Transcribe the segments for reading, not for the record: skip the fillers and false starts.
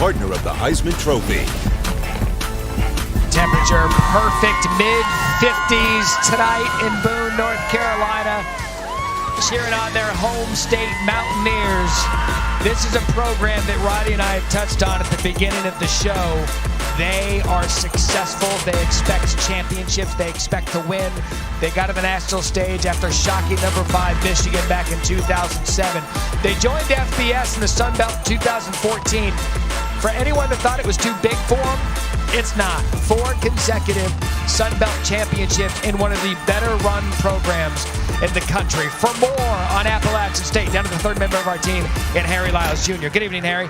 partner of the Heisman Trophy. Temperature perfect, mid-50s tonight in Boone, North Carolina. Cheering on their home state Mountaineers. This is a program that Roddy and I have touched on at the beginning of the show. They are successful. They expect championships. They expect to win. They got to the national stage after shocking number 5 Michigan back in 2007. They joined FBS in the Sun Belt in 2014. For anyone that thought it was too big for them, it's not. 4 consecutive Sun Belt championships in one of the better run programs in the country. For more on Appalachian State, down to the third member of our team in Harry Lyles Jr. Good evening, Harry.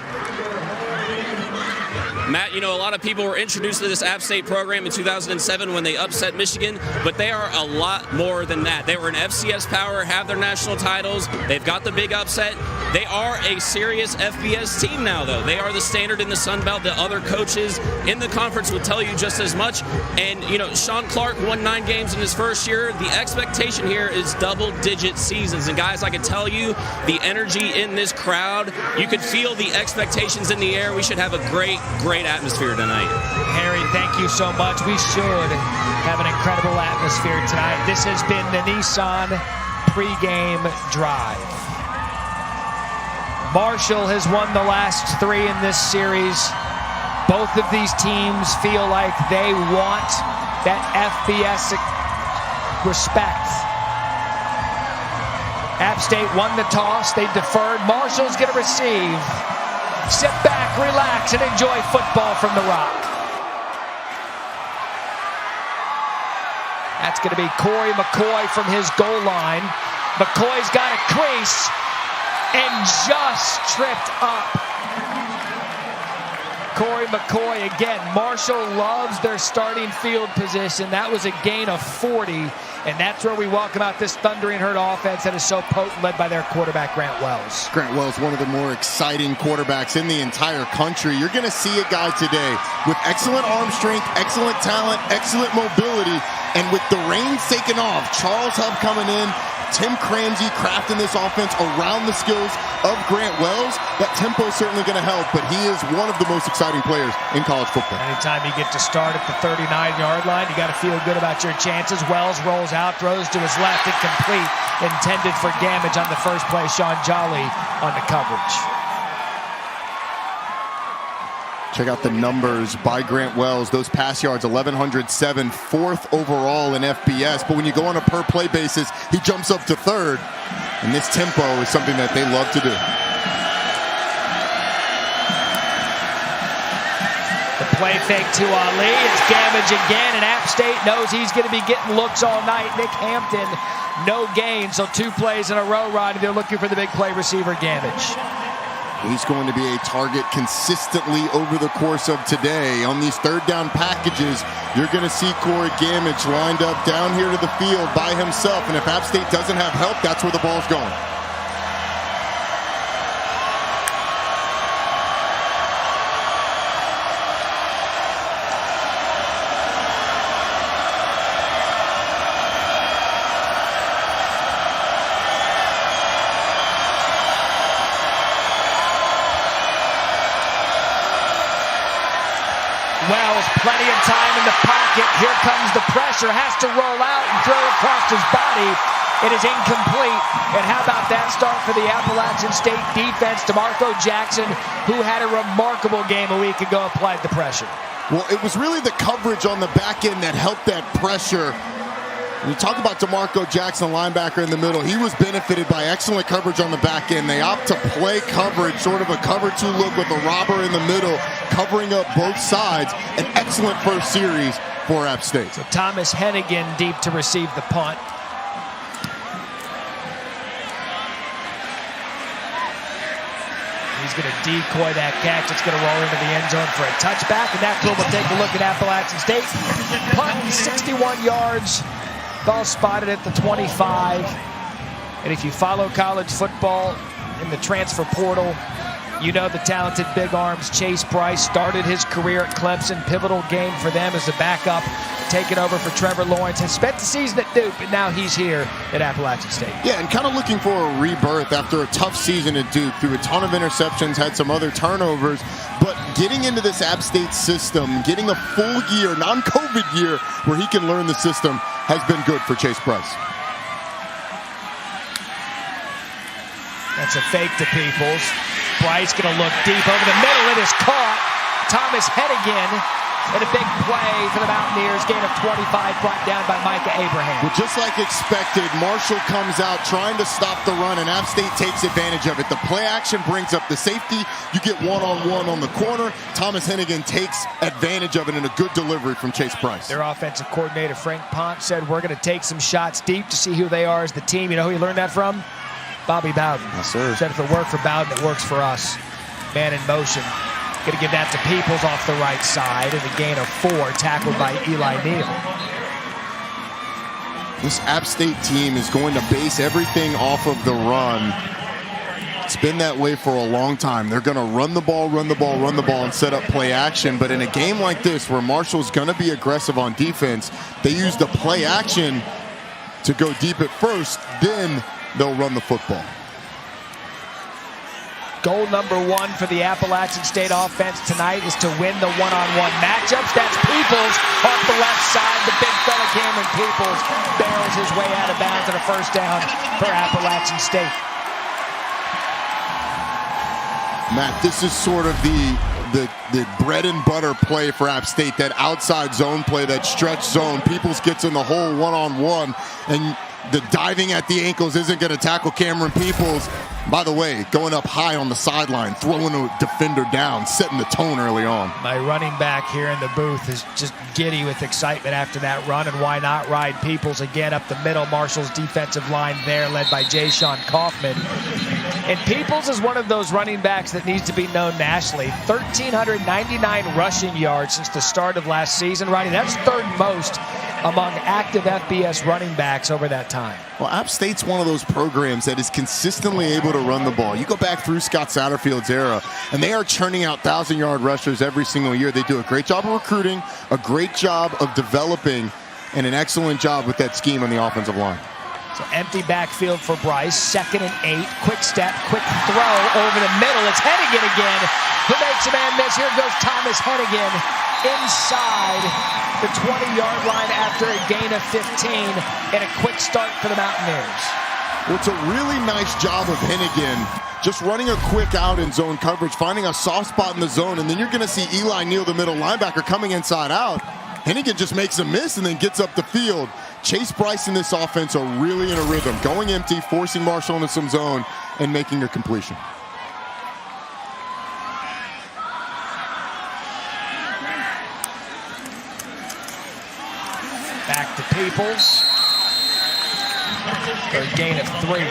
Matt, you know, a lot of people were introduced to this App State program in 2007 when they upset Michigan, but they are a lot more than that. They were an FCS power, have their national titles. They've got the big upset. They are a serious FBS team now, though. They are the standard in the Sun Belt. The other coaches in the conference will tell you just as much. And, you know, Sean Clark won 9 games in his first year. The expectation here is double-digit seasons. And, guys, I can tell you the energy in this crowd, you could feel the expectations in the air. We should have a great atmosphere tonight. Harry, thank you so much. We should have an incredible atmosphere tonight. This has been the Nissan pregame drive. Marshall has won the last 3 in this series. Both of these teams feel like they want that FBS respect. App State won the toss. They deferred. Marshall's going to receive. Sit back, relax, and enjoy football from the Rock. That's going to be Corey McCoy from his goal line. McCoy's got a crease and just tripped up. Corey McCoy again. Marshall loves their starting field position. That was a gain of 40. And that's where we welcome out this thundering herd offense that is so potent, led by their quarterback, Grant Wells. Grant Wells, one of the more exciting quarterbacks in the entire country. You're going to see a guy today with excellent arm strength, excellent talent, excellent mobility, and with the reins taken off, Charles Hubb coming in, Tim Cramsey crafting this offense around the skills of Grant Wells. That tempo is certainly going to help, but he is one of the most exciting players in college football. Anytime you get to start at the 39-yard line, you got to feel good about your chances. Wells rolls out, throws to his left, incomplete, intended for damage on the first play. Sean Jolly on the coverage. Check out the numbers by Grant Wells. Those pass yards, 1,107, 4th overall in FBS. But when you go on a per-play basis, he jumps up to 3rd. And this tempo is something that they love to do. The play fake to Ali. It's damage again, and App State knows he's going to be getting looks all night. Nick Hampton, no gain. So 2 plays in a row, Roddy. They're looking for the big play receiver, Gamage. He's going to be a target consistently over the course of today. On these 3rd down packages, you're going to see Corey Gamage lined up down here to the field by himself. And if App State doesn't have help, that's where the ball's going. Wells, plenty of time in the pocket. Here comes the pressure. Has to roll out and throw across his body. It is incomplete. And how about that start for the Appalachian State defense? DeMarco Jackson, who had a remarkable game a week ago, applied the pressure. Well, it was really the coverage on the back end that helped that pressure. When you talk about DeMarco Jackson, linebacker in the middle, he was benefited by excellent coverage on the back end. They opt to play coverage, sort of a cover-2 look with a robber in the middle, covering up both sides. An excellent first series for App State. So Thomas Hennigan deep to receive the punt. He's going to decoy that catch. It's going to roll into the end zone for a touchback, and that's where we'll take a look at Appalachian State. Punt, 61 yards. Ball spotted at the 25. And if you follow college football in the transfer portal, you know the talented big arms Chase Price started his career at Clemson. Pivotal game for them as a backup. taking over for Trevor Lawrence. Has spent the season at Duke, but now he's here at Appalachian State. Yeah, and kind of looking for a rebirth after a tough season at Duke. Threw a ton of interceptions, had some other turnovers, but getting into this App State system, getting a full year, non-COVID year, where he can learn the system has been good for Chase Bryce. That's a fake to Peoples. Bryce going to look deep over the middle. It is caught. Thomas Hennigan, and a big play for the Mountaineers. Gain of 25 brought down by Micah Abraham. Well, just like expected, Marshall comes out trying to stop the run, and App State takes advantage of it. The play action brings up the safety. You get one-on-one on the corner. Thomas Hennigan takes advantage of it, and a good delivery from Chase Bryce. Their offensive coordinator, Frank Pont, said, we're going to take some shots deep to see who they are as the team. You know who he learned that from? Bobby Bowden. Yes, sir. Said if it worked for Bowden, it works for us. Man in motion. Going to give that to Peoples off the right side, and a gain of 4, tackled by Eli Neal. This App State team is going to base everything off of the run. It's been that way for a long time. They're going to run the ball, and set up play action. But in a game like this, where Marshall's going to be aggressive on defense, they use the play action to go deep at first, then they'll run the football. Goal number 1 for the Appalachian State offense tonight is to win the one-on-one matchups. That's Peoples off the left side. The big fella Cameron Peoples barrels his way out of bounds and a first down for Appalachian State. Matt, this is sort of the bread and butter play for App State, that outside zone play, that stretch zone. Peoples gets in the hole one-on-one, and the diving at the ankles isn't going to tackle Cameron Peoples. By the way, going up high on the sideline, throwing a defender down, setting the tone early on. My running back here in the booth is just giddy with excitement after that run, and why not ride Peoples again up the middle. Marshall's defensive line there, led by Jayshawn Kaufman. And Peoples is one of those running backs that needs to be known nationally. 1,399 rushing yards since the start of last season. Rodney, that's third most among active FBS running backs over that time. Well, App State's one of those programs that is consistently able to run the ball. You go back through Scott Satterfield's era, and they are churning out 1,000-yard rushers every single year. They do a great job of recruiting, a great job of developing, and an excellent job with that scheme on the offensive line. So empty backfield for Bryce, 2nd and 8, quick step, quick throw over the middle. It's Hennigan again, who makes a man miss. Here goes Thomas Hennigan inside the 20-yard line after a gain of 15, and a quick start for the Mountaineers. Well, it's a really nice job of Hennigan, just running a quick out in zone coverage, finding a soft spot in the zone, and then you're going to see Eli Neal, the middle linebacker, coming inside out. Hennigan just makes a miss and then gets up the field. Chase Bryce and this offense are really in a rhythm, going empty, forcing Marshall into some zone, and making a completion. Back to Peoples for a gain of 3.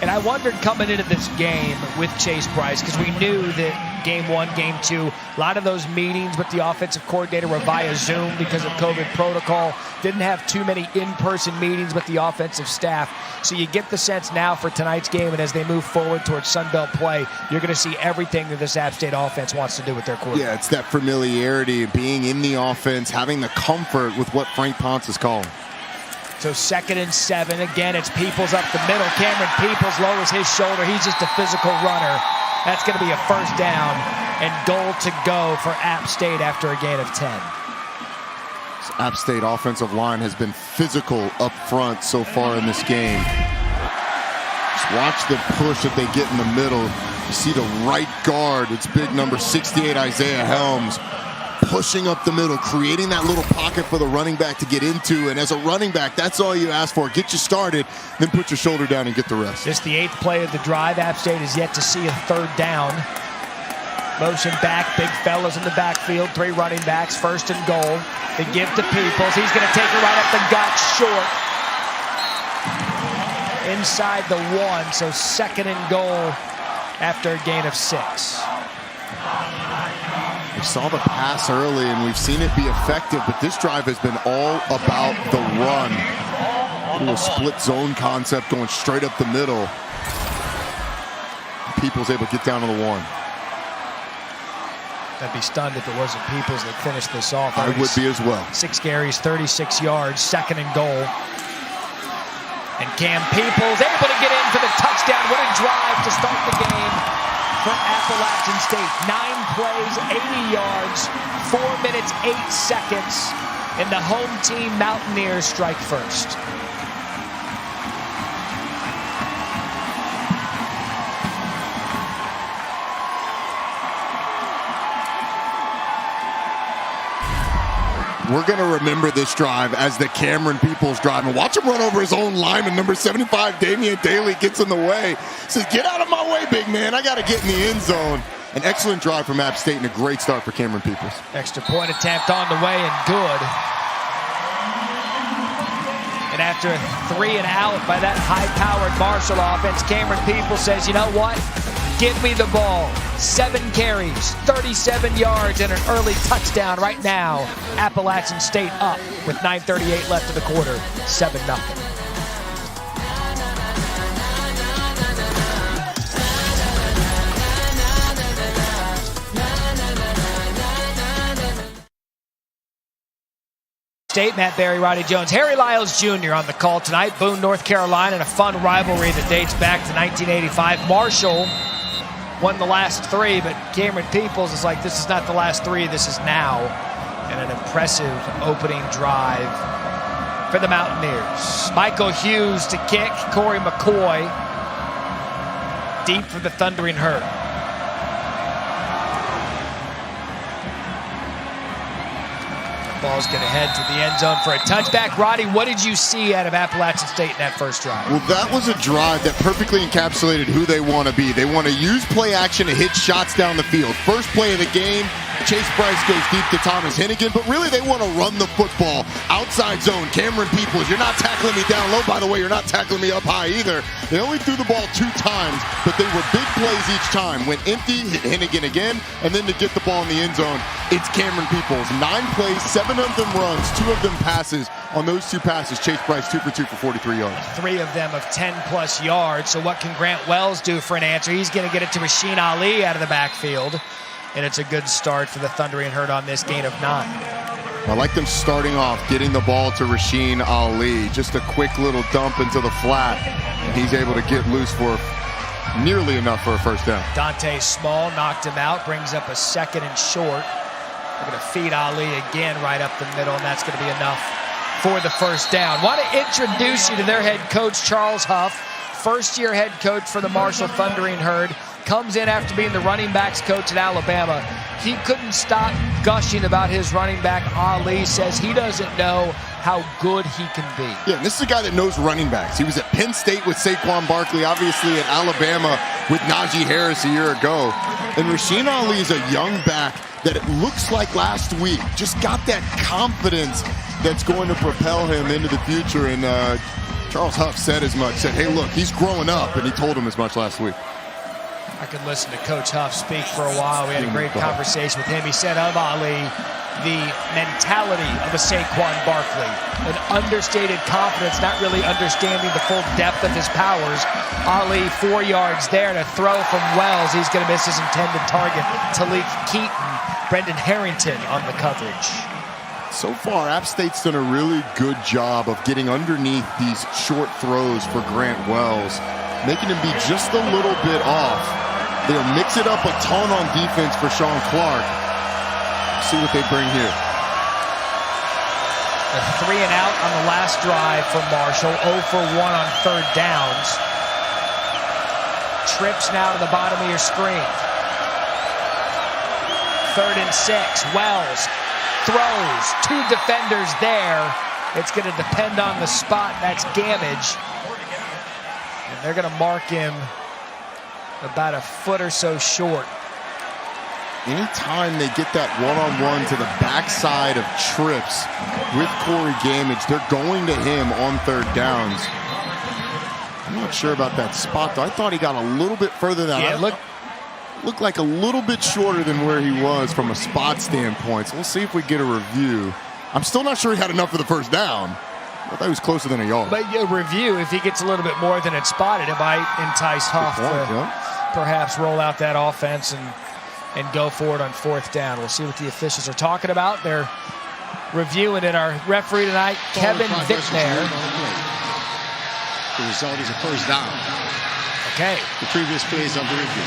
And I wondered coming into this game with Chase Bryce, because we knew that game 1, game 2, a lot of those meetings with the offensive coordinator were via Zoom because of COVID protocol. Didn't have too many in-person meetings with the offensive staff. So you get the sense now for tonight's game, and as they move forward towards Sun Belt play, you're going to see everything that this App State offense wants to do with their quarterback. Yeah, it's that familiarity, being in the offense, having the comfort with what Frank Ponce is calling. So 2nd and 7. Again, it's Peoples up the middle. Cameron Peoples lowers his shoulder. He's just a physical runner. That's going to be a first down and goal to go for App State after a gain of 10. This App State offensive line has been physical up front so far in this game. Just watch the push that they get in the middle. You see the right guard. It's big number 68, Isaiah Helms, pushing up the middle, creating that little pocket for the running back to get into. And as a running back, that's all you ask for. Get you started, then put your shoulder down and get the rest. This is the 8th play of the drive. App State is yet to see a third down. Motion back, big fellas in the backfield, 3 running backs, 1st and goal. The give to Peoples. He's going to take it right up the gut, short. Inside the 1, so 2nd and goal after a gain of 6. We saw the pass early, and we've seen it be effective, but this drive has been all about the run. A little split zone concept going straight up the middle. People's able to get down to the 1. I'd be stunned if it wasn't Peoples that finished this off. I would be as well. 6 carries, 36 yards, 2nd and goal. And Cam Peoples able to get in for the touchdown. What a drive to start the game for Appalachian State. 9 plays, 80 yards, 4 minutes, 8 seconds. And the home team Mountaineers strike first. We're going to remember this drive as the Cameron Peoples drive. And watch him run over his own lineman. Number 75, Damian Daly, gets in the way. Says, get out of my way, big man. I got to get in the end zone. An excellent drive from App State and a great start for Cameron Peoples. Extra point attempt on the way and good. And after a 3 and out by that high-powered Marshall offense, Cameron Peoples says, you know what? Give me the ball. 7 carries, 37 yards, and an early touchdown right now. Appalachian State up with 9:38 left of the quarter, 7-0. State, Matt Berry, Roddy Jones, Harry Lyles Jr. on the call tonight. Boone, North Carolina, and a fun rivalry that dates back to 1985. Marshall won the last 3, but Cameron Peoples is like, this is not the last 3, this is now. And an impressive opening drive for the Mountaineers. Michael Hughes to kick, Corey McCoy deep for the Thundering Herd. Ball's going to head to the end zone for a touchback. Roddy, what did you see out of Appalachian State in that first drive? Well, that was a drive that perfectly encapsulated who they want to be. They want to use play action to hit shots down the field. First play of the game, Chase Bryce goes deep to Thomas Hennigan, but really they want to run the football. Outside zone, Cameron Peoples, you're not tackling me down low. By the way, you're not tackling me up high either. They only threw the ball 2 times, but they were big plays each time. Went empty, hit Hennigan again, and then to get the ball in the end zone, it's Cameron Peoples. 9 plays, 7 of them runs, 2 of them passes. On those 2 passes, Chase Bryce 2 for 2 for 43 yards. 3 of them of 10-plus yards. So what can Grant Wells do for an answer? He's going to get it to Rasheen Ali out of the backfield. And it's a good start for the Thundering Herd on this gain of 9. I like them starting off, getting the ball to Rasheen Ali. Just a quick little dump into the flat. And he's able to get loose for nearly enough for a first down. Dante Small knocked him out, brings up a 2nd and short. They're going to feed Ali again right up the middle, and that's going to be enough for the first down. Want to introduce you to their head coach, Charles Huff, first-year head coach for the Marshall Thundering Herd. Comes in after being the running backs coach at Alabama. He couldn't stop gushing about his running back. Ali says he doesn't know how good he can be. Yeah, and this is a guy that knows running backs. He was at Penn State with Saquon Barkley, obviously at Alabama with Najee Harris a year ago. And Rasheen Ali is a young back that it looks like last week just got that confidence that's going to propel him into the future. And Charles Huff said as much, said, hey, look, he's growing up, and he told him as much last week. I could listen to Coach Huff speak for a while. We had a great conversation with him. He said of Ali, the mentality of a Saquon Barkley, an understated confidence, not really understanding the full depth of his powers. Ali 4 yards there to throw from Wells. He's going to miss his intended target. Talik Keaton, Brendan Harrington on the coverage. So far, App State's done a really good job of getting underneath these short throws for Grant Wells, making him be just a little bit off. They'll mix it up a ton on defense for Sean Clark. See what they bring here. A 3 and out on the last drive for Marshall. 0 for 1 on 3rd downs. Trips now to the bottom of your screen. 3rd and 6. Wells throws. 2 defenders there. It's going to depend on the spot. That's Gamage. And they're going to mark him about a foot or so short. Anytime they get that one-on-one to the backside of trips with Corey Gamage, they're going to him on 3rd downs. I'm not sure about that spot, though. I thought he got a little bit further than Yeah, looked like a little bit shorter than where he was from a spot standpoint. So we'll see if we get a review. I'm still not sure he had enough for the first down. I thought he was closer than a yard. But a review, if he gets a little bit more than it spotted, it might entice Huff to perhaps roll out that offense and and go forward on 4th down. We'll see what the officials are talking about. They're reviewing it. Our referee tonight, Kevin Vicknair. The result is a first down. Okay. The previous play is under review.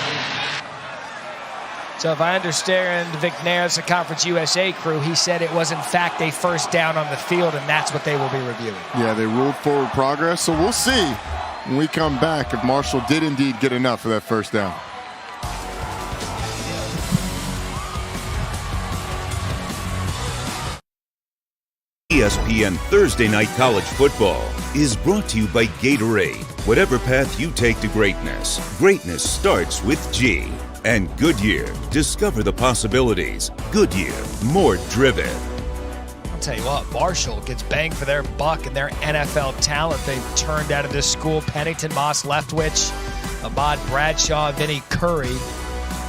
So if I understand Vicknair's the Conference USA crew, he said it was in fact a first down on the field, and that's what they will be reviewing. Yeah, they ruled forward progress, so we'll see when we come back if Marshall did indeed get enough for that first down. ESPN Thursday Night College Football is brought to you by Gatorade. Whatever path you take to greatness, greatness starts with G. And Goodyear. Discover the possibilities. Goodyear. More driven. I'll tell you what, Marshall gets bang for their buck and their NFL talent they've turned out of this school. Pennington, Moss, Leftwich, Ahmad Bradshaw, Vinnie Curry.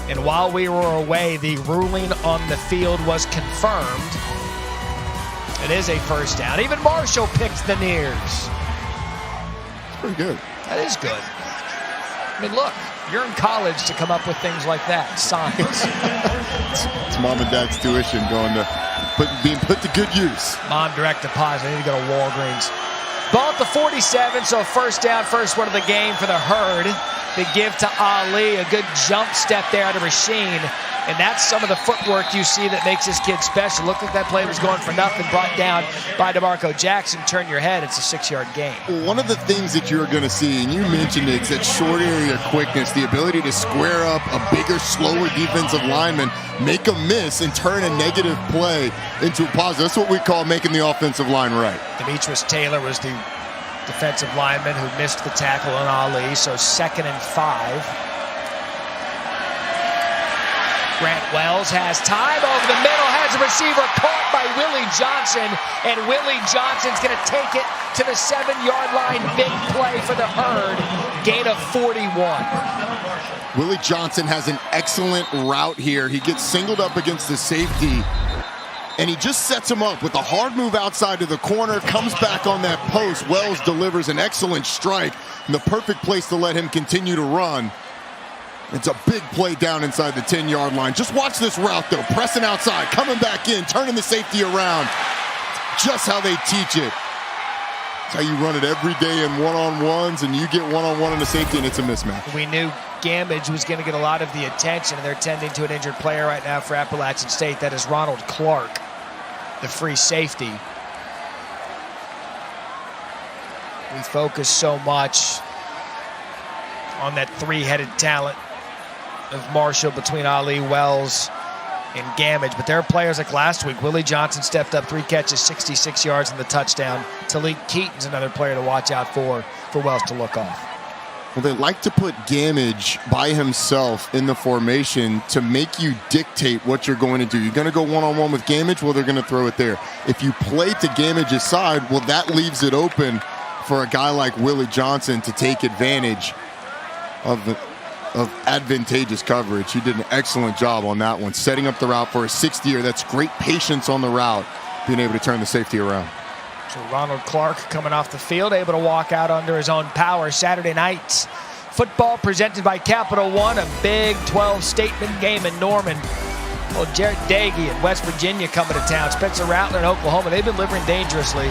And while we were away, the ruling on the field was confirmed. It is a first down. Even Marshall picks the Nears. It's pretty good. That is good. I mean, look, you're in college to come up with things like that. Science. It's mom and dad's tuition being put to good use. Mom direct deposit. I need to go to Walgreens. Ball at the 47, so first down, first one of the game for the Herd. They give to Ali, a good jump step there out of Rasheen. And that's some of the footwork you see that makes this kid special. Looked like that play was going for nothing, brought down by DeMarco Jackson. Turn your head, it's a 6-yard gain. One of the things that you're going to see, and you mentioned it, is that short area quickness, the ability to square up a bigger, slower defensive lineman, make a miss, and turn a negative play into a positive. That's what we call making the offensive line right. Demetrius Taylor was the defensive lineman who missed the tackle on Ali, so 2nd and 5. Grant Wells has time over the middle, has a receiver caught by Willie Johnson, and Willie Johnson's going to take it to the 7-yard line. Big play for the Herd, gain of 41. Willie Johnson has an excellent route here. He gets singled up against the safety, and he just sets him up with a hard move outside to the corner, comes back on that post. Wells delivers an excellent strike, and the perfect place to let him continue to run. It's a big play down inside the 10-yard line. Just watch this route, though. Pressing outside, coming back in, turning the safety around. Just how they teach it. It's how you run it every day in one-on-ones, and you get one-on-one in the safety, and it's a mismatch. We knew Gamage was going to get a lot of the attention, and they're tending to an injured player right now for Appalachian State. That is Ronald Clark, the free safety. We focus so much on that three-headed talent of Marshall between Ali, Wells, and Gamage. But there are players like last week. Willie Johnson stepped up, 3 catches, 66 yards in the touchdown. Talik Keaton's another player to watch out for Wells to look off. Well, they like to put Gamage by himself in the formation to make you dictate what you're going to do. You're going to go one-on-one with Gamage, well, they're going to throw it there. If you play to Gamage's side, well, that leaves it open for a guy like Willie Johnson to take advantage of advantageous coverage. He did an excellent job on that one, setting up the route for a 60-year. That's great patience on the route, being able to turn the safety around. So Ronald Clark coming off the field, able to walk out under his own power. Saturday night football presented by Capital One, a Big 12 statement game in Norman. Well, Jarrett Dagey in West Virginia coming to town. Spencer Rattler in Oklahoma. They've been delivering dangerously.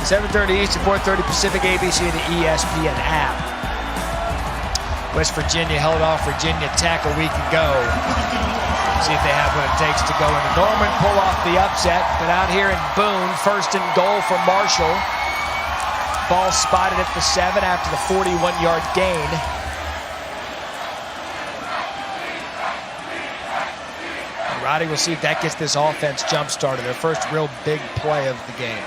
7:30 Eastern, 4:30 Pacific, ABC, and the ESPN app. West Virginia held off Virginia Tech a week ago. See if they have what it takes to go into Norman, pull off the upset. But out here in Boone, 1st and goal for Marshall. Ball spotted at the 7 after the 41-yard gain. And Roddy will see if that gets this offense jump-started. Their first real big play of the game.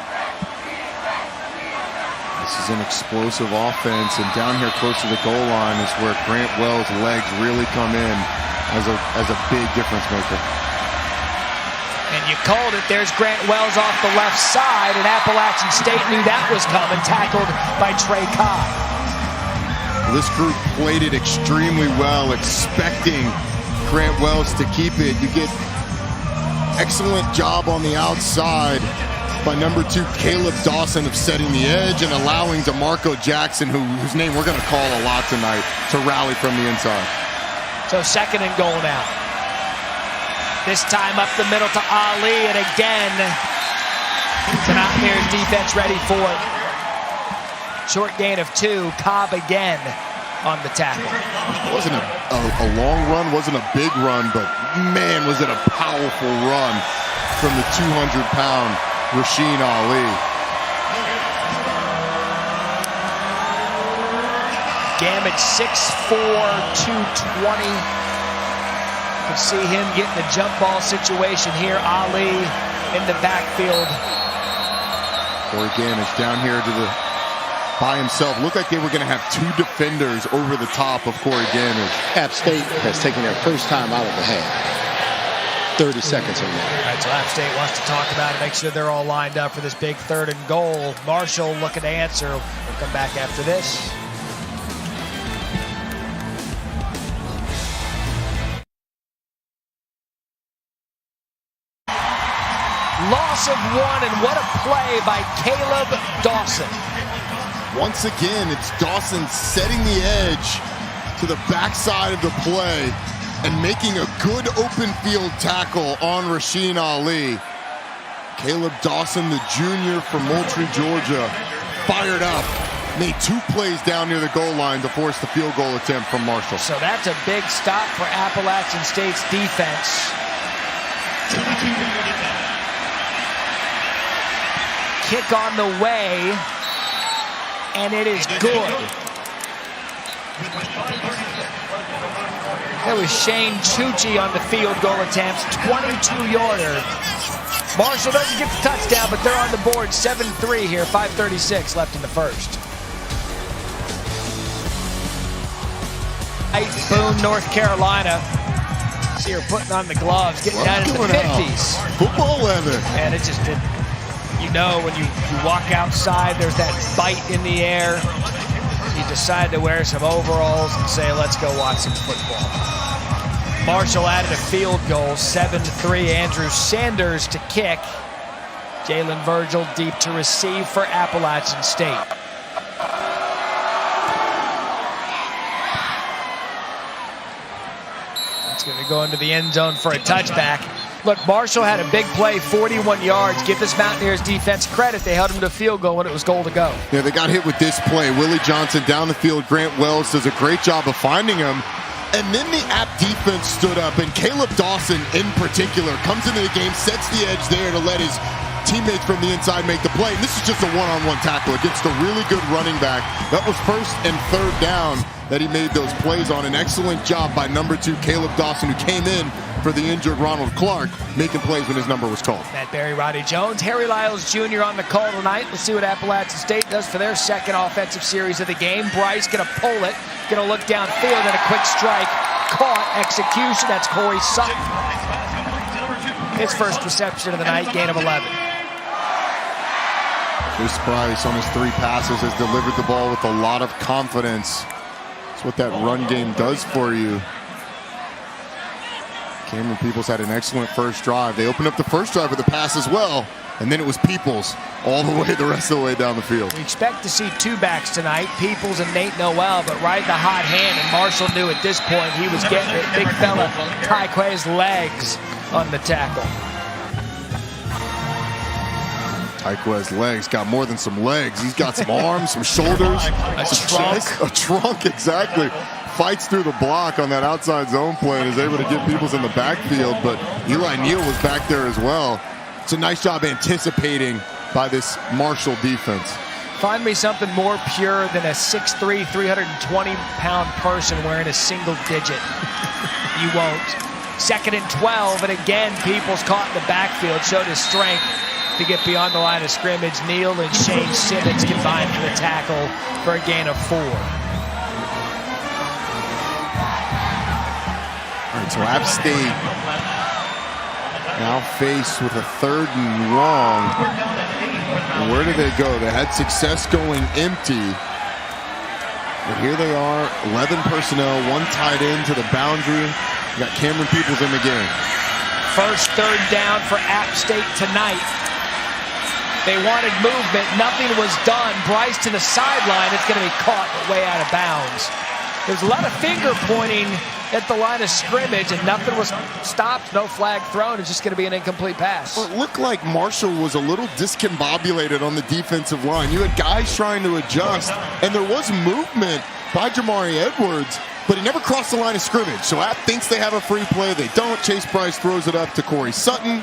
This is an explosive offense, and down here close to the goal line is where Grant Wells' legs really come in as a big difference maker. And you called it. There's Grant Wells off the left side, and Appalachian State knew that was coming, tackled by Trey Cobb. This group played it extremely well, expecting Grant Wells to keep it. You get excellent job on the outside by number 2, Caleb Dawson, of setting the edge and allowing DeMarco Jackson, whose name we're going to call a lot tonight, to rally from the inside. So 2nd and goal now. This time up the middle to Ali, and again, the Mountaineers defense ready for it. Short gain of 2, Cobb again on the tackle. It wasn't a long run, wasn't a big run, but man, was it a powerful run from the 200-pound Rasheen Ali. Gamage 6'4", 220. You can see him getting the jump ball situation here. Ali in the backfield. Corey Gamage down here to the by himself. Looked like they were going to have 2 defenders over the top of Corey Gamage. App State has taken their first time out of the half. 30 seconds in there. All right, so App State wants to talk about it, make sure they're all lined up for this big 3rd and goal. Marshall looking to answer. We'll come back after this. Loss of 1, and what a play by Caleb Dawson. Once again, it's Dawson setting the edge to the backside of the play and making a good open field tackle on Rasheen Ali. Caleb Dawson, the junior from Moultrie, Georgia, fired up. Made 2 plays down near the goal line to force the field goal attempt from Marshall. So that's a big stop for Appalachian State's defense. Kick on the way, and it is good. That was Shane Chuchi on the field goal attempts, 22-yarder. Marshall doesn't get the touchdown, but they're on the board, 7-3 here, 5:36 left in the first. Boone, North Carolina. See her putting on the gloves, getting down in the 50s. Football weather. And it just didn't. You know, when you walk outside, there's that bite in the air. You decide to wear some overalls and say, let's go watch some football. Marshall added a field goal, 7-3. Andrew Sanders to kick. Jalen Virgil deep to receive for Appalachian State. It's going to go into the end zone for a touchback. Look, Marshall had a big play, 41 yards. Give this Mountaineers defense credit. They held him to a field goal when it was goal to go. Yeah, they got hit with this play. Willie Johnson down the field. Grant Wells does a great job of finding him. And then the App defense stood up, and Caleb Dawson in particular comes into the game, sets the edge there to let his teammates from the inside make the play. And this is just a one-on-one tackle against a really good running back. That was 1st and 3rd down that he made those plays on. An excellent job by number 2, Caleb Dawson, who came in for the injured Ronald Clark, making plays when his number was called. Matt Berry, Roddy Jones, Harry Lyles Jr. on the call tonight. Let's see what Appalachian State does for their 2nd offensive series of the game. Bryce gonna pull it, gonna look downfield, and a quick strike. Caught, execution, that's Corey Sutton. His first reception of the night, gain of 11. Chris Bryce on his 3 passes has delivered the ball with a lot of confidence. That's what that run game does for you. Cameron Peoples had an excellent first drive. They opened up the first drive with a pass as well, and then it was Peoples all the rest of the way down the field. We expect to see 2 backs tonight, Peoples and Nate Noel, but right the hot hand, and Marshall knew at this point he was getting it. Big fella, Tyque's legs on the tackle. Tyque's legs got more than some legs. He's got some arms, some shoulders, some chest, a trunk, exactly. Fights through the block on that outside zone play and is able to get Peoples in the backfield, but Eli Neal was back there as well. It's a nice job anticipating by this Marshall defense. Find me something more pure than a 6'3", 320-pound person wearing a single digit. You won't. 2nd and 12, and again, Peoples caught in the backfield, showed his strength to get beyond the line of scrimmage. Neal and Shane Simmons combined for the tackle for a gain of 4. All right, so App State now faced with a 3rd and long. And where did they go? They had success going empty. But here they are, 11 personnel, 1 tight end to the boundary. You got Cameron Peoples in the game. First 3rd down for App State tonight. They wanted movement. Nothing was done. Bryce to the sideline. It's going to be caught, but way out of bounds. There's a lot of finger pointing at the line of scrimmage, and nothing was stopped, no flag thrown. It's just going to be an incomplete pass. Well, it looked like Marshall was a little discombobulated on the defensive line. You had guys trying to adjust, and there was movement by Jamari Edwards, but he never crossed the line of scrimmage. So App thinks they have a free play. They don't. Chase Bryce throws it up to Corey Sutton.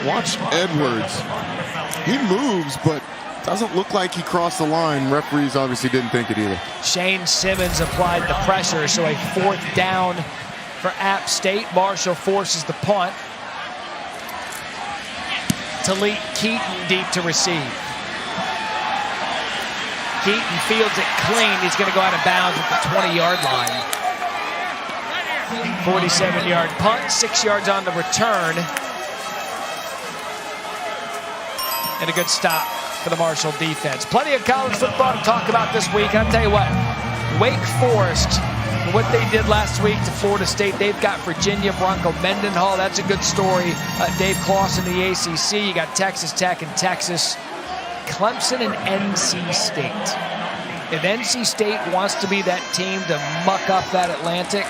Watch Edwards. He moves, but doesn't look like he crossed the line. Referees obviously didn't think it either. Shane Simmons applied the pressure, so a 4th down for App State. Marshall forces the punt. Talik Keaton deep to receive. Keaton fields it clean. He's going to go out of bounds at the 20-yard line. 47-yard punt, 6 yards on the return. And a good stop for the Marshall defense. Plenty of college football to talk about this week. And I'll tell you what, Wake Forest, what they did last week to Florida State, they've got Virginia, Bronco Mendenhall. That's a good story. Dave Clawson, the ACC. You got Texas Tech and Texas. Clemson and NC State. If NC State wants to be that team to muck up that Atlantic,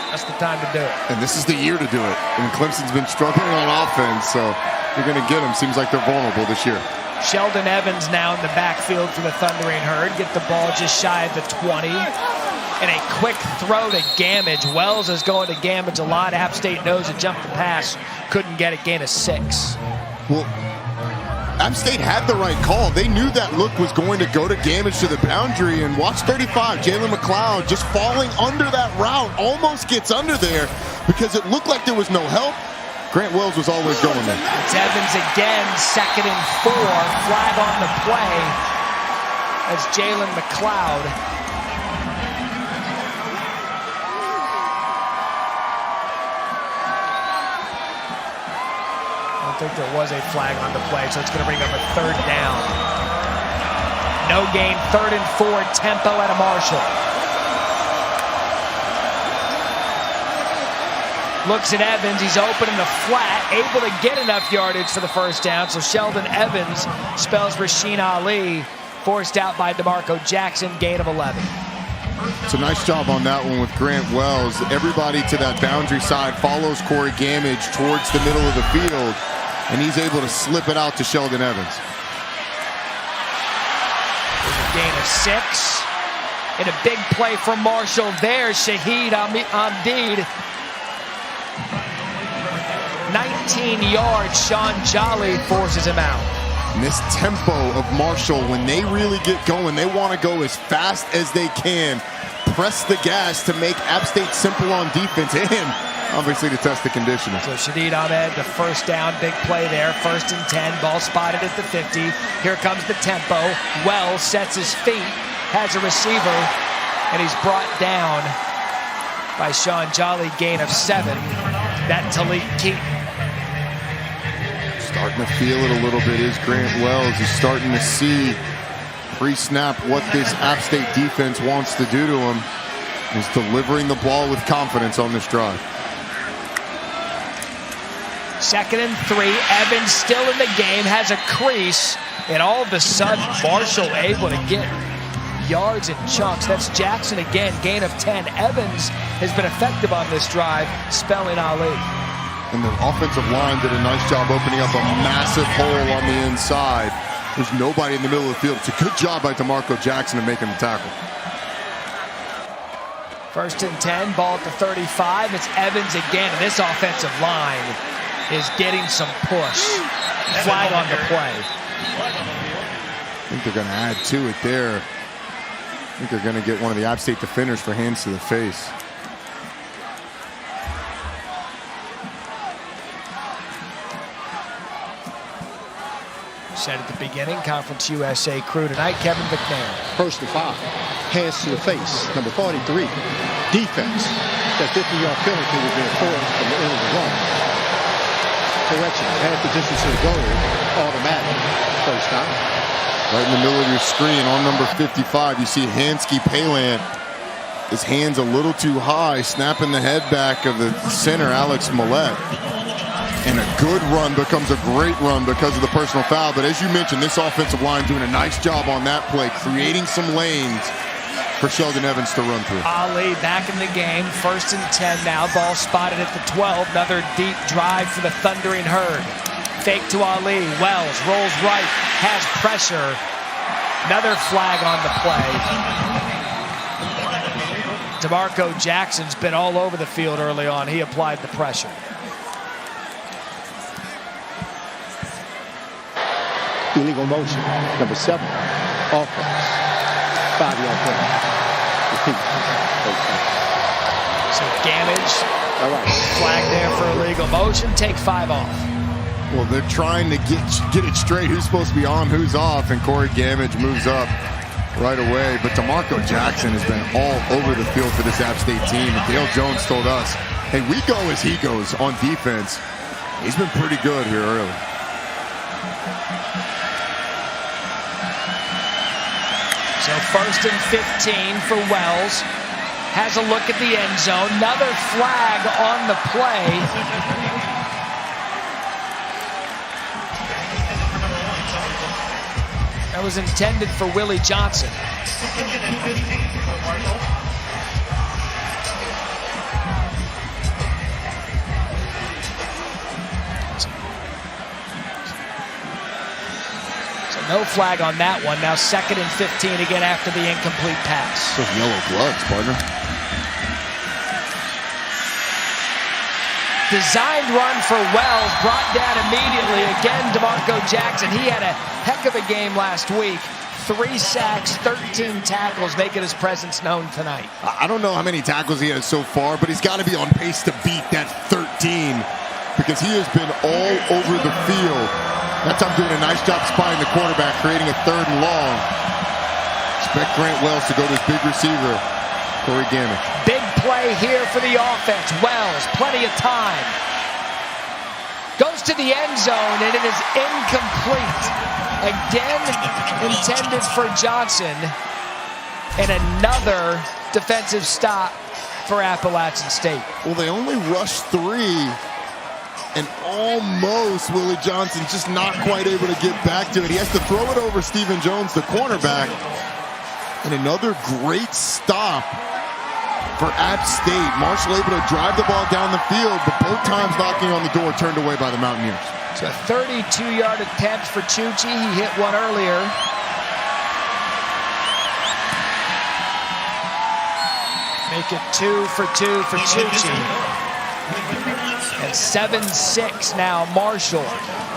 that's the time to do it. And this is the year to do it. And Clemson's been struggling on offense, so you're going to get them. Seems like they're vulnerable this year. Sheldon Evans now in the backfield for the Thundering Herd. Get the ball just shy of the 20. And a quick throw to Gamage. Wells is going to Gamage a lot. App State knows it, jumped the pass. Couldn't get it, gain of 6. Well, App State had the right call. They knew that look was going to go to Gamage to the boundary. And watch 35, Jalen McLeod just falling under that route. Almost gets under there because it looked like there was no help. Grant Wells was always going there. It's Evans again, 2nd and 4. Flag on the play. That's Jalen McLeod. I don't think there was a flag on the play, so it's going to bring up a 3rd down. No gain, 3rd and 4. Tempo out of Marshall. Looks at Evans, he's open in the flat, able to get enough yardage for the 1st down. So Sheldon Evans spells Rasheen Ali, forced out by DeMarco Jackson, gain of 11. It's a nice job on that one with Grant Wells. Everybody to that boundary side follows Corey Gamage towards the middle of the field, and he's able to slip it out to Sheldon Evans. There's a gain of 6. And a big play from Marshall there, Shahid Amdeed. 19 yards, Sean Jolly forces him out. And this tempo of Marshall, when they really get going, they want to go as fast as they can. Press the gas to make App State simple on defense and obviously to test the conditioning. So Shadid Ahmed, the 1st down, big play there. 1st and 10, ball spotted at the 50. Here comes the tempo. Wells sets his feet, has a receiver, and he's brought down by Sean Jolly, gain of 7. That Talik Keaton. Starting to feel it a little bit is Grant Wells. He's starting to see pre-snap what this App State defense wants to do to him. He's delivering the ball with confidence on this drive. 2nd and 3. Evans still in the game, has a crease, and all of a sudden Marshall able to get yards and chunks. That's Jackson again, gain of 10. Evans has been effective on this drive, spelling Ali. And the offensive line did a nice job opening up a massive hole on the inside. There's nobody in the middle of the field. It's a good job by DeMarco Jackson of making the tackle. 1st and 10, ball at the 35. It's Evans again, and this offensive line is getting some push. Flag on the play. I think they're going to add to it there. I think they're going to get one of the App State defenders for hands to the face. Said at the beginning, Conference USA crew tonight, Kevin McNair. 1st and 5, hands to the face, number 43. Defense, that 50-yard penalty would be enforced from the end of the run. Correction, half the distance to the goal, automatic, 1st down. Right in the middle of your screen on number 55, you see Hansky Palant. His hands a little too high, snapping the head back of the center, Alex Millette. And a good run becomes a great run because of the personal foul. But as you mentioned, this offensive line doing a nice job on that play, creating some lanes for Sheldon Evans to run through. Ali back in the game, 1st and 10 now. Ball spotted at the 12. Another deep drive for the Thundering Herd. Fake to Ali. Wells rolls right, has pressure. Another flag on the play. DeMarco Jackson's been all over the field early on. He applied the pressure. Illegal motion. Number 7. Offense. 5-yard penalty. Repeat. So Gamage. All right. Flag there for illegal motion. Take 5 off. Well, they're trying to get it straight. Who's supposed to be on, who's off, and Corey Gamage moves up right away. But DeMarco Jackson has been all over the field for this App State team. And Dale Jones told us, hey, we go as he goes on defense. He's been pretty good here early. So 1st and 15 for Wells. Has a look at the end zone. Another flag on the play. That was intended for Willie Johnson. So no flag on that one. Now 2nd and 15 again after the incomplete pass. Those yellow gloves, partner. Designed run for Wells, brought down immediately. Again, DeMarco Jackson. He had a heck of a game last week. 3 sacks, 13 tackles, making his presence known tonight. I don't know how many tackles he has so far, but he's got to be on pace to beat that 13 because he has been all over the field. That time doing a nice job spotting the quarterback, creating a 3rd and long. Expect Grant Wells to go to his big receiver, Corey Gamage. Big play here for the offense. Wells, plenty of time. Goes to the end zone, and it is incomplete. Again, intended for Johnson. And another defensive stop for Appalachian State. Well, they only rushed 3, and almost Willie Johnson just not quite able to get back to it. He has to throw it over Stephen Jones, the cornerback. And another great stop for App State. Marshall able to drive the ball down the field, but both times knocking on the door, turned away by the Mountaineers. So a 32-yard attempt for Chuchi. He hit one earlier. Make it 2 for 2 for Chuchi. And 7-6 now, Marshall.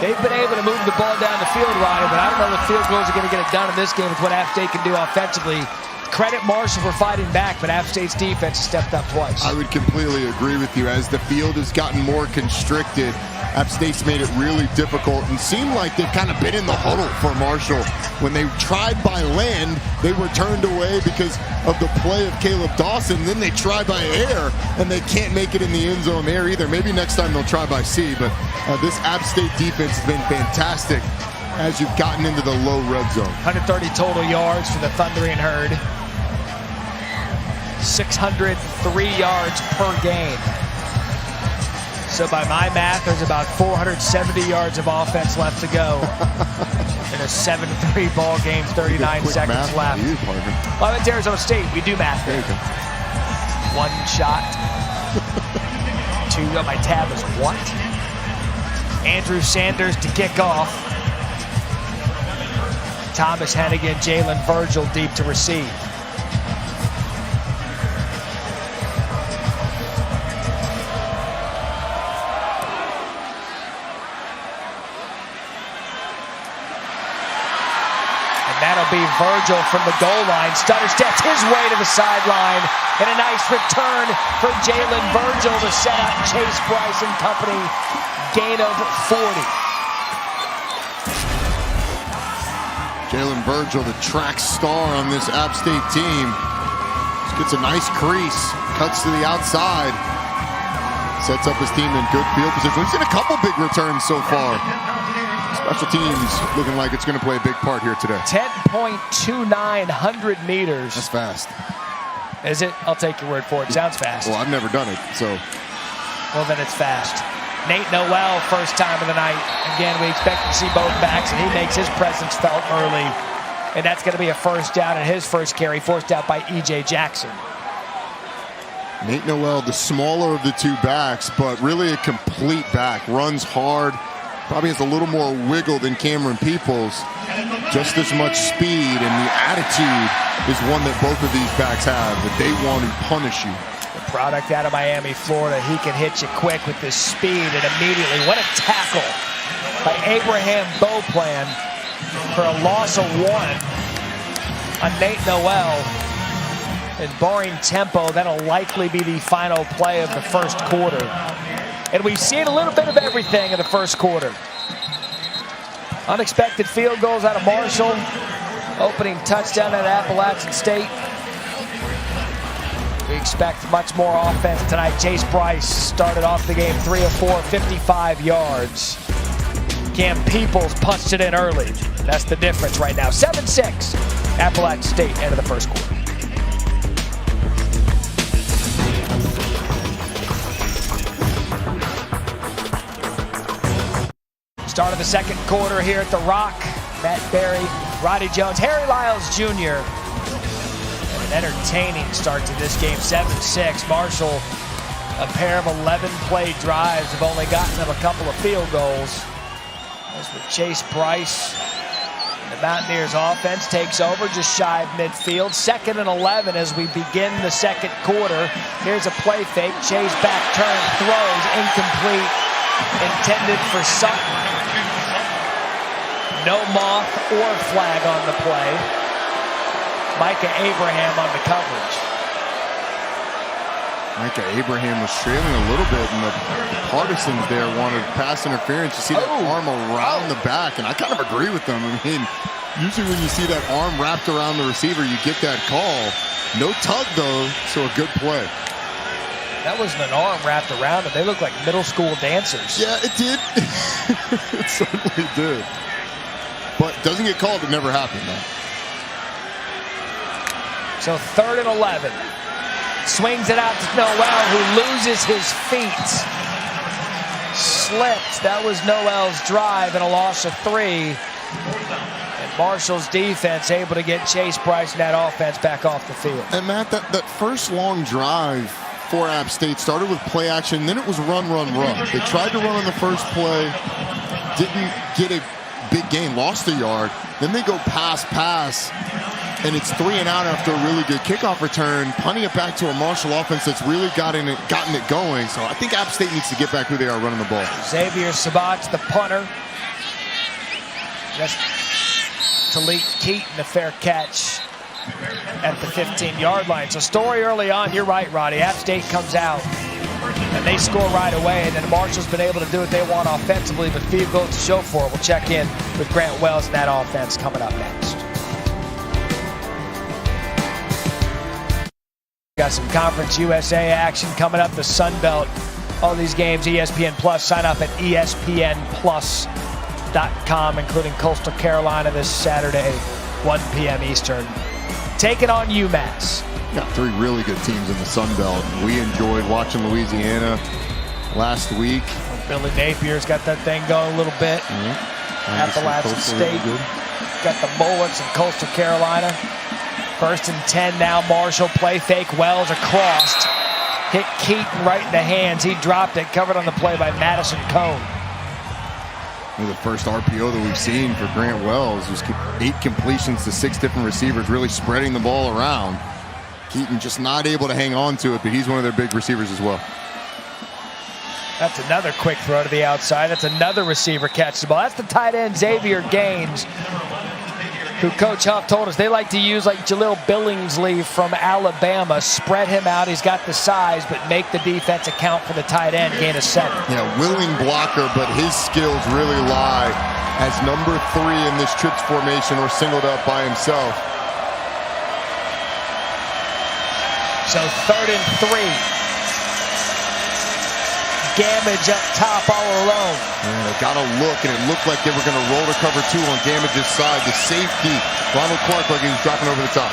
They've been able to move the ball down the field, Ronnie, but I don't know if field goals are going to get it done in this game with what App State can do offensively. Credit Marshall for fighting back, but App State's defense has stepped up twice. I would completely agree with you. As the field has gotten more constricted, App State's made it really difficult and seemed like they've kind of been in the huddle for Marshall. When they tried by land, they were turned away because of the play of Caleb Dawson. Then they try by air, and they can't make it in the end zone there either. Maybe next time they'll try by sea, but this App State defense has been fantastic as you've gotten into the low red zone. 130 total yards for the Thundering Herd. 603 yards per game. So by my math, there's about 470 yards of offense left to go. In a 7-3 ball game, 39 seconds left. Well, it's Arizona State. We do math there. One shot. 2 on my tab is what? Andrew Sanders to kick off. Thomas Hennigan, Jalen Virgil deep to receive. That'll be Virgil from the goal line. Stutter steps his way to the sideline. And a nice return for Jalen Virgil to set up Chase Bryce and company. Gain of 40. Jalen Virgil, the track star on this App State team. Just gets a nice crease. Cuts to the outside. Sets up his team in good field position. We've seen a couple big returns so far. Special teams looking like it's going to play a big part here today. 10.29 100 meters. That's fast. Is it? I'll take your word for it. Sounds fast. Well, I've never done it, so. Well, then it's fast. Nate Noel, first time of the night. Again, we expect to see both backs, and he makes his presence felt early. And that's going to be a first down, and his first carry forced out by E.J. Jackson. Nate Noel, the smaller of the two backs, but really a complete back. Runs hard, probably has a little more wiggle than Cameron Peoples. Just as much speed, and the attitude is one that both of these backs have, that they want to punish you. The product out of Miami, Florida. He can hit you quick with this speed, and immediately, what a tackle by Abraham Beauplan for a loss of 1 on Nate Noel. And barring tempo, that'll likely be the final play of the first quarter. And we've seen a little bit of everything in the first quarter. Unexpected field goals out of Marshall. Opening touchdown at Appalachian State. We expect much more offense tonight. Chase Bryce started off the game 3 of 4, 55 yards. Cam Peoples punched it in early. That's the difference right now. 7-6, Appalachian State, end of the first quarter. Start of the second quarter here at The Rock. Matt Berry, Roddy Jones, Harry Lyles Jr. And an entertaining start to this game, 7-6. Marshall, a pair of 11-play drives, have only gotten them a couple of field goals. As with Chase Bryce, the Mountaineers offense takes over just shy of midfield. 2nd and 11 as we begin the second quarter. Here's a play fake. Chase back turn, throws, incomplete, intended for Sutton. No moth or flag on the play. Micah Abraham on the coverage. Micah Abraham was trailing a little bit, and the partisans there wanted pass interference. You see that arm around the back, and I kind of agree with them. I mean, usually when you see that arm wrapped around the receiver, you get that call. No tug, though, so a good play. That wasn't an arm wrapped around it. They look like middle school dancers. Yeah, it did. It certainly did. But doesn't get called, it never happened, though. So 3rd and 11. Swings it out to Noel, who loses his feet. Slipped. That was Noel's drive and a loss of 3. And Marshall's defense able to get Chase Bryce and that offense back off the field. And Matt, that first long drive for App State started with play action, then it was run. They tried to run on the first play, didn't get a big gain, lost a yard. Then they go pass, and it's 3 and out after a really good kickoff return, punting it back to a Marshall offense that's really gotten it going. So I think App State needs to get back who they are running the ball. Xavier Sabat's the punter. That's Talik Keaton, a fair catch at the 15-yard line. So story early on, you're right, Roddy. App State comes out, and they score right away, and then Marshall's been able to do what they want offensively, but field goals to show for it. We'll check in with Grant Wells and that offense coming up next. Got some Conference USA action coming up, the Sun Belt. All these games, ESPN Plus. Sign up at ESPNplus.com, including Coastal Carolina this Saturday, 1 p.m. Eastern. Taking on UMass. Got 3 really good teams in the Sun Belt. We enjoyed watching Louisiana last week. Billy Napier's got that thing going a little bit. Appalachian State got the Bullets in Coastal Carolina. 1st and 10 now. Marshall play fake. Wells across. Hit Keaton right in the hands. He dropped it. Covered on the play by Madison Cone. The first RPO that we've seen for Grant Wells was 8 completions to 6 different receivers, really spreading the ball around. Keaton just not able to hang on to it, but he's one of their big receivers as well. That's another quick throw to the outside. That's another receiver catch the ball. That's the tight end Xavier Gaines, who Coach Huff told us they like to use like Jaleel Billingsley from Alabama. Spread him out. He's got the size, but make the defense account for the tight end. Gain a 7. Yeah, willing blocker, but his skills really lie as number 3 in this trips formation or singled up by himself. So 3rd and 3. Gamage up top all alone. Yeah, they got a look, and it looked like they were going to roll to cover 2 on Gamage's side. The safety, Ronald Clark, like he was dropping over the top.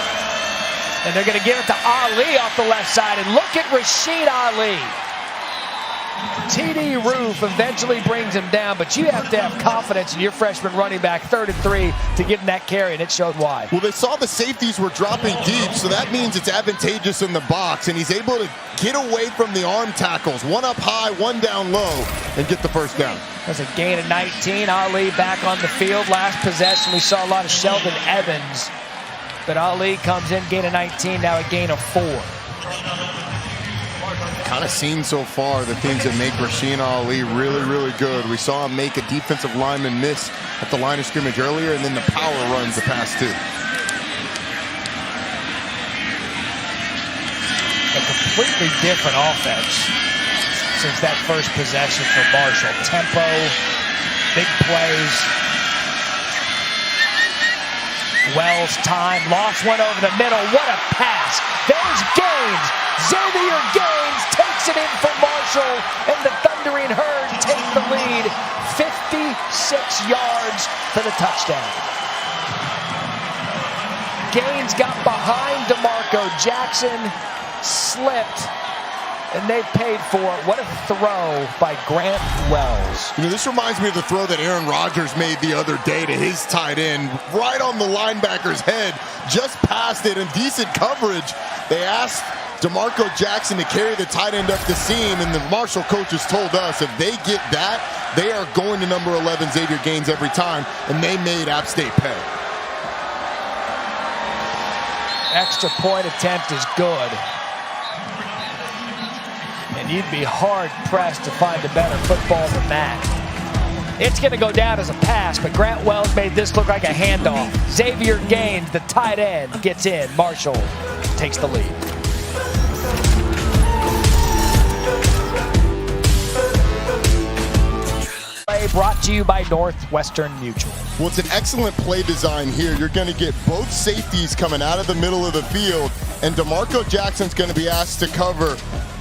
And they're going to give it to Ali off the left side. And look at Rashid Ali. TD Roof eventually brings him down, but you have to have confidence in your freshman running back, 3rd and 3, to get in that carry, and it showed why. Well, they saw the safeties were dropping deep, so that means it's advantageous in the box, and he's able to get away from the arm tackles. One up high, one down low, and get the first down. There's a gain of 19. Ali back on the field. Last possession, we saw a lot of Sheldon Evans, but Ali comes in, gain of 19, now a gain of 4. Kind of seen so far the things that make Rasheed Ali really, really good. We saw him make a defensive lineman miss at the line of scrimmage earlier, and then the power runs the pass too. A completely different offense since that first possession for Marshall. Tempo, big plays. Wells time, lost one over the middle. What a pass. There's Gaines. Xavier Gaines takes it in for Marshall, and the Thundering Herd take the lead. 56 yards for the touchdown. Gaines got behind DeMarco Jackson, slipped, and they paid for it. What a throw by Grant Wells. You know, this reminds me of the throw that Aaron Rodgers made the other day to his tight end, right on the linebacker's head, just past it, in decent coverage. They asked DeMarco Jackson to carry the tight end up the seam, and the Marshall coaches told us if they get that, they are going to number 11 Xavier Gaines every time, and they made App State pay. Extra point attempt is good. And you'd be hard-pressed to find a better football than that. It's going to go down as a pass, but Grant Wells made this look like a handoff. Xavier Gaines, the tight end, gets in. Marshall takes the lead. Brought to you by Northwestern Mutual. Well, it's an excellent play design here. You're going to get both safeties coming out of the middle of the field, and DeMarco Jackson's going to be asked to cover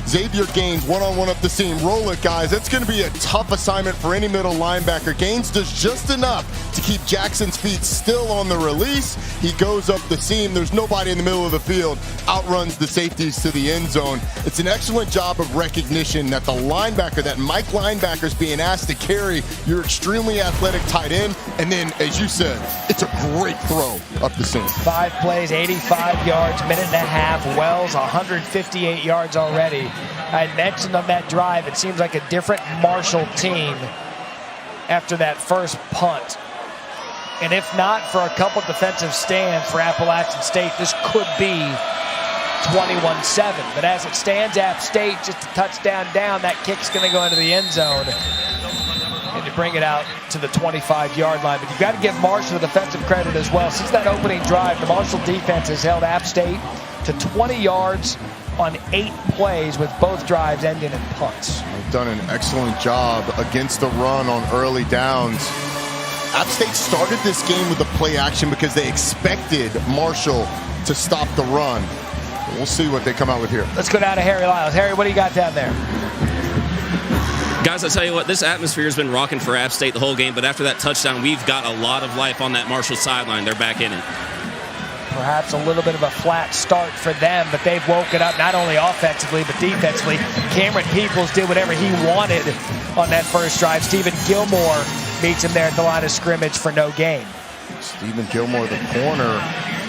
Xavier Gaines one-on-one up the seam. Roll it, guys. That's going to be a tough assignment for any middle linebacker. Gaines does just enough to keep Jackson's feet still on the release. He goes up the seam. There's nobody in the middle of the field. Outruns the safeties to the end zone. It's an excellent job of recognition that the linebacker, that Mike linebacker, is being asked to carry your extremely athletic tight end. And then, as you said, it's a great throw up the seam. 5 plays, 85 yards, minute and a half. Wells, 158 yards already. I mentioned on that drive, it seems like a different Marshall team after that first punt. And if not for a couple defensive stands for Appalachian State, this could be 21-7. But as it stands, App State just a touchdown down. That kick's going to go into the end zone. And to bring it out to the 25-yard line. But you've got to give Marshall the defensive credit as well. Since that opening drive, the Marshall defense has held App State to 20 yards on 8 plays, with both drives ending in punts. They've done an excellent job against the run on early downs. App State started this game with the play action because they expected Marshall to stop the run. We'll see what they come out with here. Let's go down to Harry Lyles. Harry, what do you got down there? Guys, I tell you what, this atmosphere has been rocking for App State the whole game, but after that touchdown, we've got a lot of life on that Marshall sideline. They're back in it. Perhaps a little bit of a flat start for them, but they've woken up not only offensively but defensively. Cameron Peoples did whatever he wanted on that first drive. Stephen Gilmore meets him there at the line of scrimmage for no gain. Stephen Gilmore, the corner,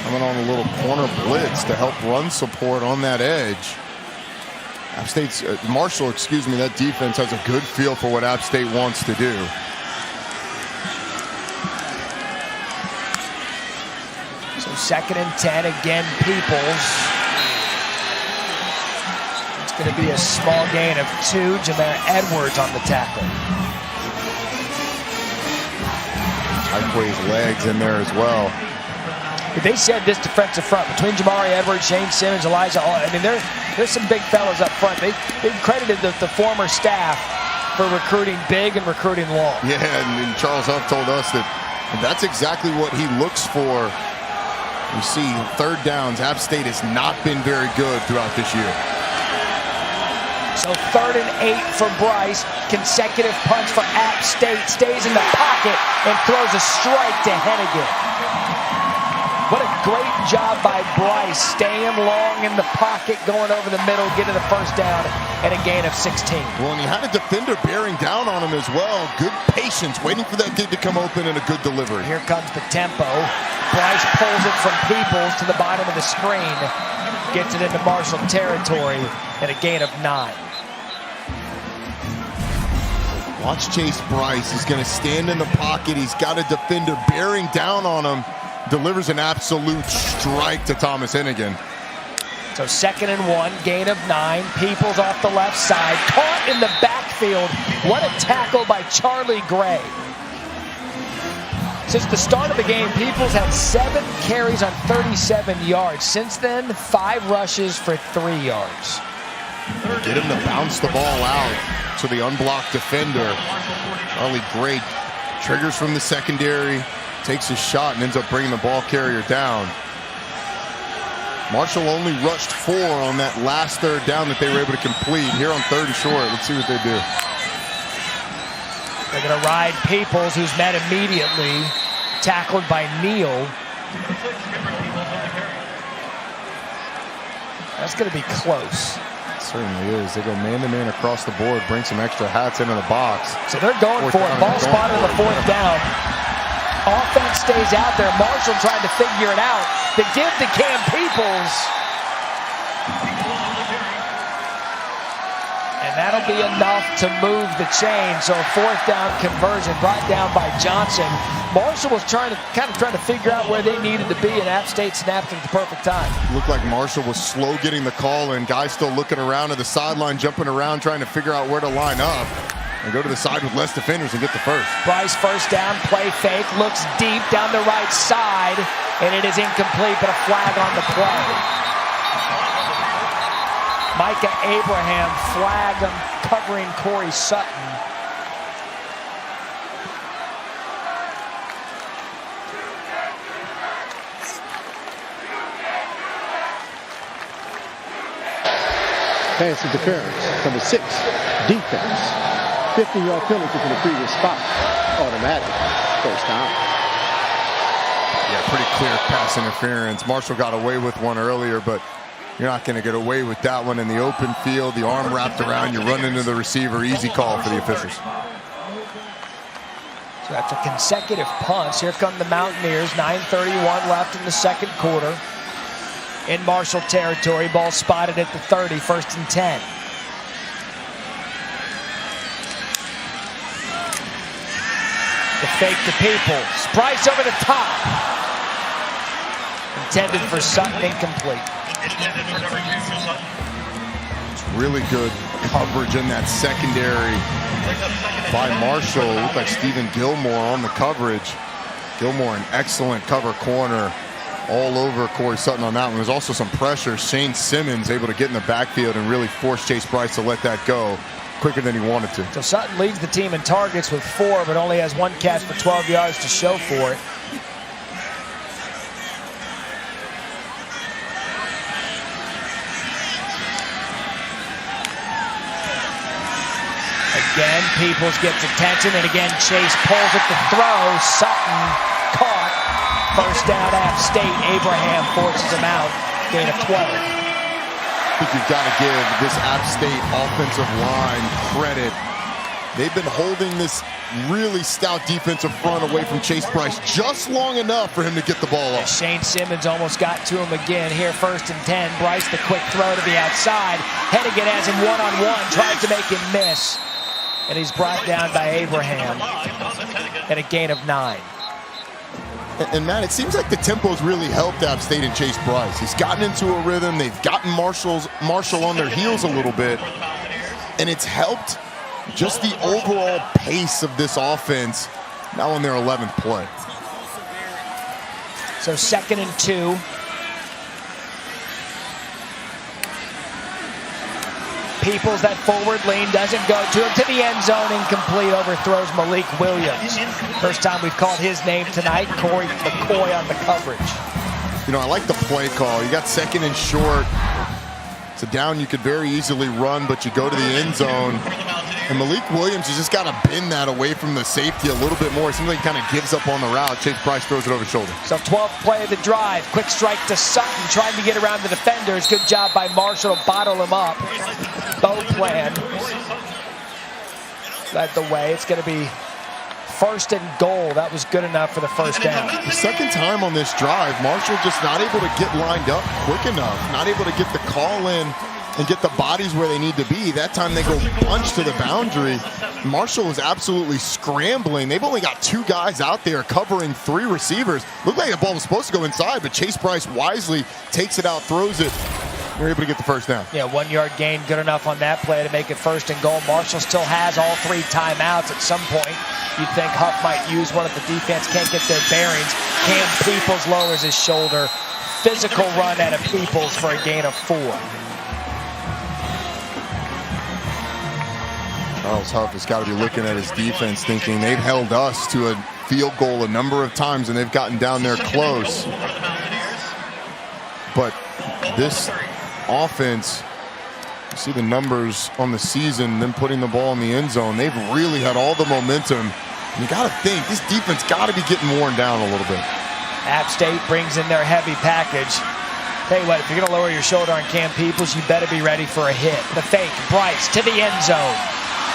coming on a little corner blitz to help run support on that edge. App State's Marshall, that defense has a good feel for what App State wants to do. So 2nd and 10, again, Peoples. It's going to be a small gain of 2. Jameer Edwards on the tackle. Highway's legs in there as well. But they said this defensive front, between Jamari Edwards, Shane Simmons, Elijah, I mean, there's some big fellas up front. They credited the former staff for recruiting big and recruiting long. Yeah, and Charles Huff told us that that's exactly what he looks for. You see, 3rd downs, App State has not been very good throughout this year. So 3rd and 8 for Bryce. Consecutive punts for App State. Stays in the pocket and throws a strike to Hennigan. What a Great job by Bryce, staying long in the pocket, going over the middle, getting the first down, and a gain of 16. Well, and he had a defender bearing down on him as well. Good patience, waiting for that kid to come open, and a good delivery. Here comes the tempo. Bryce pulls it from Peoples to the bottom of the screen, gets it into Marshall territory, and a gain of 9. Watch Chase Bryce. He's going to stand in the pocket. He's got a defender bearing down on him. Delivers an absolute strike to Thomas Hennigan. So 2nd and 1, gain of 9. Peoples off the left side, caught in the backfield. What a tackle by Charlie Gray. Since the start of the game, Peoples had 7 carries on 37 yards. Since then, 5 rushes for 3 yards. Get him to bounce the ball out to the unblocked defender. Charlie Gray triggers from the secondary, takes a shot, and ends up bringing the ball carrier down. Marshall only rushed 4 on that last 3rd down that they were able to complete. Here on 3rd and short, let's see what they do. They're going to ride Peoples, who's met immediately, tackled by Neal. That's going to be close. Certainly is. They go man-to-man across the board, bring some extra hats into the box. So they're going for it. Ball spotted on the 4th down. Offense stays out there. Marshall trying to figure it out. The give to Cam Peoples. And that'll be enough to move the chain. So a 4th down conversion brought down by Johnson. Marshall was trying to figure out where they needed to be, and App State snapped it at the perfect time. Looked like Marshall was slow getting the call in. Guys still looking around at the sideline, jumping around, trying to figure out where to line up and go to the side with less defenders and get the first. Bryce, 1st down, play fake, looks deep down the right side, and it is incomplete, but a flag on the play. Micah Abraham flag covering Corey Sutton. Pass interference. Number 6, defense. 15-yard penalty from the previous spot. Automatic. 1st down. Yeah, pretty clear pass interference. Marshall got away with one earlier, but you're not going to get away with that one in the open field. The arm wrapped around, you run into the receiver. Easy call for the officials. So after consecutive punts, here come the Mountaineers. 9:31 left in the 2nd quarter. In Marshall territory, ball spotted at the 30, 1st and 10. The fake to Peoples. Bryce over the top. Intended for Sutton, incomplete. It's really good coverage in that secondary by Marshall. It looked like Stephen Gilmore on the coverage. Gilmore, an excellent cover corner all over Corey Sutton on that one. There's also some pressure. Shane Simmons able to get in the backfield and really force Chase Bryce to let that go quicker than he wanted to. So Sutton leads the team in targets with 4, but only has 1 catch for 12 yards to show for it. Again, Peoples gets attention, and again, Chase pulls at the throw. Sutton caught. 1st down, App State. Abraham forces him out. Gain of 12. I think you've got to give this App State offensive line credit. They've been holding this really stout defensive front away from Chase Bryce just long enough for him to get the ball off. Shane Simmons almost got to him again. Here, 1st and 10. Bryce, the quick throw to the outside. Hennigan has him one-on-one, tries to make him miss. And he's brought down by Abraham. And a gain of 9. And Matt, it seems like the tempo's really helped App State and Chase Bryce. He's gotten into a rhythm. They've gotten Marshall on their heels a little bit. And it's helped just the overall pace of this offense now on their 11th play. So 2nd and 2. Peoples, that forward lean doesn't go to him, to the end zone, incomplete, overthrows Malik Williams. First time we've called his name tonight. Corey McCoy on the coverage. You know, I like the play call. You got 2nd and short. It's a down you could very easily run, but you go to the end zone. And Malik Williams has just got to bend that away from the safety a little bit more. It seems like he kind of gives up on the route. Chase Bryce throws it over his shoulder. So 12th play of the drive. Quick strike to Sutton, trying to get around the defenders. Good job by Marshall to bottle him up. Bow plan led the way. It's going to be 1st and goal. That was good enough for the first down. The second time on this drive, Marshall just not able to get lined up quick enough. Not able to get the call in and get the bodies where they need to be. That time they go punch to the boundary. Marshall was absolutely scrambling. They've only got 2 guys out there covering 3 receivers. Looked like the ball was supposed to go inside, but Chase Bryce wisely takes it out, throws it. They're able to get the first down. Yeah, 1-yard gain, good enough on that play to make it 1st and goal. Marshall still has all 3 timeouts. At some point, you'd think Huff might use one if the defense can't get their bearings. Cam Peoples lowers his shoulder. Physical run out of Peoples for a gain of 4. Charles Huff has got to be looking at his defense thinking they've held us to a field goal a number of times and they've gotten down there close. But this offense, you see the numbers on the season, them putting the ball in the end zone, they've really had all the momentum. And you got to think, this defense got to be getting worn down a little bit. App State brings in their heavy package. Tell you what, if you're going to lower your shoulder on Cam Peoples, you better be ready for a hit. The fake, Bryce to the end zone.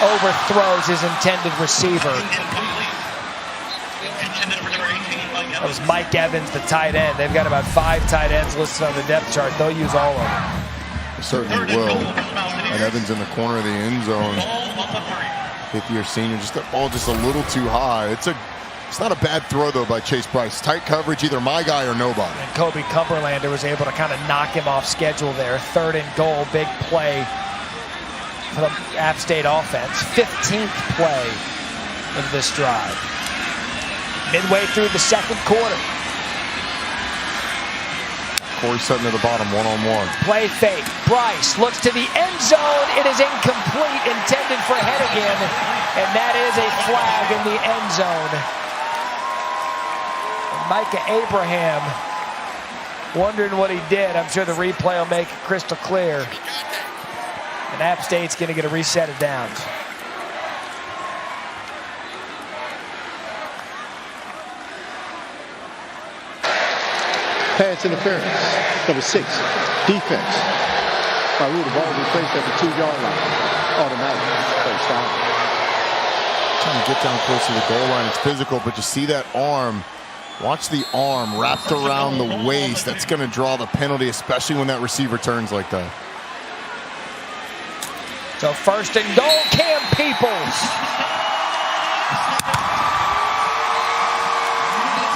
Overthrows his intended receiver. That was Mike Evans, the tight end. They've got about 5 tight ends listed on the depth chart. They'll use all of them. They certainly will. And Evans in the corner of the end zone. 5th-year senior, just that ball just a little too high. It's not a bad throw, though, by Chase Bryce. Tight coverage, either my guy or nobody. And Kobe Cumberlander was able to kind of knock him off schedule there. 3rd and goal, big play for the App State offense. 15th play of this drive. Midway through the 2nd quarter. Corey Sutton at the bottom, one-on-one. Play fake. Bryce looks to the end zone. It is incomplete, intended for head again. And that is a flag in the end zone. And Micah Abraham wondering what he did. I'm sure the replay will make it crystal clear. And App State's going to get a reset of downs. Pass interference. Number 6, defense. By rule, the ball will be placed at the 2-yard line. Automatic first down. Trying to get down close to the goal line. It's physical, but you see that arm. Watch the arm wrapped around the waist. That's going to draw the penalty, especially when that receiver turns like that. So 1st and goal, Cam Peoples.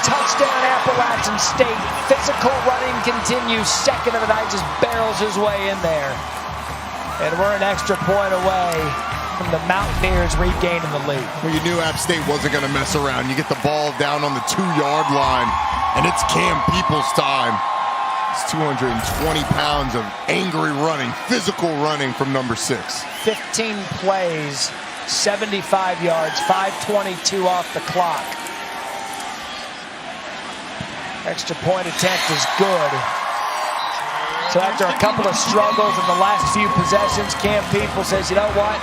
Touchdown, Appalachian State. Physical running continues. 2nd of the night, just barrels his way in there. And we're an extra point away from the Mountaineers regaining the lead. Well, you knew App State wasn't going to mess around. You get the ball down on the 2-yard line, and it's Cam Peoples' time. It's 220 pounds of angry running, physical running from number 6. 15 plays, 75 yards, 5:22 off the clock. Extra point attempt is good. So after a couple of struggles in the last few possessions, Cam Peoples says, you know what?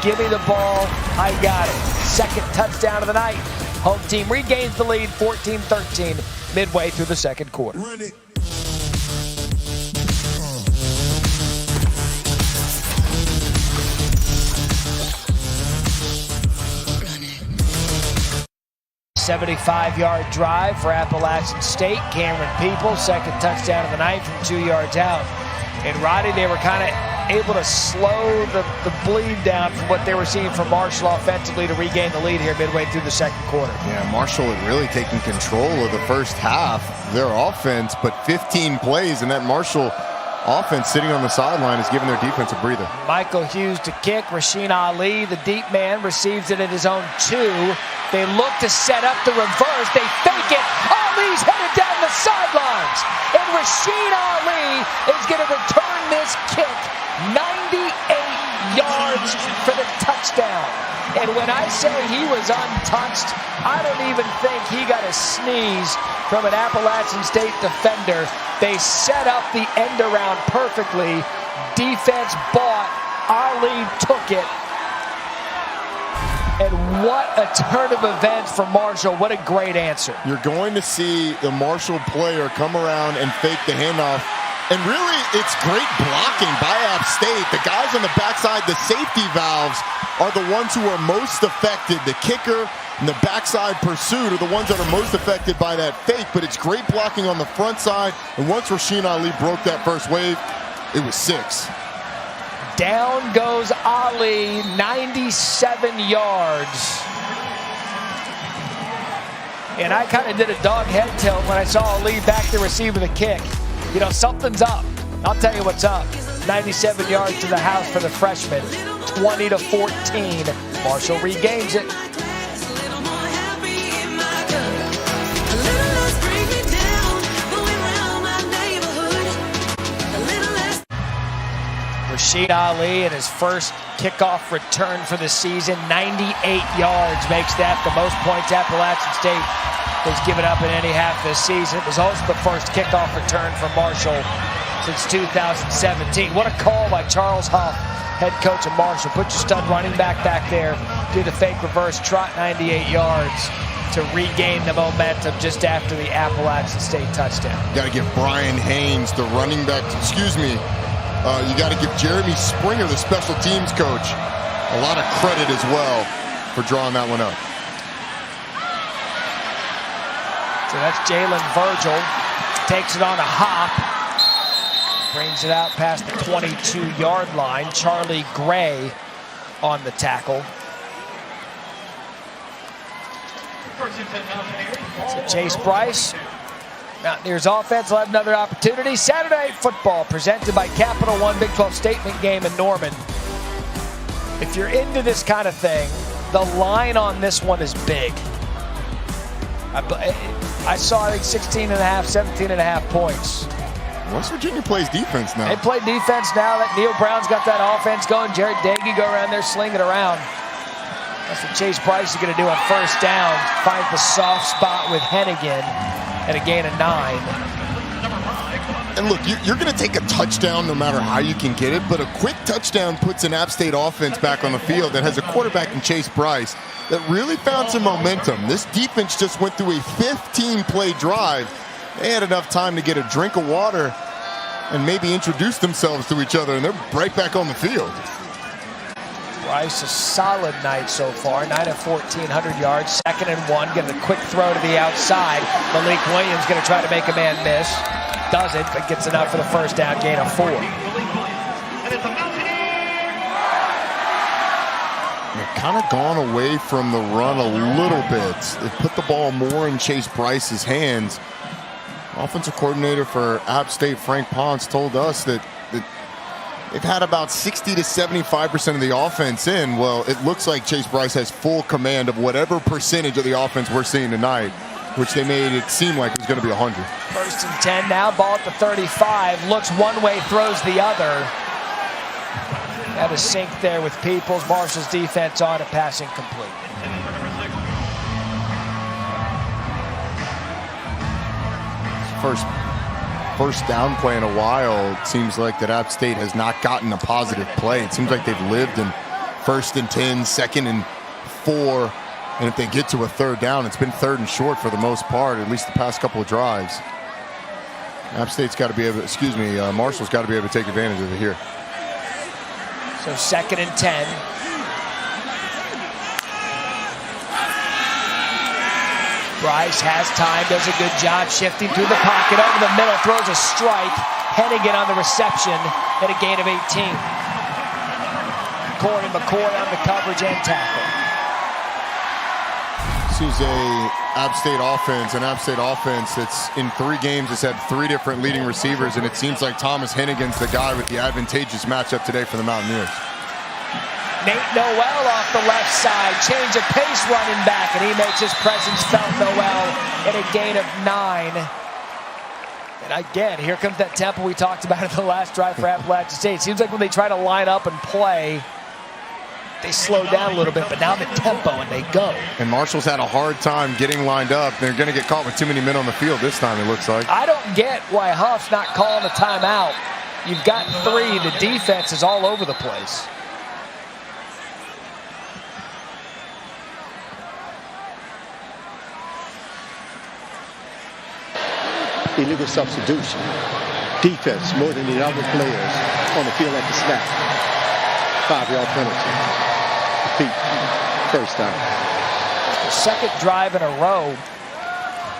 Give me the ball. I got it. 2nd touchdown of the night. Home team regains the lead, 14-13, midway through the 2nd quarter. Run it. 75-yard drive for Appalachian State. Cameron Peoples, 2nd touchdown of the night from 2 yards out. And Roddy, they were kind of able to slow the bleed down from what they were seeing from Marshall offensively to regain the lead here midway through the 2nd quarter. Yeah, Marshall had really taken control of the first half, their offense, but 15 plays, and that Marshall offense sitting on the sideline is giving their defense a breather. Michael Hughes to kick. Rasheen Ali, the deep man, receives it at his own 2. They look to set up the reverse. They fake it. Ali's headed down the sidelines. And Rasheen Ali is going to return this kick 98 yards for the touchdown. And when I say he was untouched, I don't even think he got a sneeze from an Appalachian State defender. They set up the end around perfectly. Defense bought. Ali took it. And what a turn of events for Marshall. What a great answer. You're going to see the Marshall player come around and fake the handoff. And really, it's great blocking by App State. The guys on the backside, the safety valves, are the ones who are most affected. The kicker and the backside pursuit are the ones that are most affected by that fake. But it's great blocking on the front side. And once Rasheen Ali broke that first wave, it was 6. Down goes Ali, 97 yards. And I kind of did a dog head tilt when I saw Ali back there receiving the kick. You know, something's up. I'll tell you what's up. 97 yards to the house for the freshman. 20-14. Marshall regains it. Rasheen Ali in his first kickoff return for the season, 98 yards, makes that the most points Appalachian State has given up in any half this season. It was also the first kickoff return for Marshall since 2017. What a call by Charles Huff, head coach of Marshall. Put your stud running back there, do the fake reverse trot, 98 yards to regain the momentum just after the Appalachian State touchdown. You got to give Brian Haynes, the running back, you got to give Jeremy Springer, the special teams coach, a lot of credit as well for drawing that one up. So that's Jalen Virgil. Takes it on a hop. Brings it out past the 22-yard line. Charlie Gray on the tackle. So Chase Bryce. Mountaineers offense will have another opportunity. Saturday Night Football presented by Capital One Big 12 Statement Game in Norman. If you're into this kind of thing, the line on this one is big. I saw, I think, 16 and a half, 17 and a half points. West Virginia plays defense now. They play defense now that Neil Brown's got that offense going. Jared Dagey go around there slinging around. That's what Chase Bryce is going to do on first down. Find the soft spot with Hennigan and a gain of 9. And look, you're going to take a touchdown no matter how you can get it, but a quick touchdown puts an App State offense back on the field that has a quarterback in Chase Bryce that really found some momentum. This defense just went through a 15-play drive. They had enough time to get a drink of water and maybe introduce themselves to each other, and they're right back on the field. Bryce, a solid night so far. 9 of 14, 100 yards. 2nd and 1. Getting a quick throw to the outside. Malik Williams going to try to make a man miss. Doesn't, but gets enough for the first down, gain of 4. They've kind of gone away from the run a little bit. They've put the ball more in Chase Bryce's hands. Offensive coordinator for App State, Frank Ponce, told us that they've had about 60 to 75% of the offense in. Well, it looks like Chase Bryce has full command of whatever percentage of the offense we're seeing tonight, which they made it seem like it was going to be 100. 1st and 10 now, ball at the 35. Looks one way, throws the other. Had a sink there with Peoples. Marshall's defense on it, passing complete. First down play in a while. It seems like that App State has not gotten a positive play. It seems like they've lived in 1st and 10, 2nd and 4, and if they get to a 3rd down, it's been 3rd and short for the most part, at least the past couple of drives. App State's got to be able to, Marshall's got to be able to take advantage of it here. So 2nd and 10. Bryce has time, does a good job shifting through the pocket, over the middle, throws a strike. Hennigan on the reception and a gain of 18. Corey McCoy on the coverage and tackle. This is a App State offense, that's in 3 games has had 3 different leading receivers, and it seems like Thomas Hennigan's the guy with the advantageous matchup today for the Mountaineers. Nate Noel off the left side, change of pace running back, and he makes his presence felt. Noel at a gain of 9. And again, here comes that tempo we talked about in the last drive for Appalachian State. It seems like when they try to line up and play, they slow down a little bit, but now the tempo and they go. And Marshall's had a hard time getting lined up. They're going to get caught with too many men on the field this time, it looks like. I don't get why Huff's not calling a timeout. You've got 3. The defense is all over the place. illegal substitution. Defense more than the other players on the field at the snap. 5-yard penalty. Defeat. First down. The second drive in a row.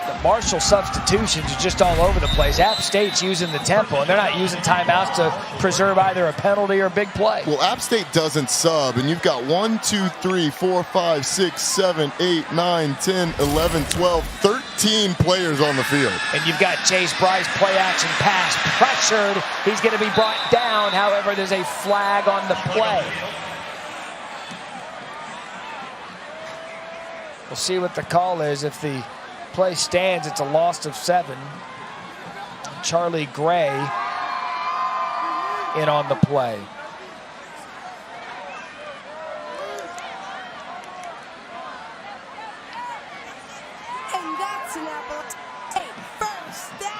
The Marshall substitutions are just all over the place. App State's using the tempo, and they're not using timeouts to preserve either a penalty or a big play. Well, App State doesn't sub, and you've got 1, 2, 3, 4, 5, 6, 7, 8, 9, 10, 11, 12, 13 players on the field. And you've got Chase Bryce, play action pass, pressured. He's going to be brought down. However, there's a flag on the play. We'll see what the call is. If the play stands, it's a loss of 7. Charlie Gray in on the play. And that's an Appalachian first down.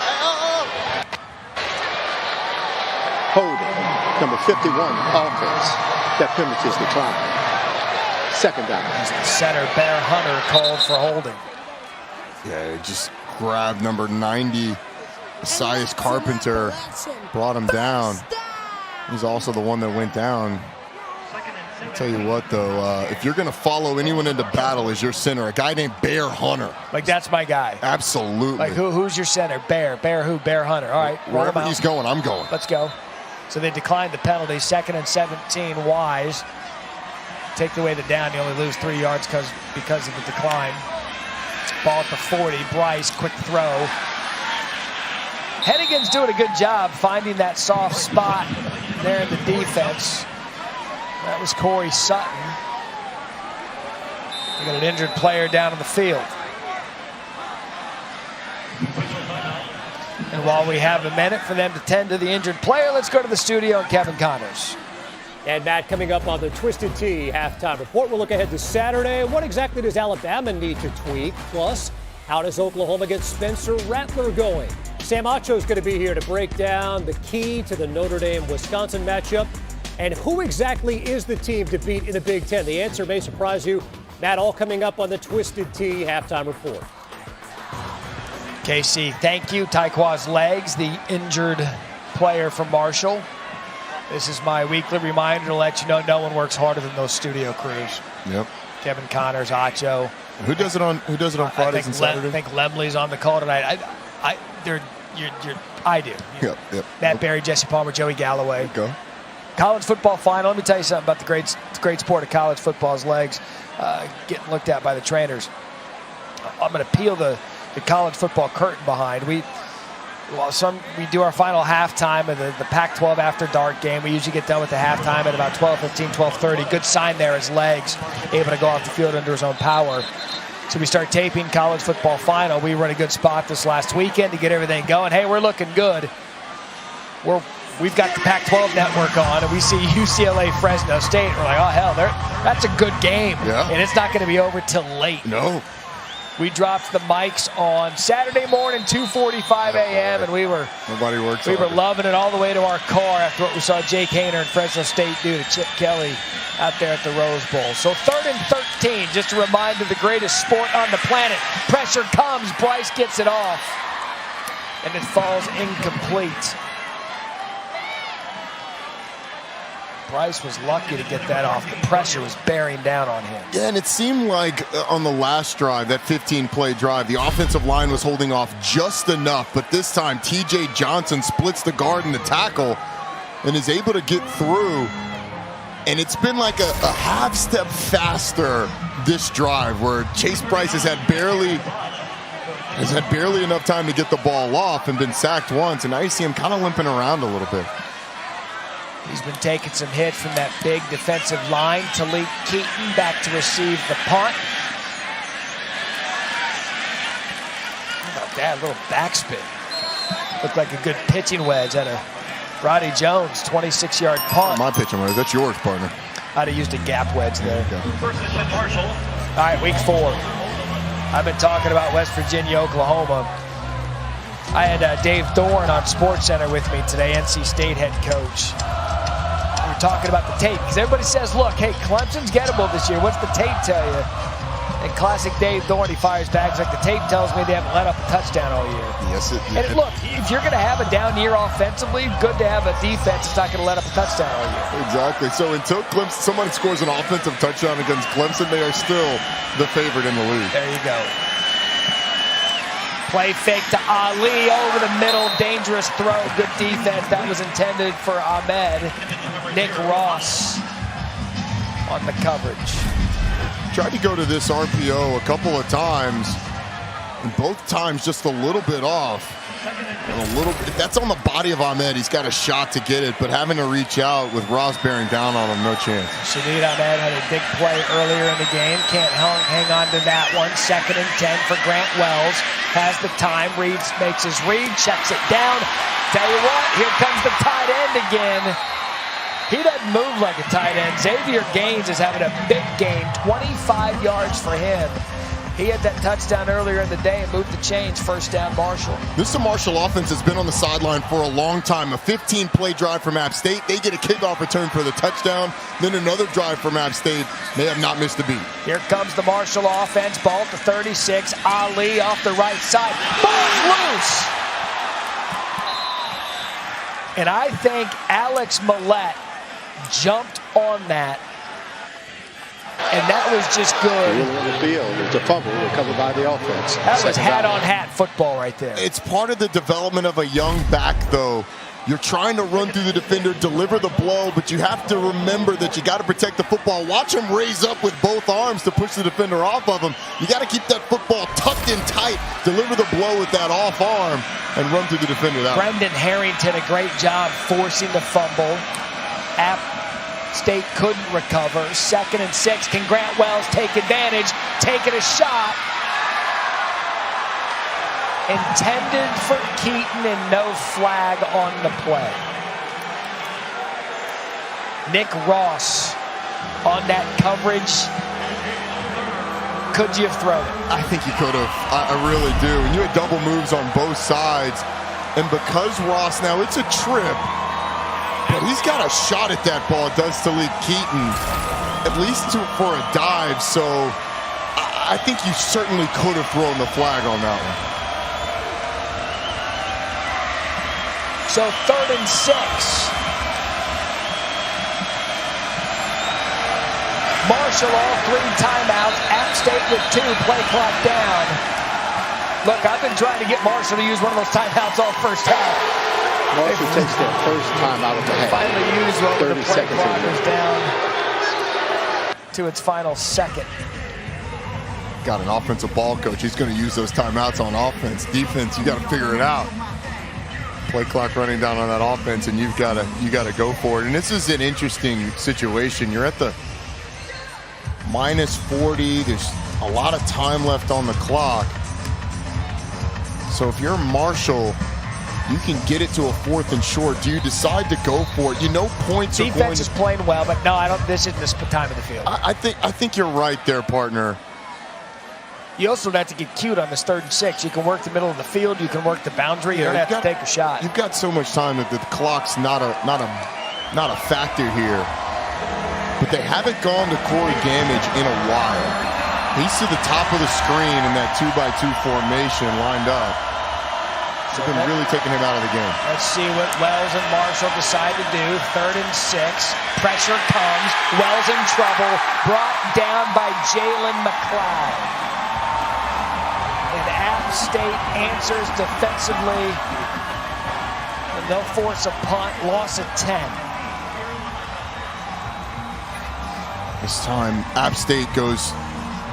Holding. Number 51, offense. That penalty is declined. Second down. Center Bear Hunter called for holding. Yeah, just grabbed number 90, Esias Carpenter, brought him down. He's also the one that went down. I'll tell you what, though, if you're going to follow anyone into battle as your center, a guy named Bear Hunter. Like, that's my guy. Absolutely. Like, who's your center? Bear. Bear who? Bear Hunter. All right. Wherever he's going, I'm going. Let's go. So they declined the penalty. 2nd and 17, Wise. Take away the down. You only lose 3 yards because of the decline. Ball at the 40. Bryce, quick throw. Hennigan's doing a good job finding that soft spot there in the defense. That was Corey Sutton. We got an injured player down on the field. And while we have a minute for them to tend to the injured player, let's go to the studio and Kevin Connors. And Matt, coming up on the Twisted Tea halftime report, we'll look ahead to Saturday. What exactly does Alabama need to tweak? Plus, how does Oklahoma get Spencer Rattler going? Sam Acho's going to be here to break down the key to the Notre Dame-Wisconsin matchup. And who exactly is the team to beat in the Big Ten? The answer may surprise you. Matt, all coming up on the Twisted Tea halftime report. KC, thank you. Taekwo's legs, the injured player from Marshall. This is my weekly reminder to let you know no one works harder than those studio crews. Yep. Kevin Connors, Acho. Who does it on Fridays and Saturdays? I think Lemley's on the call tonight. I do. Yep. Matt Berry, Jesse Palmer, Joey Galloway. Go. College football final. Let me tell you something about the great sport of college football's legs getting looked at by the trainers. I'm going to peel the college football curtain behind. We do our final halftime of the Pac-12 After Dark game. We usually get done with the halftime at about 12:15, 12:30. Good sign there, his legs able to go off the field under his own power. So we start taping college football final. We were in a good spot this last weekend to get everything going. Hey, we're looking good. We've got the Pac-12 network on, and we see UCLA, Fresno State. We're like, oh, hell, that's a good game. Yeah. And it's not going to be over till late. No. We dropped the mics on Saturday morning, 2:45 a.m., and we were loving it all the way to our car after what we saw Jake Haener and Fresno State do to Chip Kelly out there at the Rose Bowl. So 3rd and 13, just a reminder of the greatest sport on the planet. Pressure comes, Bryce gets it off, and it falls incomplete. Bryce was lucky to get that off. The pressure was bearing down on him. Yeah, and it seemed like on the last drive, that 15-play drive, the offensive line was holding off just enough. But this time, T.J. Johnson splits the guard and the tackle and is able to get through. And it's been like a half step faster this drive, where Chase Bryce has had barely enough time to get the ball off and been sacked once. And now you see him kind of limping around a little bit. He's been taking some hits from that big defensive line. Talik Keaton back to receive the punt. How about that little backspin? Looked like a good pitching wedge out of Roddy Jones, 26-yard punt. My pitching wedge, that's yours, partner. I'd have used a gap wedge there. First is Marshall. All right, week 4. I've been talking about West Virginia, Oklahoma. I had Dave Thorne on SportsCenter with me today, NC State head coach. We're talking about the tape, because everybody says, look, hey, Clemson's gettable this year. What's the tape tell you? And classic Dave Thorne, he fires back. It's like the tape tells me they haven't let up a touchdown all year. Yes, And look, if you're going to have a down year offensively, good to have a defense that's not going to let up a touchdown all year. Exactly. So until Clemson, someone scores an offensive touchdown against Clemson, they are still the favorite in the league. There you go. Play fake to Ali over the middle. Dangerous throw. Good defense. That was intended for Ahmed. Nick Ross on the coverage. Tried to go to this RPO a couple of times, and both times just a little bit off. And a little bit, that's on the body of Ahmed. He's got a shot to get it, but having to reach out with Ross bearing down on him, no chance. Shaneed Ahmed had a big play earlier in the game. Can't hang on to that one. 2nd and 10 for Grant Wells. Has the time. Reeves makes his read, checks it down. Tell you what, here comes the tight end again. He doesn't move like a tight end. Xavier Gaines is having a big game. 25 yards for him. He had that touchdown earlier in the day and moved the chains. First down, Marshall. This Marshall offense has been on the sideline for a long time. A 15-play drive from App State. They get a kickoff return for the touchdown. Then another drive from App State. They have not missed a beat. Here comes the Marshall offense. Ball to 36. Ali off the right side. Ball's loose. And I think Alex Millett jumped on that, and that was just good. In the field, it's a fumble recovered by the offense. That was hat-on-hat football right there. It's part of the development of a young back, though. You're trying to run through the defender, deliver the blow, but you have to remember that you got to protect the football. Watch him raise up with both arms to push the defender off of him. You got to keep that football tucked in tight, deliver the blow with that off arm, and run through the defender that way. Brendan Harrington, a great job forcing the fumble. App State couldn't recover. 2nd and 6. Can Grant Wells take advantage? Taking a shot. Intended for Keaton and no flag on the play. Nick Ross on that coverage. Could you have thrown it? I think he could have. I really do. And you had double moves on both sides. And because Ross, now it's a trip, but he's got a shot at that ball. It does to lead Keaton, at least for a dive. So I think you certainly could have thrown the flag on that one. So 3rd and 6. Marshall all 3 timeouts. App State with 2. Play clock down. Look, I've been trying to get Marshall to use one of those timeouts all first half. Marshall takes their first timeout of the half. Finally used one when the 30 play seconds clock in is down to its final second. Got an offensive ball coach. He's going to use those timeouts on offense. Defense, you got to figure it out. Play clock running down on that offense, and you got to go for it. And this is an interesting situation. You're at the -40. There's a lot of time left on the clock. So if you're Marshall, you can get it to a 4th and short. Do you decide to go for it? You know points are going to... Defense is playing well, but no, I don't. This isn't the time of the field. I think you're right there, partner. You also don't have to get cute on this 3rd and 6. You can work the middle of the field. You can work the boundary. You don't have to take a shot. You've got so much time that the clock's not a factor here. But they haven't gone to Corey Gamage in a while. He's to the top of the screen in that 2-by-2 formation lined up. So they've been really taking him out of the game. Let's see what Wells and Marshall decide to do. 3rd and 6. Pressure comes. Wells in trouble. Brought down by Jalen McLeod. And App State answers defensively. And they'll force a punt. Loss of 10. This time, App State goes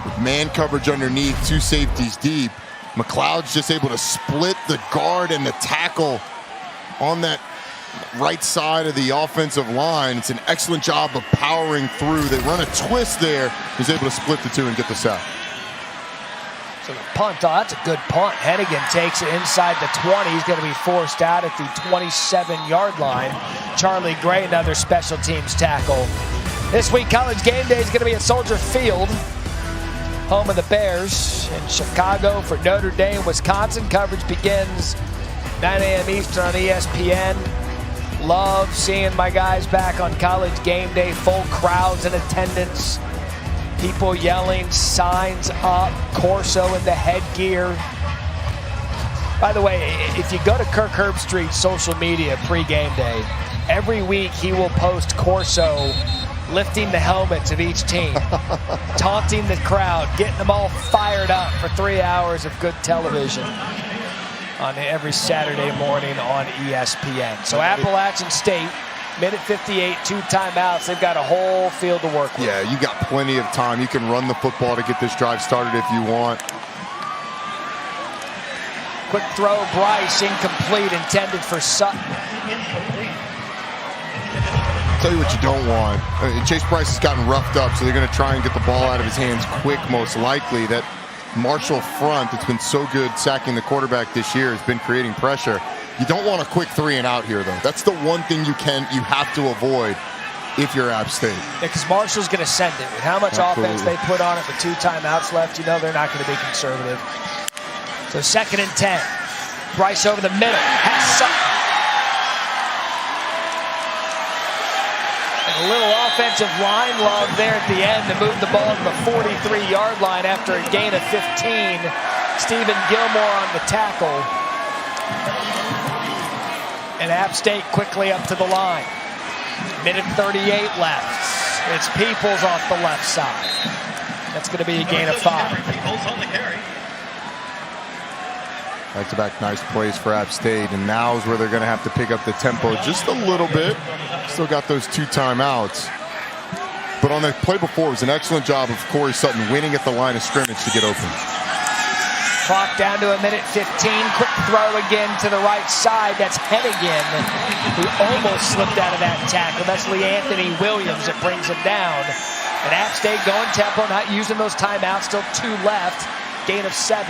with man coverage underneath, 2 safeties deep. McLeod's just able to split the guard and the tackle on that right side of the offensive line. It's an excellent job of powering through. They run a twist there. He's able to split the 2 and get the sack. So the punt, that's a good punt. Hennigan takes it inside the 20. He's going to be forced out at the 27-yard line. Charlie Gray, another special teams tackle. This week, College Game Day is going to be at Soldier Field, home of the Bears in Chicago for Notre Dame, Wisconsin. Coverage begins 9 a.m. Eastern on ESPN. Love seeing my guys back on College Game Day. Full crowds in attendance. People yelling, signs up, Corso in the headgear. By the way, if you go to Kirk Herbstreit's social media pre-game day, every week he will post Corso lifting the helmets of each team, taunting the crowd, getting them all fired up for 3 hours of good television on every Saturday morning on ESPN. So Appalachian State, minute 58, 2 timeouts. They've got a whole field to work with. Yeah, you got plenty of time. You can run the football to get this drive started if you want. Quick throw, Bryce, incomplete, intended for Sutton. Tell you what you don't want. Chase Bryce has gotten roughed up, so they're going to try and get the ball out of his hands quick, most likely. That Marshall front that's been so good sacking the quarterback this year has been creating pressure. You don't want a quick 3 and out here, though. That's the one thing you have to avoid if you're App State. Because Marshall's going to send it. With how much offense they put on it with 2 timeouts left, you know they're not going to be conservative. So 2nd and 10. Bryce over the middle. Has Sutton. And a little offensive line love there at the end to move the ball to the 43-yard line after a gain of 15. Stephen Gilmore on the tackle. And App State quickly up to the line. Minute 38 left. It's Peoples off the left side. That's going to be a gain of 5. Back-to-back nice plays for App State, and now is where they're going to have to pick up the tempo just a little bit. Still got those 2 timeouts. But on the play before, it was an excellent job of Corey Sutton winning at the line of scrimmage to get open. Clock down to a minute 15. Quick throw again to the right side. That's Hennigan, who almost slipped out of that tackle. That's LeAnthony Williams that brings him down. And App State going tempo, not using those timeouts. Still 2 left. Gain of 7.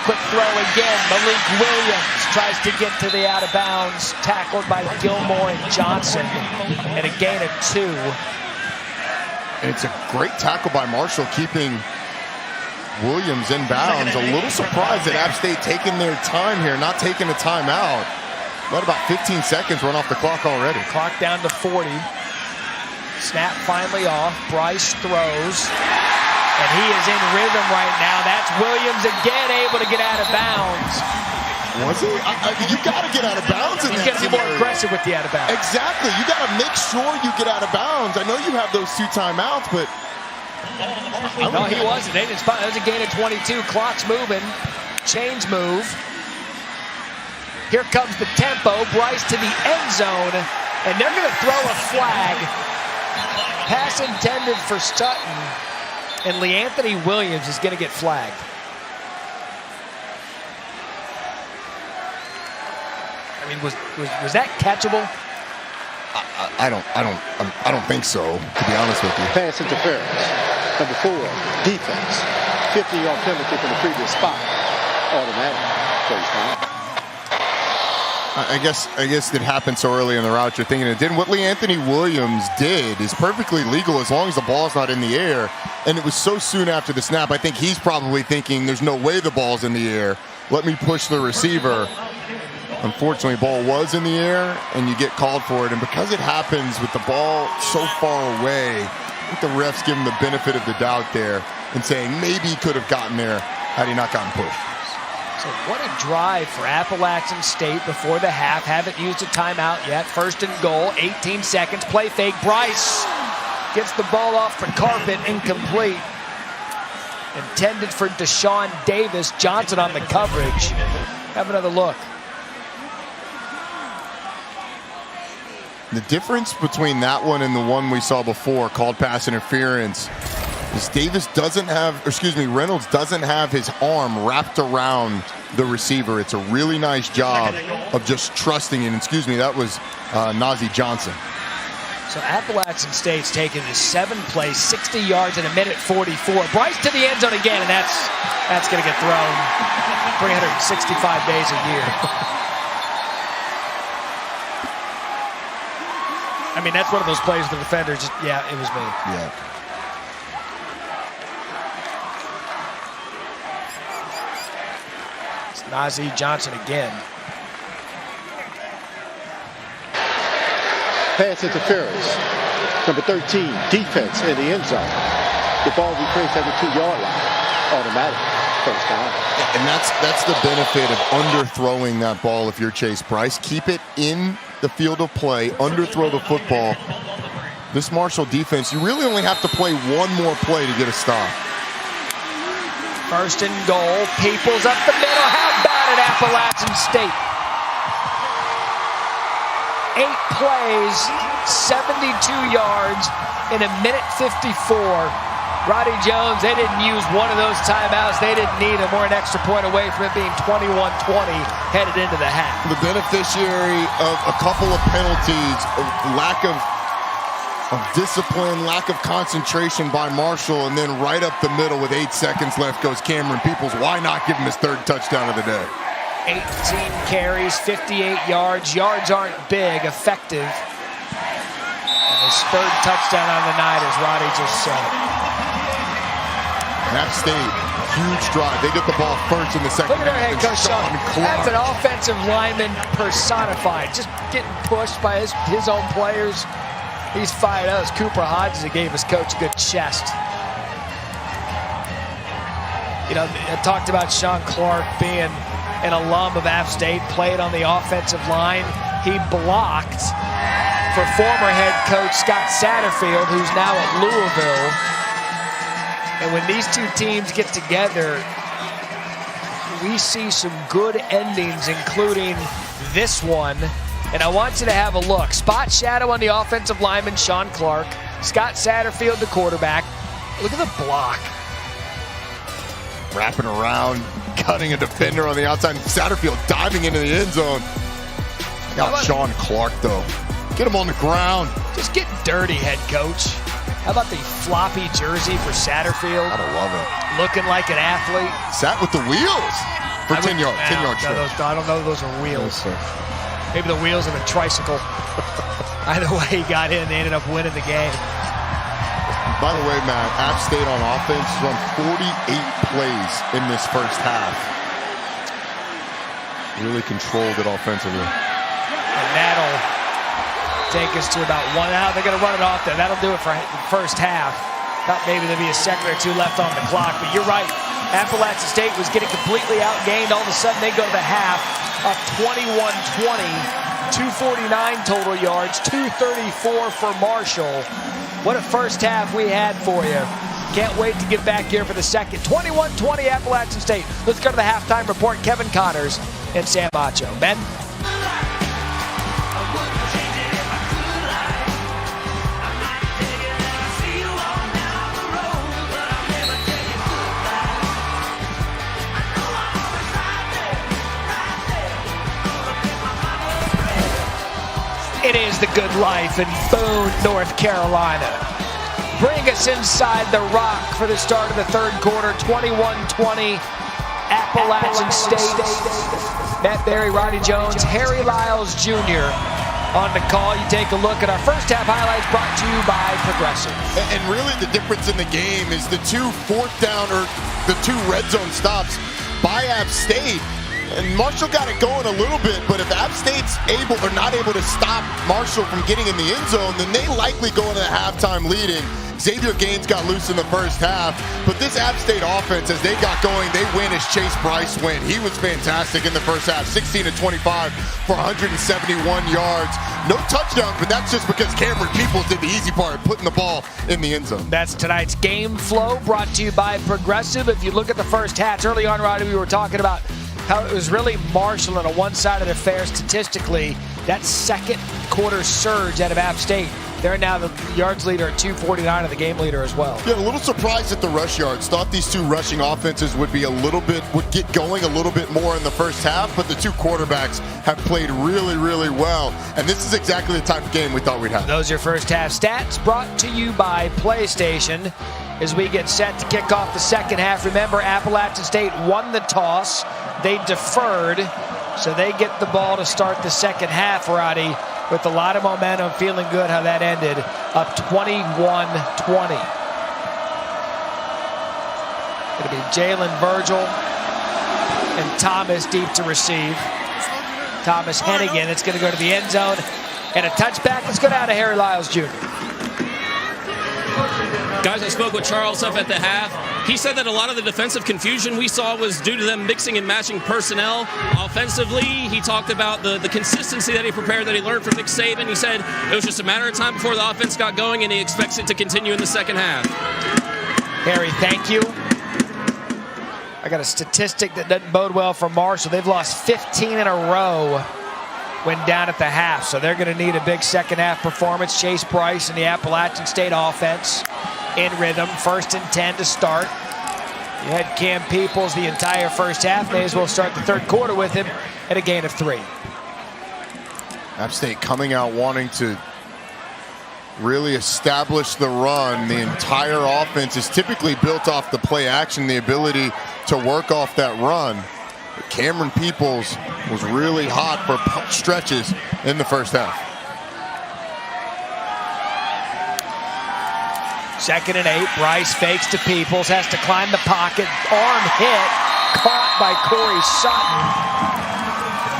Quick throw again. Malik Williams tries to get to the out of bounds. Tackled by Gilmore and Johnson. And a gain of 2. And it's a great tackle by Marshall, keeping Williams in bounds. A little surprised at App State taking their time here, not taking a timeout. Let about 15 seconds run off the clock already. Clock down to 40. Snap finally off. Bryce throws. And he is in rhythm right now. That's Williams again, able to get out of bounds. Was he? You got to get out of bounds in that He's got to be more aggressive with the out of bounds. Exactly. You got to make sure you get out of bounds. I know you have those 2 timeouts, but... No, he wasn't. They didn't spot. That was a gain of 22. Clock's moving. Chains move. Here comes the tempo. Bryce to the end zone. And they're going to throw a flag. Pass intended for Sutton. And LeAnthony Williams is going to get flagged. I mean, was that catchable? I don't think so, to be honest with you. Pass interference. Number 4, defense. 50-yard penalty from the previous spot. Automatic. First down. I guess it happened so early in the route you're thinking it didn't. What LeAnthony Williams did is perfectly legal as long as the ball's not in the air. And it was so soon after the snap, I think he's probably thinking there's no way the ball's in the air. Let me push the receiver. Unfortunately, ball was in the air, and you get called for it. And because it happens with the ball so far away, I think the refs give him the benefit of the doubt there and saying maybe he could have gotten there had he not gotten pushed. So what a drive for Appalachian State before the half. Haven't used a timeout yet. 1st and goal, 18 seconds. Play fake. Bryce gets the ball off the carpet, incomplete. Intended for Deshaun Davis. Johnson on the coverage. Have another look. The difference between that one and the one we saw before, called pass interference, is Reynolds doesn't have his arm wrapped around the receiver. It's a really nice job of just trusting it. That was Nazeeh Johnson. So Appalachian State's taking this 7-play, 60 yards in a minute 44. Bryce to the end zone again, and that's going to get thrown 365 days a year. I mean, that's one of those plays the defender just, yeah, it was me. Yeah. It's Nazeeh Johnson again. Pass interference. Number 13, defense in the end zone. The ball retraced at the 2-yard line. Automatic. First down. And that's the benefit of underthrowing that ball if you're Chase Bryce. Keep it in the field of play, underthrow the football. This Marshall defense, you really only have to play one more play to get a stop. First and goal. Peoples up the middle. How about it, Appalachian State? 8 plays, 72 yards in a minute 54. Roddy Jones, they didn't use one of those timeouts. They didn't need them. We're an extra point away from it being 21-20 headed into the half. The beneficiary of a couple of penalties, lack of discipline, lack of concentration by Marshall, and then right up the middle with 8 seconds left goes Cameron Peoples. Why not give him his 3rd touchdown of the day? 18 carries, 58 yards. Yards aren't big, effective. And his 3rd touchdown on the night, as Roddy just said. App State, huge drive. They get the ball first in the second. Look at their head coach, Sean. That's an offensive lineman personified. Just getting pushed by his own players. He's fired up. Cooper Hodges gave his coach a good chest. You know, I talked about Sean Clark being an alum of App State, played on the offensive line. He blocked for former head coach Scott Satterfield, who's now at Louisville. And when these two teams get together, we see some good endings, including this one. And I want you to have a look. Spot shadow on the offensive lineman, Sean Clark. Scott Satterfield, the quarterback. Look at the block. Wrapping around, cutting a defender on the outside. Satterfield diving into the end zone. Got Sean Clark, though. Get him on the ground. Just get dirty, head coach. How about the floppy jersey for Satterfield? I love it. Looking like an athlete. Sat with the wheels for 10 yards. 10 yard no, I don't know those are wheels. Maybe the wheels of a tricycle. Either way, he got in. They ended up winning the game. By the way, Matt, App State on offense run 48 plays in this first half. Really controlled it offensively. And that'll take us to about 1 hour. They're going to run it off there. That'll do it for the first half. Thought maybe there'd be a second or two left on the clock, but you're right. Appalachian State was getting completely outgained. All of a sudden, they go to the half up 21-20, 249 total yards, 234 for Marshall. What a first half we had for you. Can't wait to get back here for the second. 21-20 Appalachian State. Let's go to the halftime report. Kevin Connors and Sam Acho. Ben? It is the good life in Boone, North Carolina. Bring us inside the rock for the start of the 3rd quarter. 21-20 Appalachian State. Matt Berry, Roddy Jones, Harry Lyles Jr. on the call. You take a look at our first half highlights brought to you by Progressive. And really the difference in the game is the 2 4th down or the 2 red zone stops by App State. And Marshall got it going a little bit, but if App State's able or not able to stop Marshall from getting in the end zone, then they likely go into the halftime leading. Xavier Gaines got loose in the first half, but this App State offense, as they got going, they win as Chase Bryce went. He was fantastic in the first half, 16-25 for 171 yards. No touchdowns, but that's just because Cameron Peoples did the easy part, putting the ball in the end zone. That's tonight's game flow brought to you by Progressive. If you look at the first half, early on, Roddy, we were talking about how it was really Marshall on a one-sided affair statistically. That second quarter surge out of App State. They're now the yards leader at 249 and the game leader as well. Yeah, a little surprised at the rush yards. Thought these 2 rushing offenses would get going a little bit more in the first half, but the 2 quarterbacks have played really, really well. And this is exactly the type of game we thought we'd have. Those are your first half stats brought to you by PlayStation. As we get set to kick off the second half, remember Appalachian State won the toss. They deferred, so they get the ball to start the second half, Roddy, with a lot of momentum, feeling good how that ended, up 21-20. It'll be Jalen Virgil and Thomas deep to receive. Thomas Hennigan, it's going to go to the end zone, And a touchback. Let's go down to Harry Lyles Jr. Guys, I spoke with Charles Huff at the half. He said that a lot of the defensive confusion we saw was due to them mixing and matching personnel. Offensively, he talked about the consistency that he prepared, that he learned from Nick Saban. He said it was just a matter of time before the offense got going, and he expects it to continue in the second half. Harry, thank you. I got a statistic that doesn't bode well for Marshall. They've lost 15 in a row when down at the half, so they're going to need a big second half performance. Chase Bryce and the Appalachian State offense in rhythm. 1st and 10 to start. You had Cam Peoples the entire first half. May as well start the third quarter with him at a gain of 3. App State coming out wanting to really establish the run. The entire offense is typically built off the play action, the ability to work off that run. But Cameron Peoples was really hot for stretches in the first half. 2nd and 8. Bryce fakes to Peoples, has to climb the pocket. Arm hit, caught by Corey Sutton.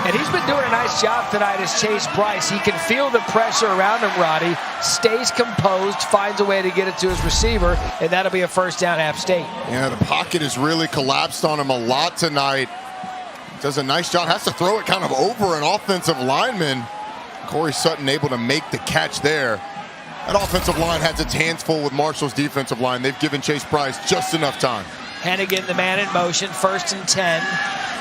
And he's been doing a nice job tonight as Chase Bryce. He can feel the pressure around him, Roddy. Stays composed, finds a way to get it to his receiver, and that'll be a first down, App State. Yeah, the pocket has really collapsed on him a lot tonight. Does a nice job, has to throw it kind of over an offensive lineman. Corey Sutton able to make the catch there. That offensive line has its hands full with Marshall's defensive line. They've given Chase Bryce just enough time. Hennigan, the man in motion, 1st and 10.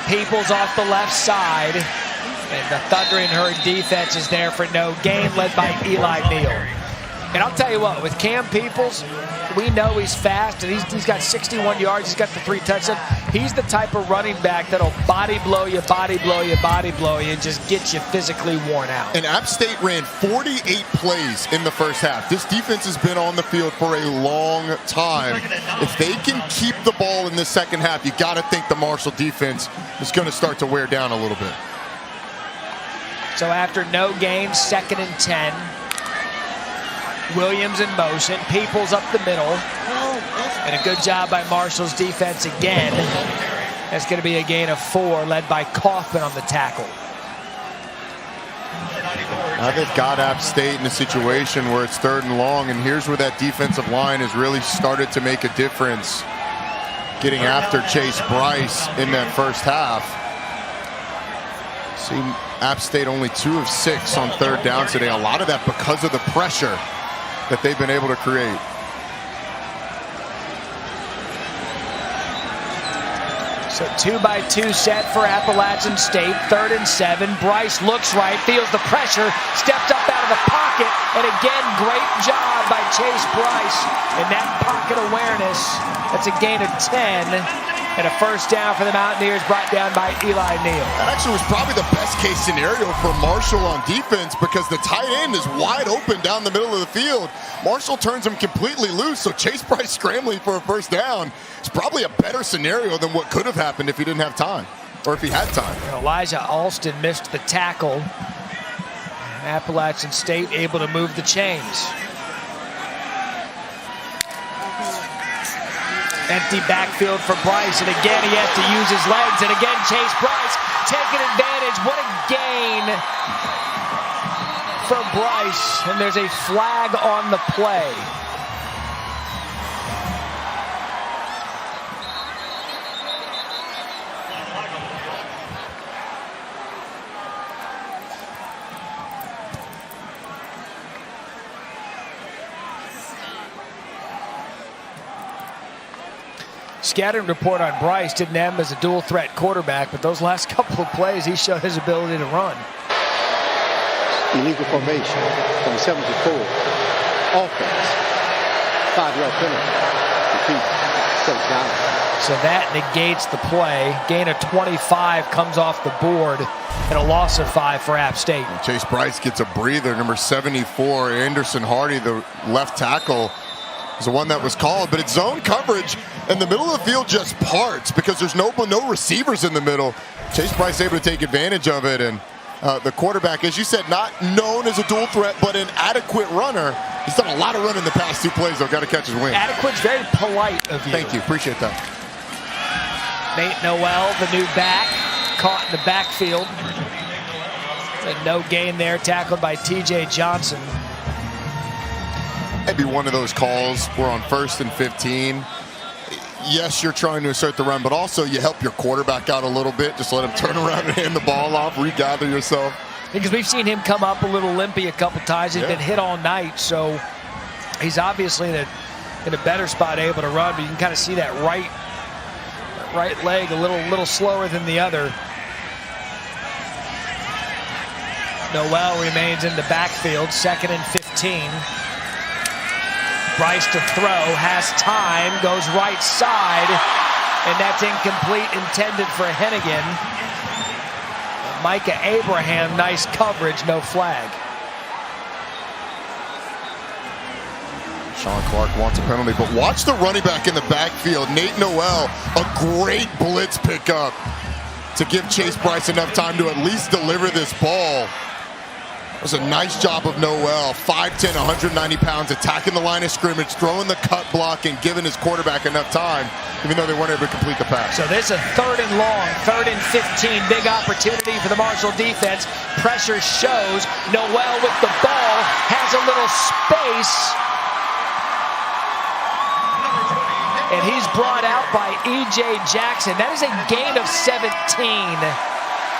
Peoples off the left side. And the thundering herd defense is there for no gain, led by Eli Neal. And I'll tell you what, with Cam Peoples, we know he's fast, and he's got 61 yards. He's got the 3 touchdowns. He's the type of running back that'll body blow you, and just get you physically worn out. And App State ran 48 plays in the first half. This defense has been on the field for a long time. If they can keep the ball in the second half, you got to think the Marshall defense is going to start to wear down a little bit. So after no gain, 2nd and 10. Williams in motion, Peoples up the middle, and a good job by Marshall's defense again. That's going to be a gain of 4, led by Kaufman on the tackle. Now they've got App State in a situation where it's 3rd and long, and here's where that defensive line has really started to make a difference, getting after Chase Bryce in that first half. See App State only 2 of 6 on 3rd down today. A lot of that because of the pressure that they've been able to create. So 2-by-2 set for Appalachian State. 3rd and 7. Bryce looks right, feels the pressure, steps up out of the pocket, and again, great job by Chase Bryce. And that pocket awareness, that's a gain of 10. And a first down for the Mountaineers, brought down by Eli Neal. That actually was probably the best case scenario for Marshall on defense, because the tight end is wide open down the middle of the field. Marshall turns him completely loose, so Chase Bryce scrambling for a first down is probably a better scenario than what could have happened if he didn't have time, or if he had time. Elijah Alston missed the tackle. Appalachian State able to move the chains. Empty backfield for Bryce, and again he has to use his legs, and again Chase Bryce taking advantage. What a gain for Bryce, and there's a flag on the play. Scouting report on Bryce didn't have him as a dual threat quarterback, but those last couple of plays, he showed his ability to run. Illegal formation from 74. Offense. 5-yard penalty. Defeat. First down. So that negates the play. Gain of 25 comes off the board, and a loss of 5 for App State. Chase Bryce gets a breather. Number 74, Anderson Hardy, the left tackle, is the one that was called, but it's zone coverage, and the middle of the field just parts because there's no receivers in the middle. Chase Bryce able to take advantage of it, and the quarterback, as you said, not known as a dual threat, but an adequate runner. He's done a lot of running the past 2 plays, though. Got to catch his wing. Adequate's very polite of you. Thank you. Appreciate that. Nate Noel, the new back, caught in the backfield. And no gain there, tackled by T.J. Johnson. Maybe one of those calls. We're on 1st and 15. Yes, you're trying to assert the run, but also you help your quarterback out a little bit. Just let him turn around and hand the ball off, regather yourself. Because we've seen him come up a little limpy a couple times. He's been hit all night, so he's obviously in a better spot, able to run. But you can kind of see that right leg a little slower than the other. Noel remains in the backfield, 2nd and 15. Bryce to throw, has time, goes right side, and that's incomplete, intended for Hennigan. Micah Abraham, nice coverage, no flag. Sean Clark wants a penalty, but watch the running back in the backfield, Nate Noel, a great blitz pickup to give Chase Bryce enough time to at least deliver this ball. It was a nice job of Noel, 5'10", 190 pounds, attacking the line of scrimmage, throwing the cut block, and giving his quarterback enough time, even though they weren't able to complete the pass. So this is a 3rd and long, 3rd and 15, big opportunity for the Marshall defense. Pressure shows. Noel with the ball, has a little space. And he's brought out by E.J. Jackson. That is a gain of 17.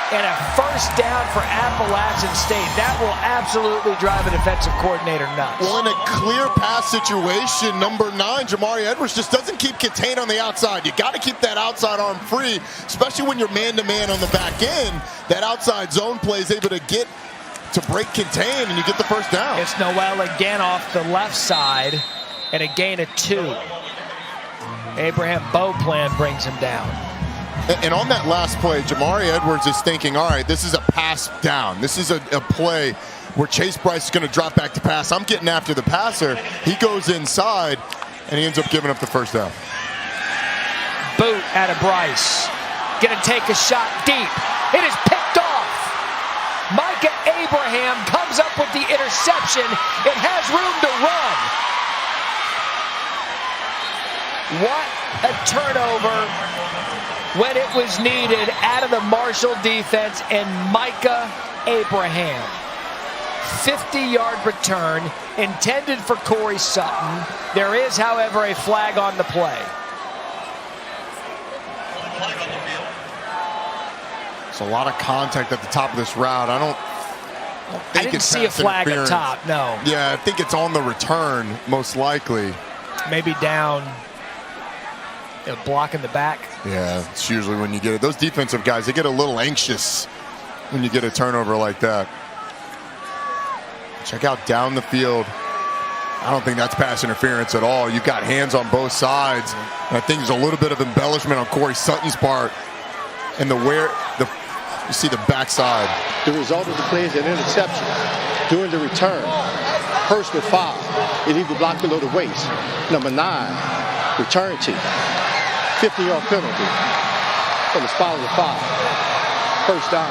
And a 1st down for Appalachian State. That will absolutely drive a defensive coordinator nuts. Well, in a clear pass situation, number 9, Jamari Edwards just doesn't keep contained on the outside. You got to keep that outside arm free, especially when you're man-to-man on the back end. That outside zone play is able to get to break contain, and you get the 1st down. It's Noel again off the left side, and a gain of 2. Abraham Beauplan brings him down. And on that last play, Jamari Edwards is thinking, all right, this is a pass down. This is a play where Chase Bryce is going to drop back to pass. I'm getting after the passer. He goes inside, and he ends up giving up the 1st down. Boot out of Bryce. Going to take a shot deep. It is picked off. Micah Abraham comes up with the interception. It has room to run. What a turnover when it was needed out of the Marshall defense, and Micah Abraham. 50-yard return intended for Corey Sutton. There is, however, a flag on the play. It's a lot of contact at the top of this route. I didn't see a flag at top, no. Yeah, I think it's on the return, most likely. Maybe down. Block in the back. Yeah, it's usually when you get it. Those defensive guys, they get a little anxious when you get a turnover like that. Check out down the field. I don't think that's pass interference at all. You've got hands on both sides. And I think there's a little bit of embellishment on Corey Sutton's part. And you see the backside. The result of the play is an interception. During the return, personal foul, illegal block below the waist. Number 9, return team. 50-yard penalty from the spot of the foul. 1st down,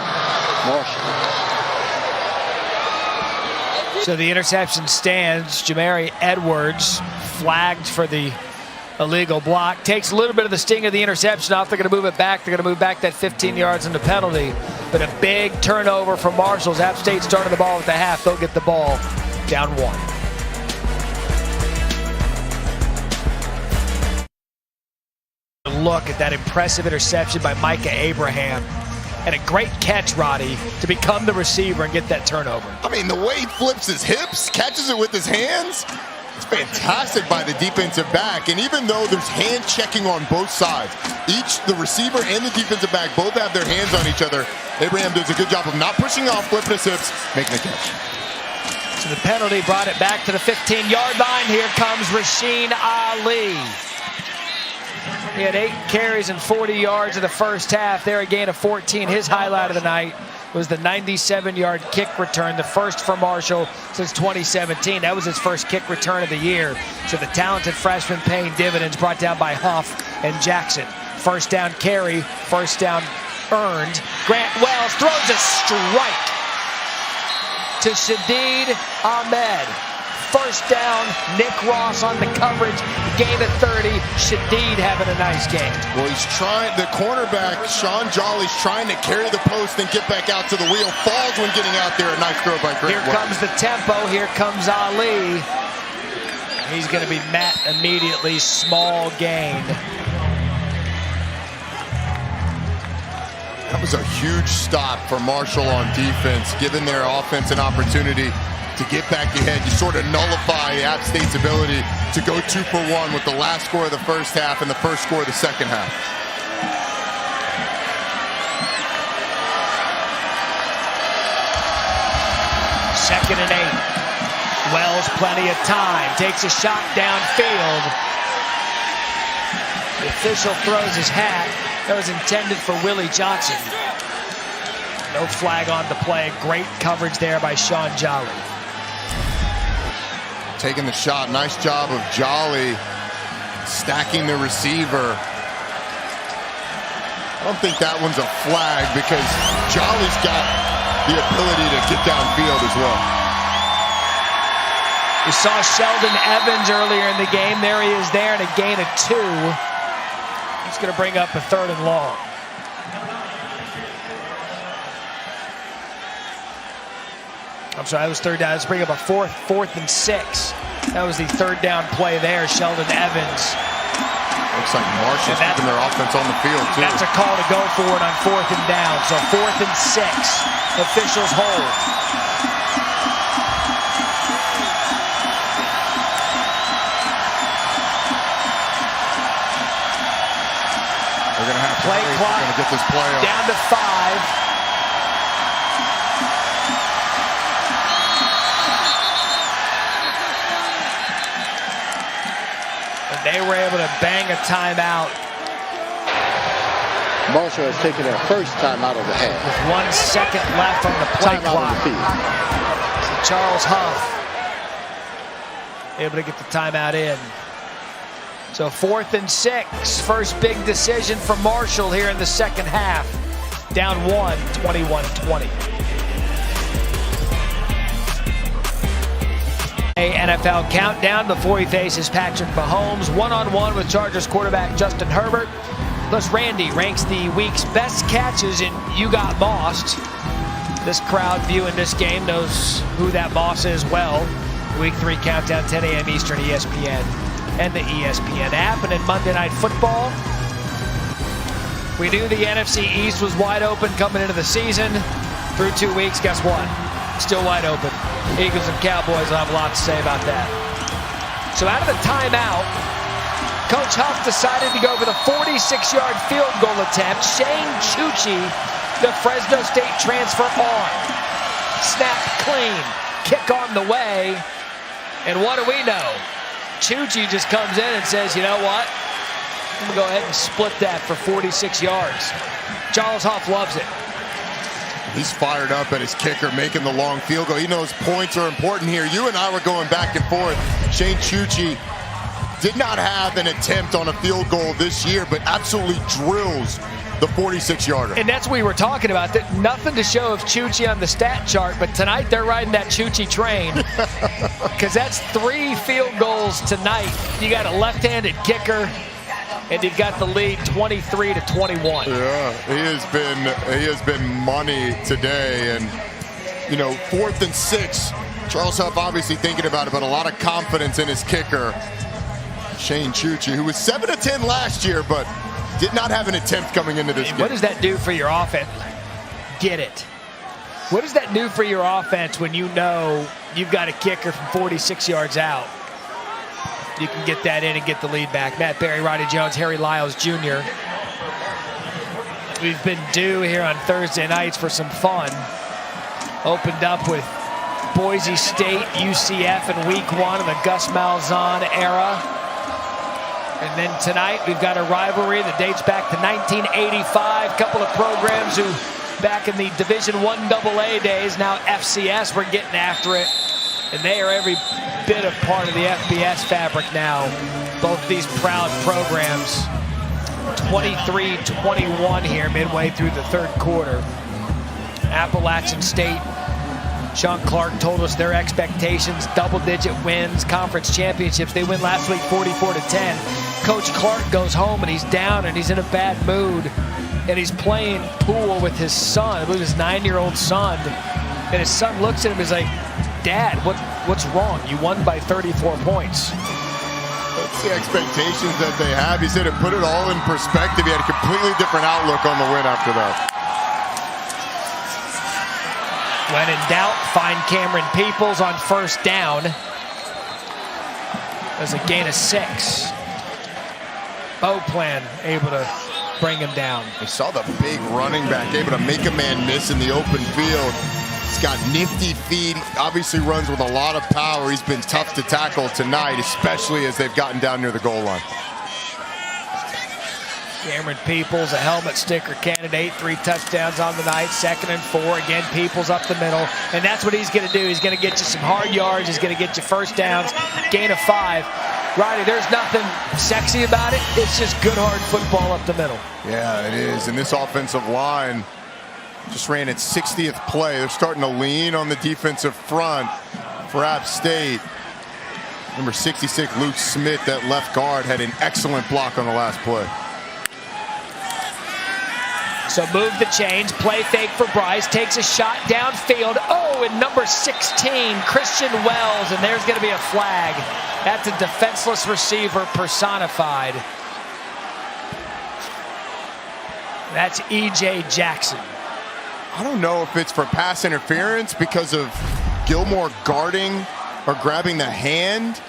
Marshall. So the interception stands. Jamari Edwards flagged for the illegal block. Takes a little bit of the sting of the interception off. They're going to move it back. They're going to move back that 15 yards in the penalty. But a big turnover for Marshall's. App State started the ball at the half. They'll get the ball down 1. Look at that impressive interception by Micah Abraham. And a great catch, Roddy, to become the receiver and get that turnover. I mean, the way he flips his hips, catches it with his hands, it's fantastic by the defensive back. And even though there's hand checking on both sides, the receiver and the defensive back both have their hands on each other. Abraham does a good job of not pushing off, flipping his hips, making the catch. So the penalty brought it back to the 15-yard line. Here comes Rasheen Ali. He had 8 carries and 40 yards in the first half. There a gain of 14. His highlight of the night was the 97-yard kick return, the first for Marshall since 2017. That was his first kick return of the year. So the talented freshman paying dividends, brought down by Huff and Jackson. 1st down carry, 1st down earned. Grant Wells throws a strike to Shadid Ahmed. first down. Nick Ross on the coverage, gain of 30. Shadeed having a nice game. Well, he's trying, the cornerback, Sean Jolly's trying to carry the post and get back out to the wheel. Falls when getting out there. A nice throw by Grant. Here comes the tempo. Here comes Ali. He's going to be met immediately. Small gain. That was a huge stop for Marshall on defense, giving their offense an opportunity to get back ahead. You sort of nullify App State's ability to go 2 for 1 with the last score of the first half and the first score of the second half. Second and 8. Wells, plenty of time. Takes a shot downfield. The official throws his hat. That was intended for Willie Johnson. No flag on the play. Great coverage there by Sean Jolly. Taking the shot. Nice job of Jolly stacking the receiver. I don't think that one's a flag because Jolly's got the ability to get downfield as well. We saw Sheldon Evans earlier in the game. There he is there, and a gain of 2. He's going to bring up a 3rd and long. I'm sorry, that was 3rd down. Let's bring up a 4th and 6. That was the 3rd down play there. Sheldon Evans. Looks like Marshall's keeping their offense on the field, too. That's a call to go for it on 4th and down. So 4th and 6. Officials hold. They're going to have to play hurry. Clock They're going to get this play off. Down to 5. And they were able to bang a timeout. Marshall has taken their first timeout of the half. With 1 second left on the play clock. On the field. So Charles Huff able to get the timeout in. So 4th and 6. First big decision for Marshall here in the second half. Down 1, 21-20. A NFL countdown before he faces Patrick Mahomes. One-on-one with Chargers quarterback Justin Herbert. Plus Randy ranks the week's best catches in You Got Mossed. This crowd viewing this game knows who that Moss is well. Week 3 countdown, 10 a.m. Eastern, ESPN. And the ESPN app. And in Monday Night Football, we knew the NFC East was wide open coming into the season. Through 2 weeks, guess what? Still wide open. Eagles and Cowboys will have a lot to say about that. So out of the timeout, Coach Huff decided to go for the 46-yard field goal attempt. Shane Chuchi, the Fresno State transfer, on. Snap clean. Kick on the way. And what do we know? Chuchi just comes in and says, you know what? I'm going to go ahead and split that for 46 yards. Charles Huff loves it. He's fired up at his kicker, making the long field goal. He knows points are important here. You and I were going back and forth. Shane Chuchi did not have an attempt on a field goal this year, but absolutely drills the 46-yarder. And that's what we were talking about. That nothing to show of Chuchi on the stat chart, but tonight they're riding that Chuchi train. Because that's 3 field goals tonight. You got a left-handed kicker, and you've got the lead 23-21. Yeah, he has been money today. And, you know, 4th and 6. Charles Huff obviously thinking about it, but a lot of confidence in his kicker, Shane Chuchi, who was 7 of 10 last year, but did not have an attempt coming into this game. What does that do for your offense? Get it. What does that do for your offense when you know you've got a kicker from 46 yards out? You can get that in and get the lead back. Matt Berry, Roddy Jones, Harry Lyles Jr. We've been due here on Thursday nights for some fun. Opened up with Boise State, UCF in week 1 of the Gus Malzahn era. And then tonight we've got a rivalry that dates back to 1985. A couple of programs who back in the Division I AA days, now FCS, we're getting after it. And they are every bit of part of the FBS fabric now. Both these proud programs. 23-21 here midway through the 3rd quarter. Appalachian State Sean Clark told us their expectations, double-digit wins, conference championships. They win last week 44-10. Coach Clark goes home and he's down and he's in a bad mood. And he's playing pool with his son, I believe his 9-year-old son. And his son looks at him and is like, Dad, what's wrong? You won by 34 points. That's the expectations that they have. He said it put it all in perspective. He had a completely different outlook on the win after that. When in doubt, find Cameron Peoples on first down. There's a gain of 6. Beauplan able to bring him down. We saw the big running back able to make a man miss in the open field. He's got nifty feet, obviously runs with a lot of power. He's been tough to tackle tonight, especially as they've gotten down near the goal line. Cameron Peoples, a helmet sticker candidate, 3 touchdowns on the night, 2nd and 4. Again, Peoples up the middle, and that's what he's going to do. He's going to get you some hard yards. He's going to get you first downs, gain of 5. Roddy, there's nothing sexy about it. It's just good, hard football up the middle. Yeah, it is. And this offensive line just ran its 60th play. They're starting to lean on the defensive front for App State. Number 66, Luke Smith, that left guard, had an excellent block on the last play. So move the chains, play fake for Bryce, takes a shot downfield. Oh, and number 16, Christian Wells, and there's going to be a flag. That's a defenseless receiver personified. That's E.J. Jackson. I don't know if it's for pass interference because of Gilmore guarding or grabbing the hand.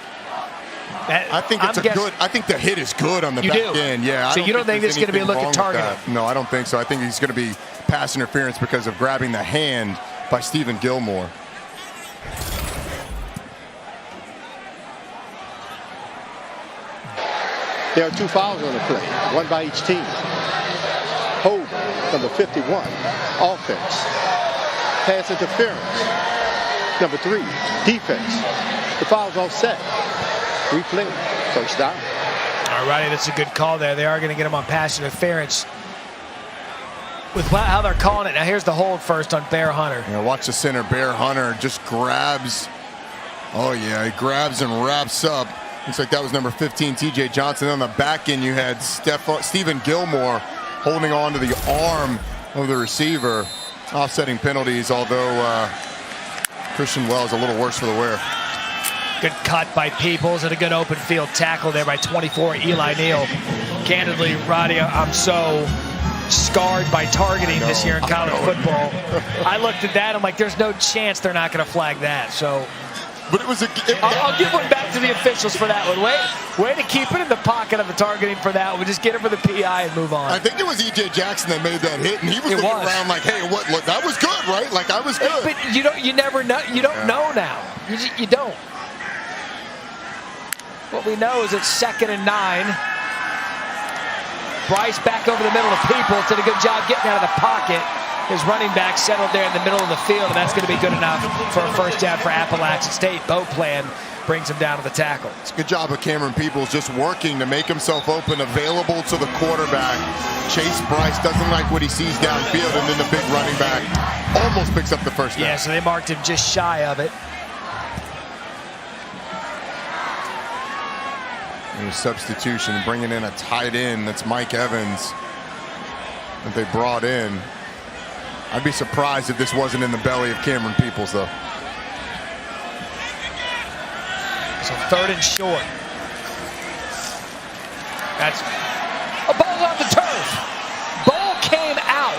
I think it's good. I think the hit is good on the back end. Yeah. So you don't think it's going to be a look at targeting? No, I don't think so. I think he's going to be pass interference because of grabbing the hand by Stephen Gilmore. There are 2 fouls on the play, 1 by each team. Hold, number 51, offense. Pass interference, number 3, defense. The foul's offset. Replay, first down. All righty, that's a good call there. They are going to get him on pass interference. With how they're calling it. Now here's the hold first on Bear Hunter. Yeah, watch the center. Bear Hunter just grabs. Oh, yeah, he grabs and wraps up. Looks like that was number 15, T.J. Johnson. On the back end, you had Stephen Gilmore holding on to the arm of the receiver. Offsetting penalties, although Christian Wells a little worse for the wear. Good cut by Peoples and a good open field tackle there by 24, Eli Neal. Candidly, Roddy, I'm so scarred by targeting this year in college football. I looked at that, I'm like, there's no chance they're not going to flag that. So, but it was I'll give one back to the officials for that one. Way to keep it in the pocket of the targeting for that one. Just get it for the PI and move on. I think it was E.J. Jackson that made that hit, and he was looking around like, hey, what? Look, that was good, right? Like, I was good. But you never know. You don't know now. You don't. What we know is it's 2nd and 9. Bryce back over the middle of Peoples, did a good job getting out of the pocket. His running back settled there in the middle of the field, and that's going to be good enough for a first down for Appalachian State. Beauplan brings him down to the tackle. It's a good job of Cameron Peoples just working to make himself open, available to the quarterback. Chase Bryce doesn't like what he sees downfield, and then the big running back almost picks up the first down. Yeah, so they marked him just shy of it. And a substitution, bringing in a tight end. That's Mike Evans that they brought in. I'd be surprised if this wasn't in the belly of Cameron Peoples, though. So 3rd and short. That's a ball on the turf. Ball came out,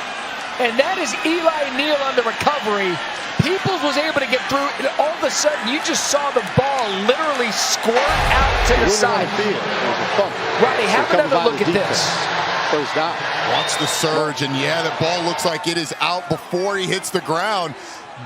and that is Eli Neal on the recovery. Peoples was able to get through, and all of a sudden, you just saw the ball literally squirt out to the side. Roddy, have another look at this. First down. Watch the surge, and yeah, the ball looks like it is out before he hits the ground.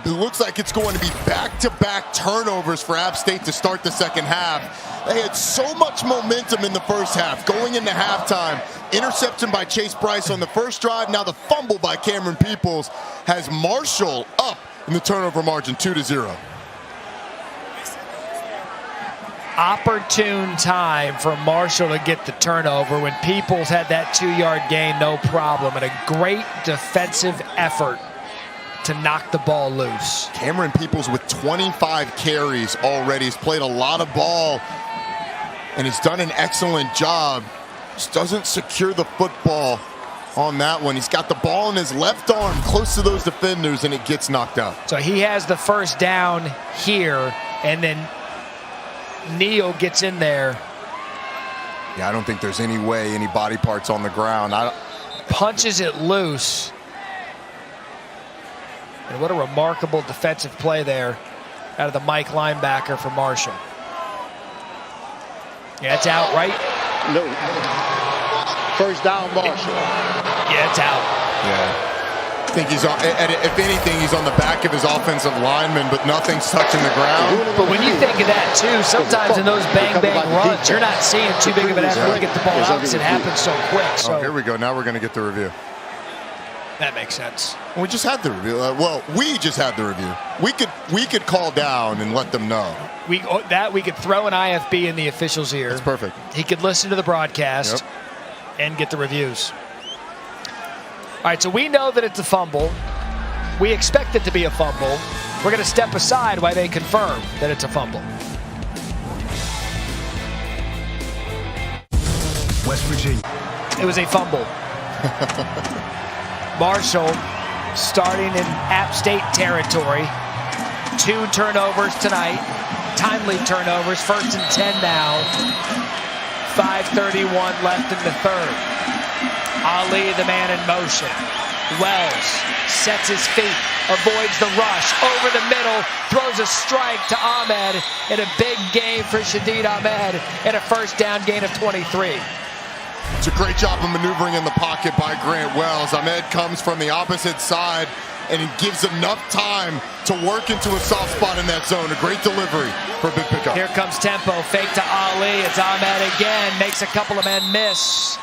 It looks like it's going to be back-to-back turnovers for App State to start the second half. They had so much momentum in the first half. Going into halftime, interception by Chase Bryce on the first drive. Now the fumble by Cameron Peoples has Marshall up in the turnover margin 2-0. Opportune time for Marshall to get the turnover when Peoples had that 2-yard gain, no problem, and a great defensive effort to knock the ball loose. Cameron Peoples with 25 carries already. He's played a lot of ball, and he's done an excellent job. Just doesn't secure the football on that one. He's got the ball in his left arm close to those defenders, and it gets knocked out. So he has the first down here, and then Neal gets in there. Yeah, I don't think there's any way, any body parts on the ground. Punches it loose. And what a remarkable defensive play there out of the Mike linebacker for Marshall. Yeah, it's out, right? No. First down, Marshall. Yeah, it's out. Yeah. I think he's on, if anything, he's on the back of his offensive lineman, but nothing's touching the ground. But when you think of that, too, sometimes in those bang-bang runs, you're not seeing too big of an effort to get the ball out because it happens so quick. So here we go. Now we're going to get the review. that makes sense. We just had the review. We just had the review. We could call down and let them know. We could throw an IFB in the official's ear. That's perfect. He could listen to the broadcast and get the reviews. All right, so we know that it's a fumble. We expect it to be a fumble. We're going to step aside while they confirm that it's a fumble. West Virginia. It was a fumble. Marshall starting in App State territory. 2 turnovers tonight. Timely turnovers. 1st and 10 now. 5:31 left in the third. Ali, the man in motion. Wells sets his feet, avoids the rush, over the middle, throws a strike to Ahmed, and a big game for Shadid Ahmed, and a first down gain of 23. It's a great job of maneuvering in the pocket by Grant Wells. Ahmed comes from the opposite side, and he gives enough time to work into a soft spot in that zone. A great delivery for a big pickup. Here comes tempo, fake to Ali. It's Ahmed again, makes a couple of men miss.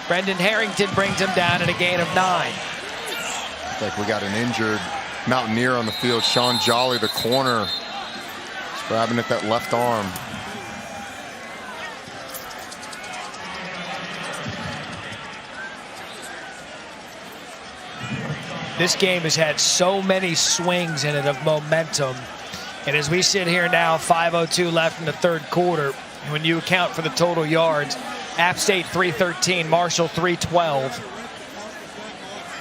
Brendan Harrington brings him down at a gain of 9. Like we got an injured Mountaineer on the field. Sean Jolly, the corner, is grabbing at that left arm. This game has had so many swings in it of momentum. And as we sit here now, 5:02 left in the third quarter, when you account for the total yards, App State 313, Marshall 312.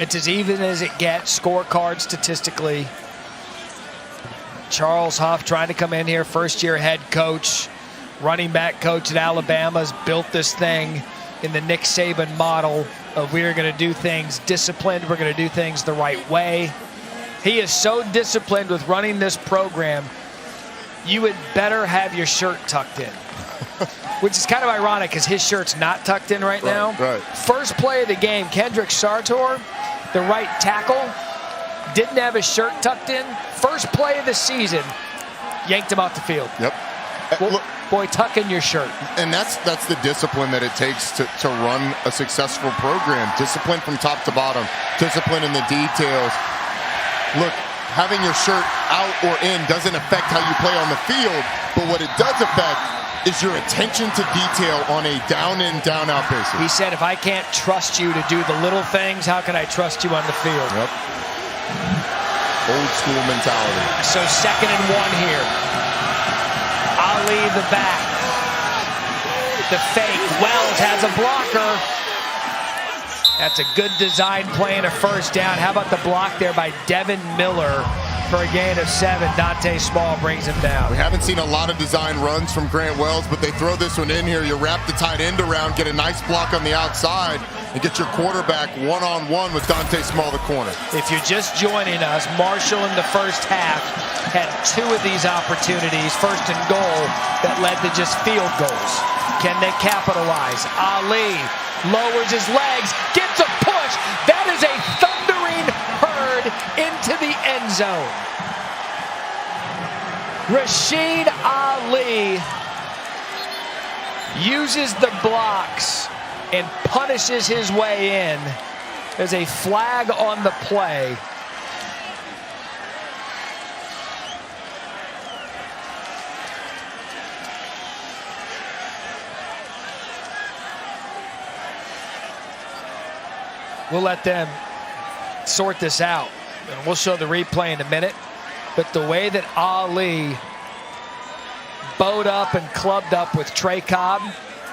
It's as even as it gets, scorecard statistically. Charles Huff trying to come in here, first-year head coach, running back coach at Alabama's built this thing in the Nick Saban model of we are going to do things disciplined, we're going to do things the right way. He is so disciplined with running this program, you would better have your shirt tucked in. Which is kind of ironic because his shirt's not tucked in right now. Right. First play of the game, Kendrick Sartor, the right tackle, didn't have his shirt tucked in. First play of the season, yanked him off the field. Yep. Boy, tuck in your shirt. And that's the discipline that it takes to run a successful program. Discipline from top to bottom. Discipline in the details. Look, having your shirt out or in doesn't affect how you play on the field, but what it does affect is your attention to detail on a down-in, down-out basis. He said, if I can't trust you to do the little things, how can I trust you on the field? Yep. Old school mentality. So 2nd and 1 here. Ali the back. The fake. Wells has a blocker. That's a good design play and a first down. How about the block there by Devin Miller for a gain of 7. Dante Small brings him down. We haven't seen a lot of design runs from Grant Wells, but they throw this one in here. You wrap the tight end around, get a nice block on the outside, and get your quarterback one-on-one with Dante Small, the corner. If you're just joining us, Marshall in the first half had 2 of these opportunities, 1st and goal, that led to just field goals. Can they capitalize? Ali lowers his legs, gets a push. That is a thundering herd into the end zone. Rashid Ali uses the blocks and punishes his way in. There's a flag on the play. We'll let them sort this out. and we'll show the replay in a minute, but the way that Ali bowed up and clubbed up with Trey Cobb,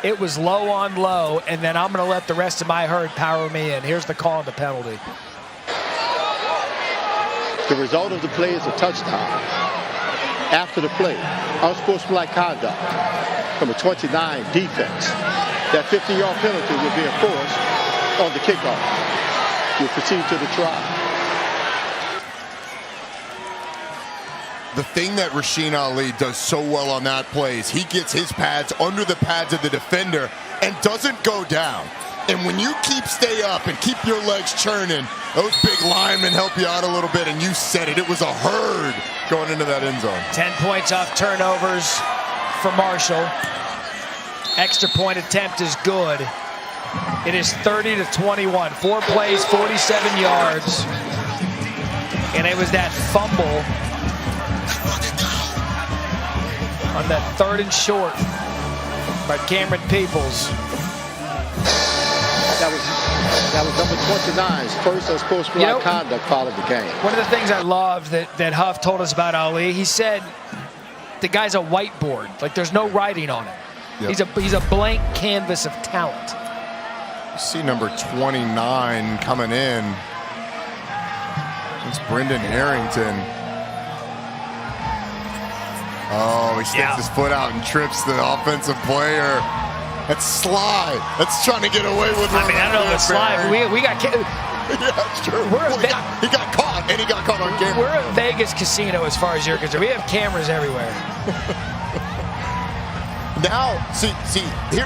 it was low on low, and then I'm going to let the rest of my herd power me in. Here's the call on the penalty. The result of the play is a touchdown. After the play, unsportsmanlike conduct, number 29, defense. That 50-yard penalty will be enforced on the kickoff. You'll proceed to the try. The thing that Rasheen Ali does so well on that play is he gets his pads under the pads of the defender and doesn't go down. And when you stay up and keep your legs churning, those big linemen help you out a little bit. And you said it was a herd going into that end zone. 10 points off turnovers for Marshall. Extra point attempt is good. It is 30-21. 4 plays, 47 yards. And it was that fumble on that 3rd and short by Cameron Peoples. That was number 29's first unsportsmanlike conduct foul of the game. One of the things I loved that Huff told us about Ali, he said the guy's a whiteboard. Like, there's no writing on him. Yep. He's a blank canvas of talent. You see number 29 coming in. It's Brendan Harrington. Oh, he sticks his foot out and trips the offensive player. That's Sly. That's trying to get away with it. I mean, I don't know if it's Sly. We got... Yeah, sure. He got caught, and he got caught on camera. We're a Vegas casino as far as you're concerned. We have cameras everywhere. Now, see,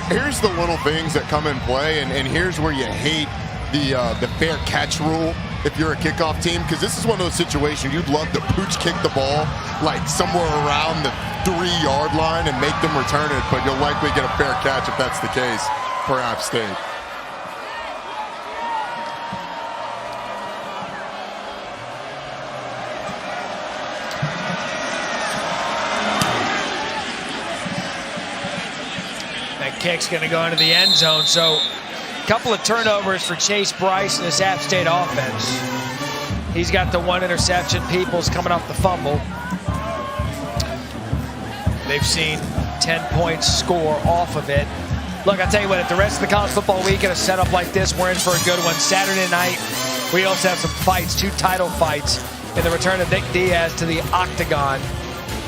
here's the little things that come in play, and here's where you hate the fair catch rule if you're a kickoff team, because this is one of those situations you'd love to pooch kick the ball like somewhere around the 3-yard line and make them return it, but you'll likely get a fair catch if that's the case for App State. That kick's going to go into the end zone, so a couple of turnovers for Chase Bryce and this App State offense. He's got the 1 interception. Peoples coming off the fumble. They've seen 10 points score off of it. Look, I'll tell you what, if the rest of the college football weekend is set up like this, we're in for a good one. Saturday night, we also have some fights, 2 title fights, in the return of Nick Diaz to the Octagon.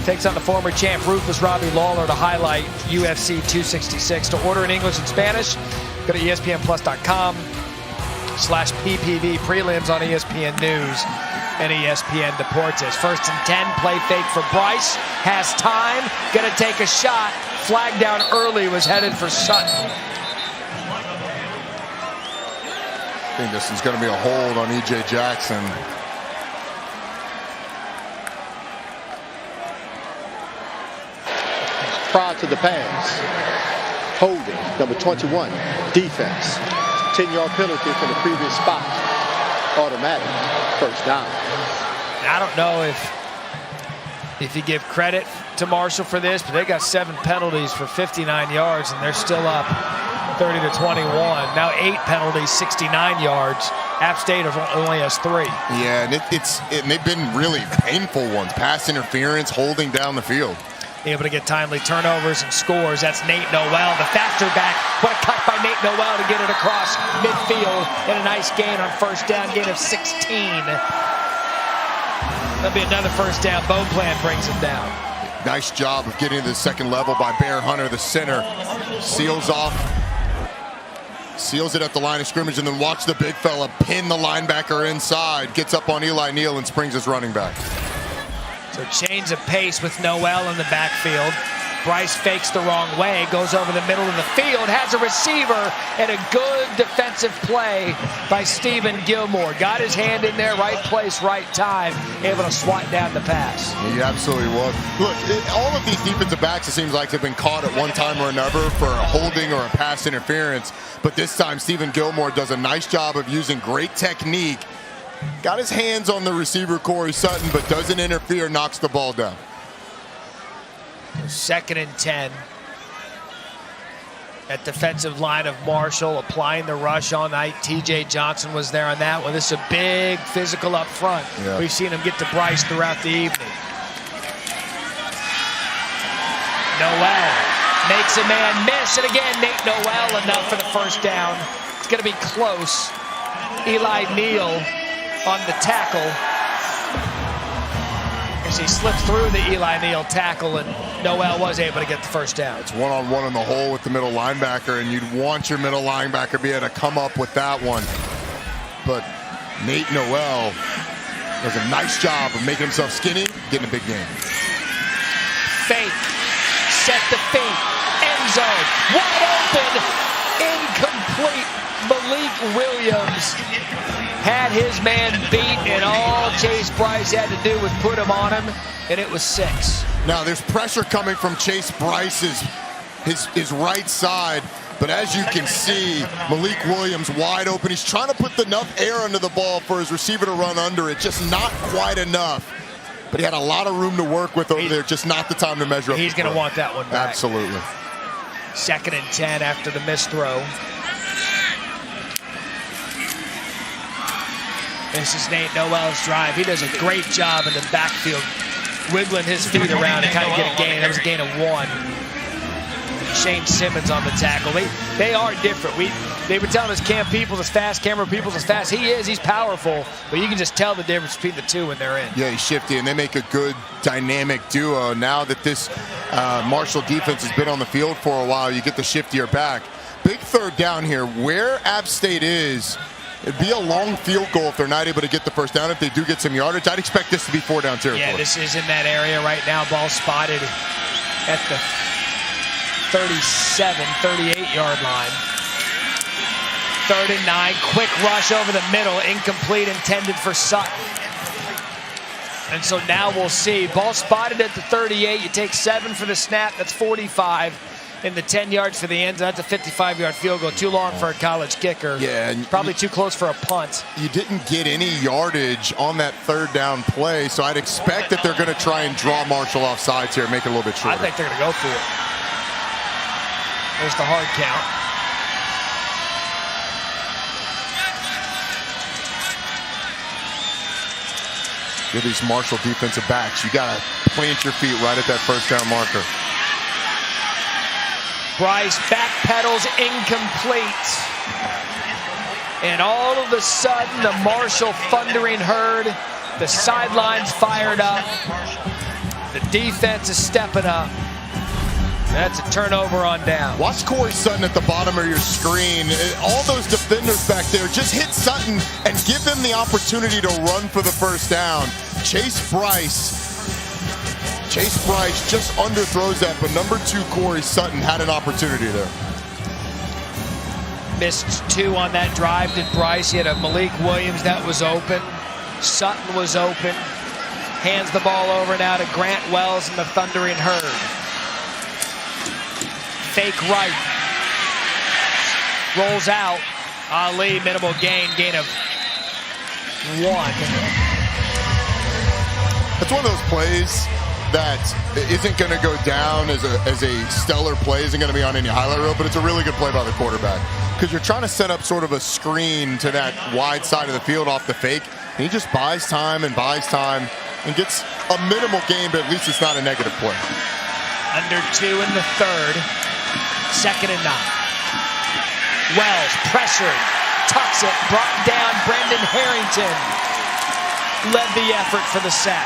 Takes on the former champ Ruthless Robbie Lawler to highlight UFC 266. To order in English and Spanish, go to ESPN+.com/PPV prelims on ESPN News and ESPN Deportes. 1st and 10, play fake for Bryce. Has time, gonna take a shot. Flag down early, was headed for Sutton. I think this is gonna be a hold on E.J. Jackson. Prior to the pass, holding, number 21, defense. 10-yard penalty from the previous spot. Automatic, 1st down. I don't know if you give credit to Marshall for this, but they got 7 penalties for 59 yards, and they're still up 30-21. Now 8 penalties, 69 yards. App State only has 3. Yeah, and they've been really painful ones. Pass interference, holding down the field. Able to get timely turnovers and scores. That's Nate Noel, the faster back. What a cut by Nate Noel to get it across midfield. And a nice gain on 1st down, gain of 16. That'll be another 1st down. Bone Plan brings him down. Nice job of getting to the 2nd level by Bear Hunter, the center. Seals it at the line of scrimmage, and then watch the big fella pin the linebacker inside. Gets up on Eli Neal and springs his running back. So change of pace with Noel in the backfield. Bryce fakes the wrong way, goes over the middle of the field, has a receiver, and a good defensive play by Stephen Gilmore. Got his hand in there, right place, right time, able to swat down the pass. He absolutely was. Look, all of these defensive backs, it seems like, have been caught at one time or another for a holding or a pass interference, but this time Stephen Gilmore does a nice job of using great technique. Got his hands on the receiver, Corey Sutton, but doesn't interfere, knocks the ball down. 2nd and 10. That defensive line of Marshall applying the rush all night. T.J. Johnson was there on that one. This is a big physical up front. Yeah. We've seen him get to Bryce throughout the evening. Noel makes a man miss, and again, Nate Noel enough for the first down. It's going to be close. Eli Neal on the tackle. As he slipped through the Eli Neal tackle, and Noel was able to get the first down. It's one-on-one in the hole with the middle linebacker, and you'd want your middle linebacker to be able to come up with that one. But Nate Noel does a nice job of making himself skinny, getting a big game. Fake, set the fake, end zone, wide open, incomplete. Malik Williams had his man beat, and all Chase Bryce had to do was put him on him, and it was 6. Now there's pressure coming from Chase Bryce's his right side, but as you can see, Malik Williams wide open. He's trying to put enough air under the ball for his receiver to run under it, just not quite enough. But he had a lot of room to work with over there, just not the time to measure up. He's going to want that one back. Absolutely. 2nd and 10 after the missed throw. This is Nate Noel's drive. He does a great job in the backfield, wiggling his feet around to kind of get a gain. That was a gain of 1. Shane Simmons on the tackle. They are different. They were telling us Cam Peoples is fast, Cameron Peoples is fast. He is. He's powerful, but you can just tell the difference between the two when they're in. Yeah, he's shifty, and they make a good dynamic duo. Now that this Marshall defense has been on the field for a while, you get the shiftier back. Big third down here. Where App State is, it'd be a long field goal if they're not able to get the first down. If they do get some yardage, I'd expect this to be 4-down territory. Yeah, this is in that area right now. Ball spotted at the 37, 38-yard line. 3rd and 9, quick rush over the middle, incomplete, intended for Sutton. And so now we'll see. Ball spotted at the 38. You take 7 for the snap. That's 45. In the 10 yards for the end zone. That's a 55-yard field goal. Too long for a college kicker. Yeah, and probably too close for a punt. You didn't get any yardage on that 3rd down play, so I'd expect that they're going to try and draw Marshall off sides here, make it a little bit shorter. I think they're going to go for it. There's the hard count. Give these Marshall defensive backs, you got to plant your feet right at that 1st down marker. Bryce backpedals, incomplete. And all of a sudden, the Marshall thundering herd, the sidelines fired up. The defense is stepping up. That's a turnover on down. Watch Corey Sutton at the bottom of your screen. All those defenders back there, just hit Sutton and give them the opportunity to run for the 1st down. Chase Bryce just underthrows that, but number 2, Corey Sutton, had an opportunity there. Missed 2 on that drive, did Bryce. He had a Malik Williams that was open. Sutton was open. Hands the ball over now to Grant Wells and the thundering herd. Fake right. Rolls out. Ali, minimal gain of 1. It's one of those plays that isn't going to go down as a stellar play, isn't going to be on any highlight reel, but it's a really good play by the quarterback. Because you're trying to set up sort of a screen to that wide side of the field off the fake, and he just buys time and gets a minimal gain, but at least it's not a negative play. Under 2 in the 3rd. 2nd and 9. Wells pressured, tucks it, brought down. Brendan Harrington led the effort for the sack.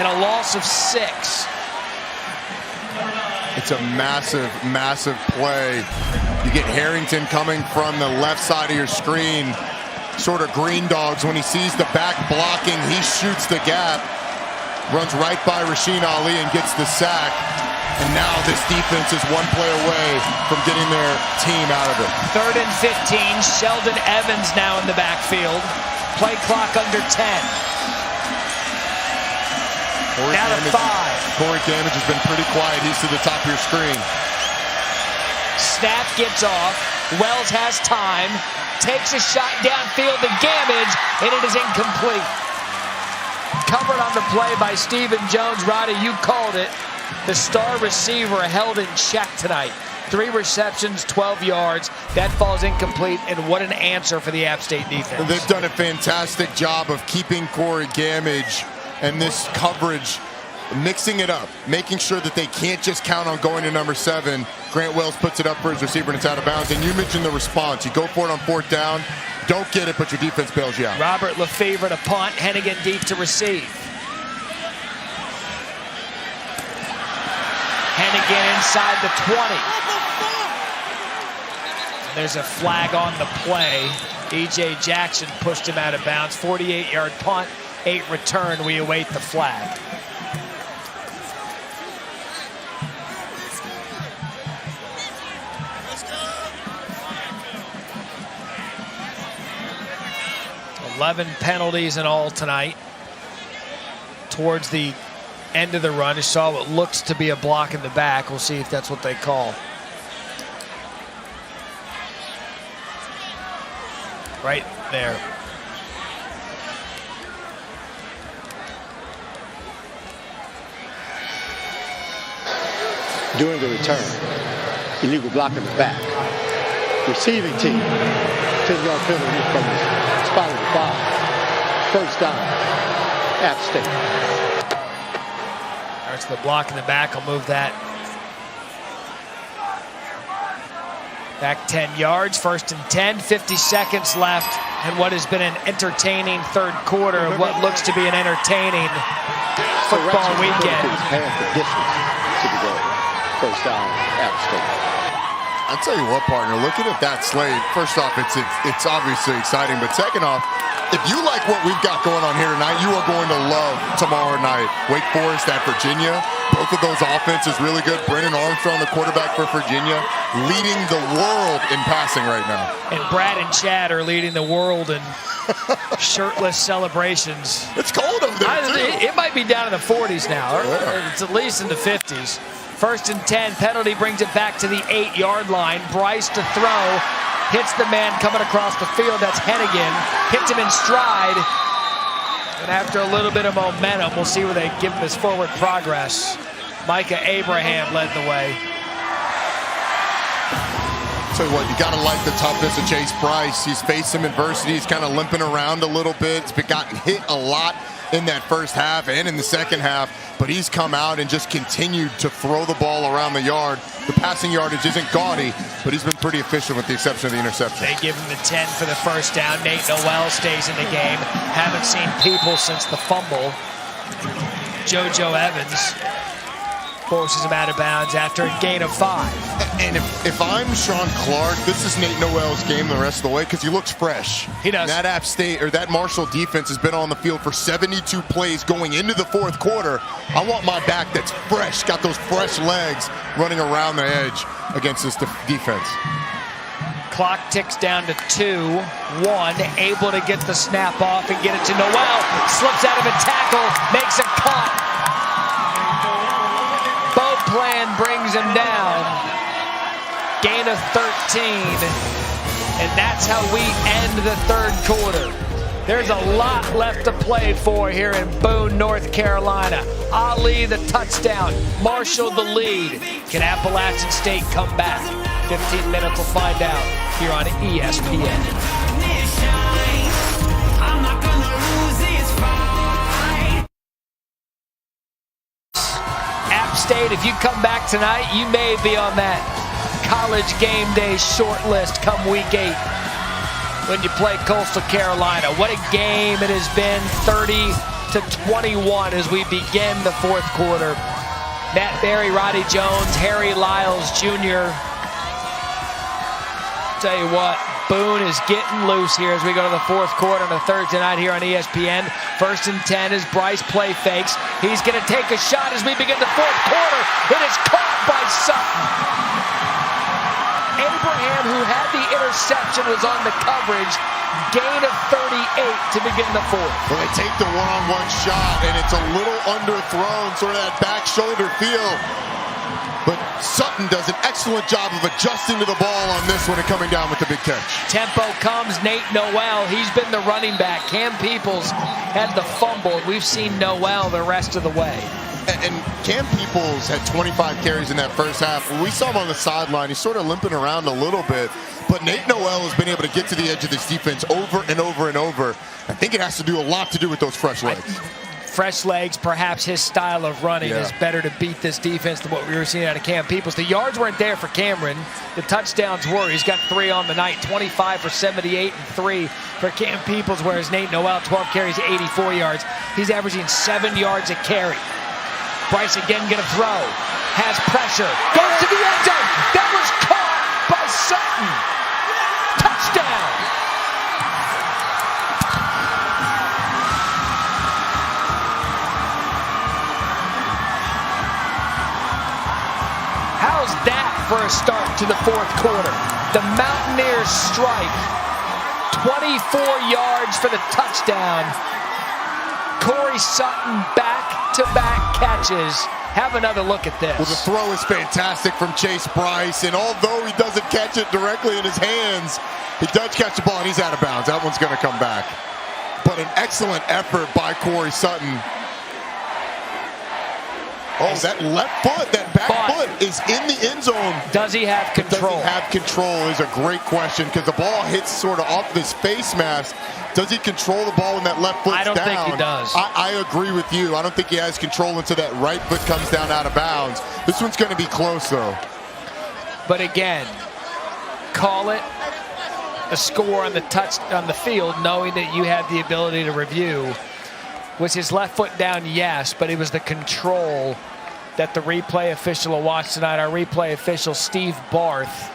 And a loss of 6. It's a massive, massive play. You get Harrington coming from the left side of your screen, sort of green dogs. When he sees the back blocking, he shoots the gap, runs right by Rasheen Ali and gets the sack. And now this defense is 1 play away from getting their team out of it. 3rd and 15. Sheldon Evans now in the backfield. Play clock under 10. Down to 5. Corey Damage has been pretty quiet. He's to the top of your screen. Snap gets off. Wells has time. Takes a shot downfield to Gamage, and it is incomplete. Covered on the play by Stephen Jones. Roddy, you called it. The star receiver held in check tonight. 3 receptions, 12 yards. That falls incomplete, and what an answer for the App State defense. They've done a fantastic job of keeping Corey Gamage and this coverage, mixing it up, making sure that they can't just count on going to number 7. Grant Wells puts it up for his receiver, and it's out of bounds. And you mentioned the response. You go for it on 4th down, don't get it, but your defense bails you out. Robert Lefevre to punt, Hennigan deep to receive. Hennigan inside the 20. There's a flag on the play. E.J. Jackson pushed him out of bounds. 48-yard punt, 8 return. We await the flag. Let's go. 11 penalties in all tonight. Towards the end of the run, you saw what looks to be a block in the back. We'll see if that's what they call. Right there. During the return, illegal block in the back. Receiving team, 10-yard penalty from the spot of the 5. 1st down, App State. There's the block in the back. I'll move that back 10 yards. 1st and 10, 50 seconds left, and what has been an entertaining 3rd quarter of what looks to be an entertaining football weekend. Half the distance to the goal. 1st down, App State. I'll tell you what, partner, looking at that slate, first off, it's obviously exciting, but second off, if you like what we've got going on here tonight, you are going to love tomorrow night. Wake Forest at Virginia. Both of those offenses really good. Brennan Armstrong, the quarterback for Virginia, leading the world in passing right now. And Brad and Chad are leading the world in shirtless celebrations. It's cold over there, too. It might be down in the 40s now. Yeah. It's at least in the 50s. 1st and 10, penalty brings it back to the 8-yard line. Bryce to throw. Hits the man coming across the field. That's Hennigan. Hits him in stride. And after a little bit of momentum, we'll see where they give him his forward progress. Micah Abraham led the way. Tell you what, you got to like the toughness of Chase Bryce. He's faced some adversity. He's kind of limping around a little bit. He's gotten hit a lot in that 1st half and in the 2nd half, but he's come out and just continued to throw the ball around the yard. The passing yardage isn't gaudy, but he's been pretty efficient with the exception of the interception. They give him the 10 for the 1st down. Nate Noel stays in the game. Haven't seen people since the fumble. JoJo Evans forces him out of bounds after a gain of 5. And if I'm Sean Clark, this is Nate Noel's game the rest of the way because he looks fresh. He does. That App State or that Marshall defense has been on the field for 72 plays going into the 4th quarter. I want my back that's fresh, got those fresh legs running around the edge against this defense. Clock ticks down to 2-1. Able to get the snap off and get it to Noel. Slips out of a tackle, makes a cut. Boat plan brings him down. Gain of 13. And that's how we end the 3rd quarter. There's a lot left to play for here in Boone, North Carolina. Ali the touchdown. Marshall the lead. Can Appalachian State come back? 15 minutes will find out here on ESPN. App State, if you come back tonight, you may be on that college game day short list come week 8 when you play Coastal Carolina. What a game it has been, 30-21 as we begin the 4th quarter. Matt Berry, Roddy Jones, Harry Lyles Jr. Tell you what, Boone is getting loose here as we go to the 4th quarter on a Thursday night here on ESPN. 1st and 10 as Bryce play fakes. He's going to take a shot as we begin the 4th quarter. It is caught by Sutton. Abraham, who had the interception, was on the coverage. Gain of 38 to begin the 4th. Well, they take the one-on-one shot, and it's a little underthrown, sort of that back shoulder feel. But Sutton does an excellent job of adjusting to the ball on this one and coming down with the big catch. Tempo comes, Nate Noel. He's been the running back. Cam Peoples had the fumble. We've seen Noel the rest of the way. And Cam Peoples had 25 carries in that first half. When we saw him on the sideline, he's sort of limping around a little bit. But Nate Noel has been able to get to the edge of this defense over and over and over. I think it has to do a lot to do with those fresh legs. Fresh legs, perhaps his style of running is better to beat this defense than what we were seeing out of Cam Peoples. The yards weren't there for Cameron. The touchdowns were. He's got 3 on the night, 25 for 78 and 3 for Cam Peoples, whereas Nate Noel, 12 carries, 84 yards. He's averaging 7 yards a carry. Bryce again going to throw. Has pressure. Goes to the end zone. That was caught by Sutton. Touchdown. How's that for a start to the fourth quarter? The Mountaineers strike. 24 yards for the touchdown. Corey Sutton back-to-back catches. Have another look at this. Well, the throw is fantastic from Chase Bryce, and although he doesn't catch it directly in his hands, he does catch the ball, and he's out of bounds. That one's going to come back. But an excellent effort by Corey Sutton. Oh, that left foot, that back foot is in the end zone. Does he have control? Does he have control is a great question, because the ball hits sort of off this face mask. Does he control the ball when that left foot's down? I don't think he does. I agree with you. I don't think he has control until that right foot comes down out of bounds. This one's going to be close, though. But again, call it a score on the field, knowing that you have the ability to review. Was his left foot down? Yes, but it was the control that the replay official will watch tonight. Our replay official, Steve Barth.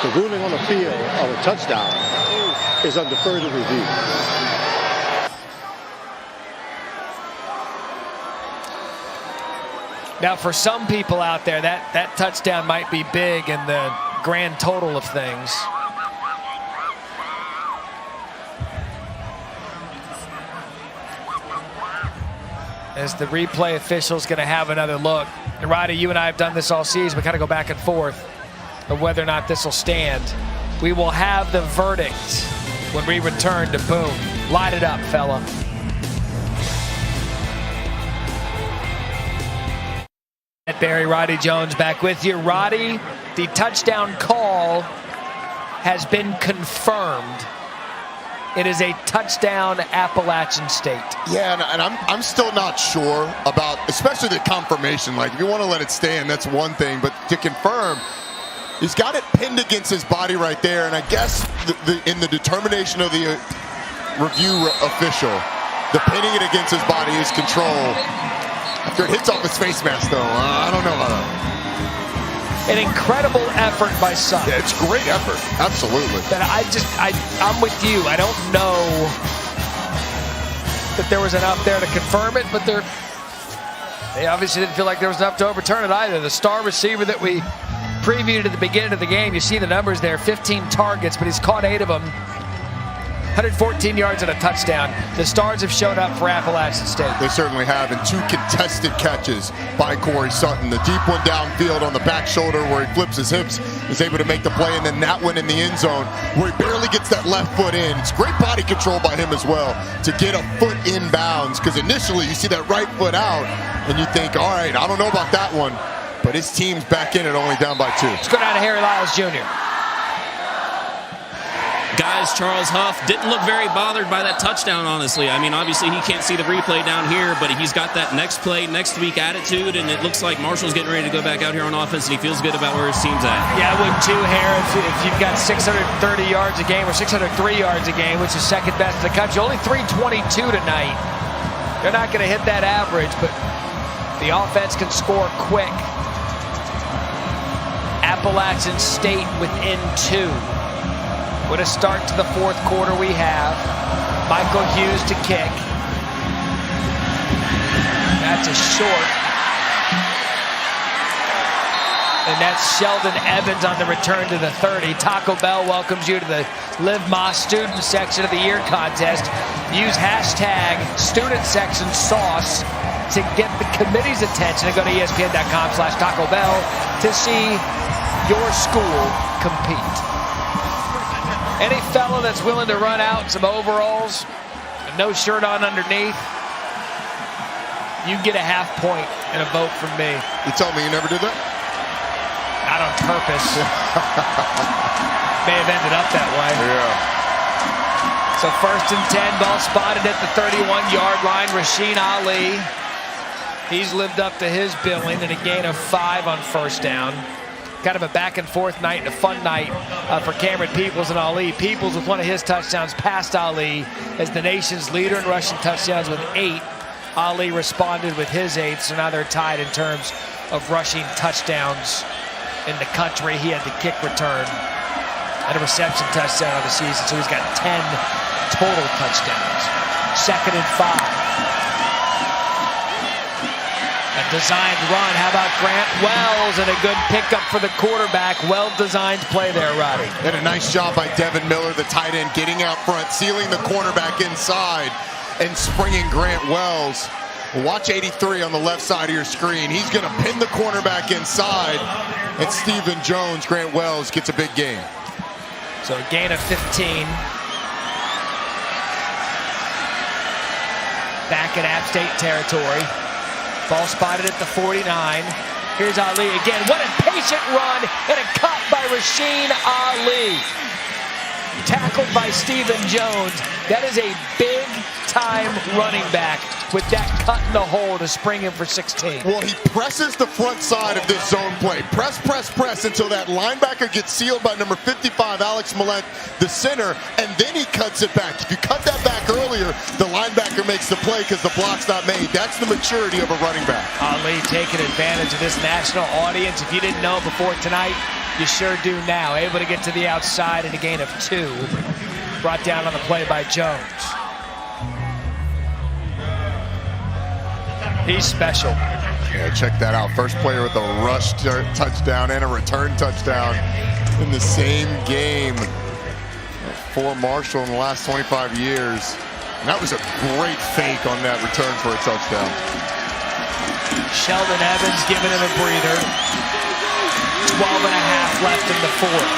The ruling on the field of a touchdown is under further review. Now, for some people out there, that touchdown might be big in the grand total of things. As the replay official is going to have another look. And Roddy, you and I have done this all season. We kind of go back and forth of whether or not this will stand. We will have the verdict when we return to Boone. Light it up, fella. Barry, Roddy Jones back with you. Roddy, the touchdown call has been confirmed. It is a touchdown, Appalachian State. Yeah, and I'm still not sure about, especially the confirmation. Like, if you want to let it stand, that's one thing. But to confirm, he's got it pinned against his body right there. And I guess in the determination of the review official, the pinning it against his body is control. After it hits off his face mask, though, I don't know about that. An incredible effort by Sutton. Yeah, it's great effort. Absolutely. But I'm with you. I don't know that there was enough there to confirm it, but they obviously didn't feel like there was enough to overturn it either. The star receiver that we previewed at the beginning of the game, you see the numbers there, 15 targets, but he's caught 8 of them. 114 yards and a touchdown. The Stars have showed up for Appalachian State. They certainly have, and 2 contested catches by Corey Sutton. The deep one downfield on the back shoulder where he flips his hips, is able to make the play, and then that one in the end zone where he barely gets that left foot in. It's great body control by him as well to get a foot in bounds, because initially you see that right foot out, and you think, all right, I don't know about that one, but his team's back in it, only down by 2. Let's go down to Harry Lyles Jr. Guys, Charles Huff didn't look very bothered by that touchdown, honestly. I mean, obviously he can't see the replay down here, but he's got that next play, next week attitude, and it looks like Marshall's getting ready to go back out here on offense, and he feels good about where his team's at. Yeah, I would too, Harris. If you've got 630 yards a game or 603 yards a game, which is second best in the country, only 322 tonight. They're not going to hit that average, but the offense can score quick. Appalachian State within 2. What a start to the fourth quarter we have. Michael Hughes to kick. That's a short. And that's Sheldon Evans on the return to the 30. Taco Bell welcomes you to the Live Moss Student Section of the Year contest. Use hashtag Student Section Sauce to get the committee's attention and go to ESPN.com/Taco Bell to see your school compete. Any fella that's willing to run out in some overalls and no shirt on underneath, You get a half point and a vote from me. You tell me you never did that? Not on purpose. May have ended up that way. Yeah. So 1st and 10, ball spotted at the 31-yard line. Rasheen Ali, he's lived up to his billing and a gain of 5 on 1st down. Kind of a back-and-forth night and a fun night for Cameron Peoples and Ali. Peoples with one of his touchdowns passed Ali as the nation's leader in rushing touchdowns with 8. Ali responded with his 8, so now they're tied in terms of rushing touchdowns in the country. He had the kick return and a reception touchdown on the season, so he's got 10 total touchdowns. 2nd and 5. A designed run. How about Grant Wells? And a good pickup for the quarterback. Well-designed play there, Roddy. And a nice job by Devin Miller, the tight end, getting out front, sealing the cornerback inside, and springing Grant Wells. Watch 83 on the left side of your screen. He's going to pin the cornerback inside. And Stephen Jones, Grant Wells, gets a big gain. So a gain of 15. Back in App State territory. Ball spotted at the 49. Here's Ali again. What a patient run and a cut by Rasheen Ali. Tackled by Stephen Jones. That is a big-time running back with that cut in the hole to spring him for 16. Well, he presses the front side of this zone play. Press, press, press until that linebacker gets sealed by number 55, Alex Millett, the center, and then he cuts it back. If you cut that back earlier, the linebacker makes the play because the block's not made. That's the maturity of a running back. Ali taking advantage of this national audience. If you didn't know before tonight, you sure do now. Able to get to the outside and a gain of 2. Brought down on the play by Jones. He's special. Yeah, check that out. First player with a rush touchdown and a return touchdown in the same game for Marshall in the last 25 years. And that was a great fake on that return for a touchdown. Sheldon Evans giving him a breather. 12 and a half left in the 4th.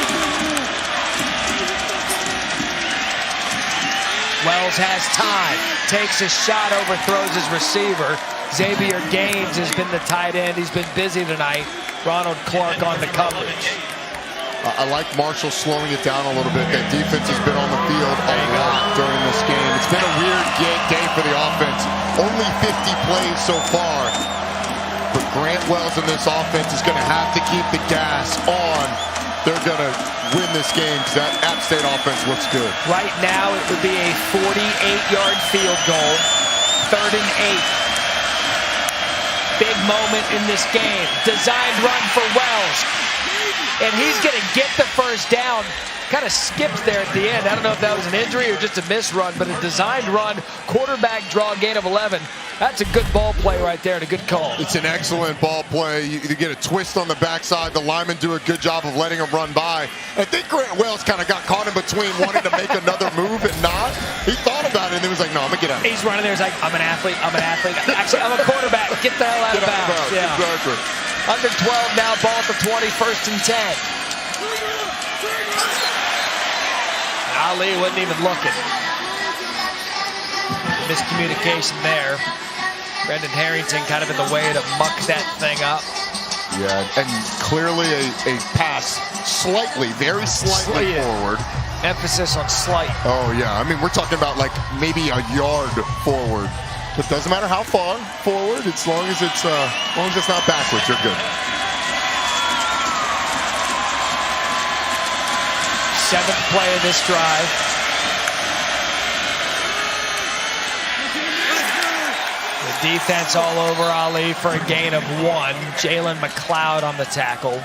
Wells has time, takes a shot, overthrows his receiver. Xavier Gaines has been the tight end. He's been busy tonight. Ronald Clark on the coverage. I like Marshall slowing it down a little bit. That defense has been on the field a lot during this game. It's been a weird day for the offense. Only 50 plays so far. But Grant Wells in this offense is going to have to keep the gas on. They're going to win this game because that App State offense looks good. Right now, it would be a 48-yard field goal. 3rd and 8. Big moment in this game. Designed run for Wells. And he's going to get the first down. Kind of skipped there at the end. I don't know if that was an injury or just a misrun, but a designed run, quarterback draw, gain of 11. That's a good ball play right there and a good call. It's an excellent ball play. You get a twist on the backside. The linemen do a good job of letting him run by. I think Grant Wells kind of got caught in between wanting to make another move and not. He thought about it and he was like, no, I'm going to get out. He's running there. He's like, I'm an athlete. I'm an athlete. Actually, I'm a quarterback. Get the hell out of bounds. Yeah. Exactly. Under 12 now, ball at the 20, 1st and 10. Ali wasn't even looking. Miscommunication there. Brendan Harrington kind of in the way to muck that thing up. Yeah, and clearly a pass slightly, very slightly forward. Emphasis on slight. Oh, yeah. I mean, we're talking about like maybe a yard forward. It doesn't matter how far forward, as long as it's not backwards, you're good. 7th play of this drive. The defense all over Ali for a gain of 1. Jalen McLeod on the tackle.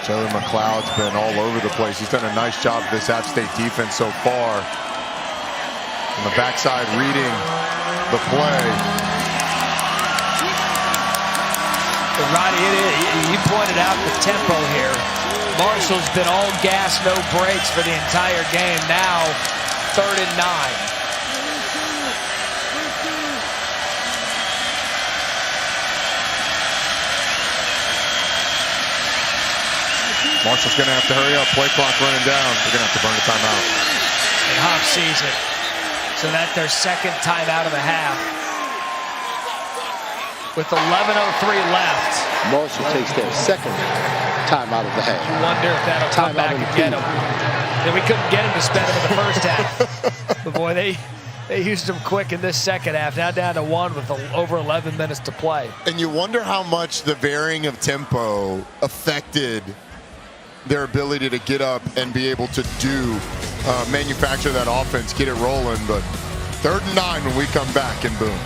Jalen McLeod's been all over the place. He's done a nice job of this App State defense so far. On the backside, reading the play. Roddy, you pointed out the tempo here. Marshall's been all gas, no brakes for the entire game. Now, 3rd and 9. Marshall's going to have to hurry up. Play clock running down. They're going to have to burn the timeout. And Hawk sees it. So that's their second timeout of the half. With 11:03 left. Marshall takes their second timeout of the half. You wonder if that'll come back and get him. And we couldn't get him to spend him in the first half. But boy, they used him quick in this second half. Now down to 1 with over 11 minutes to play. And you wonder how much the varying of tempo affected their ability to get up and be able to manufacture that offense, get it rolling. But 3rd and 9 when we come back in Boone.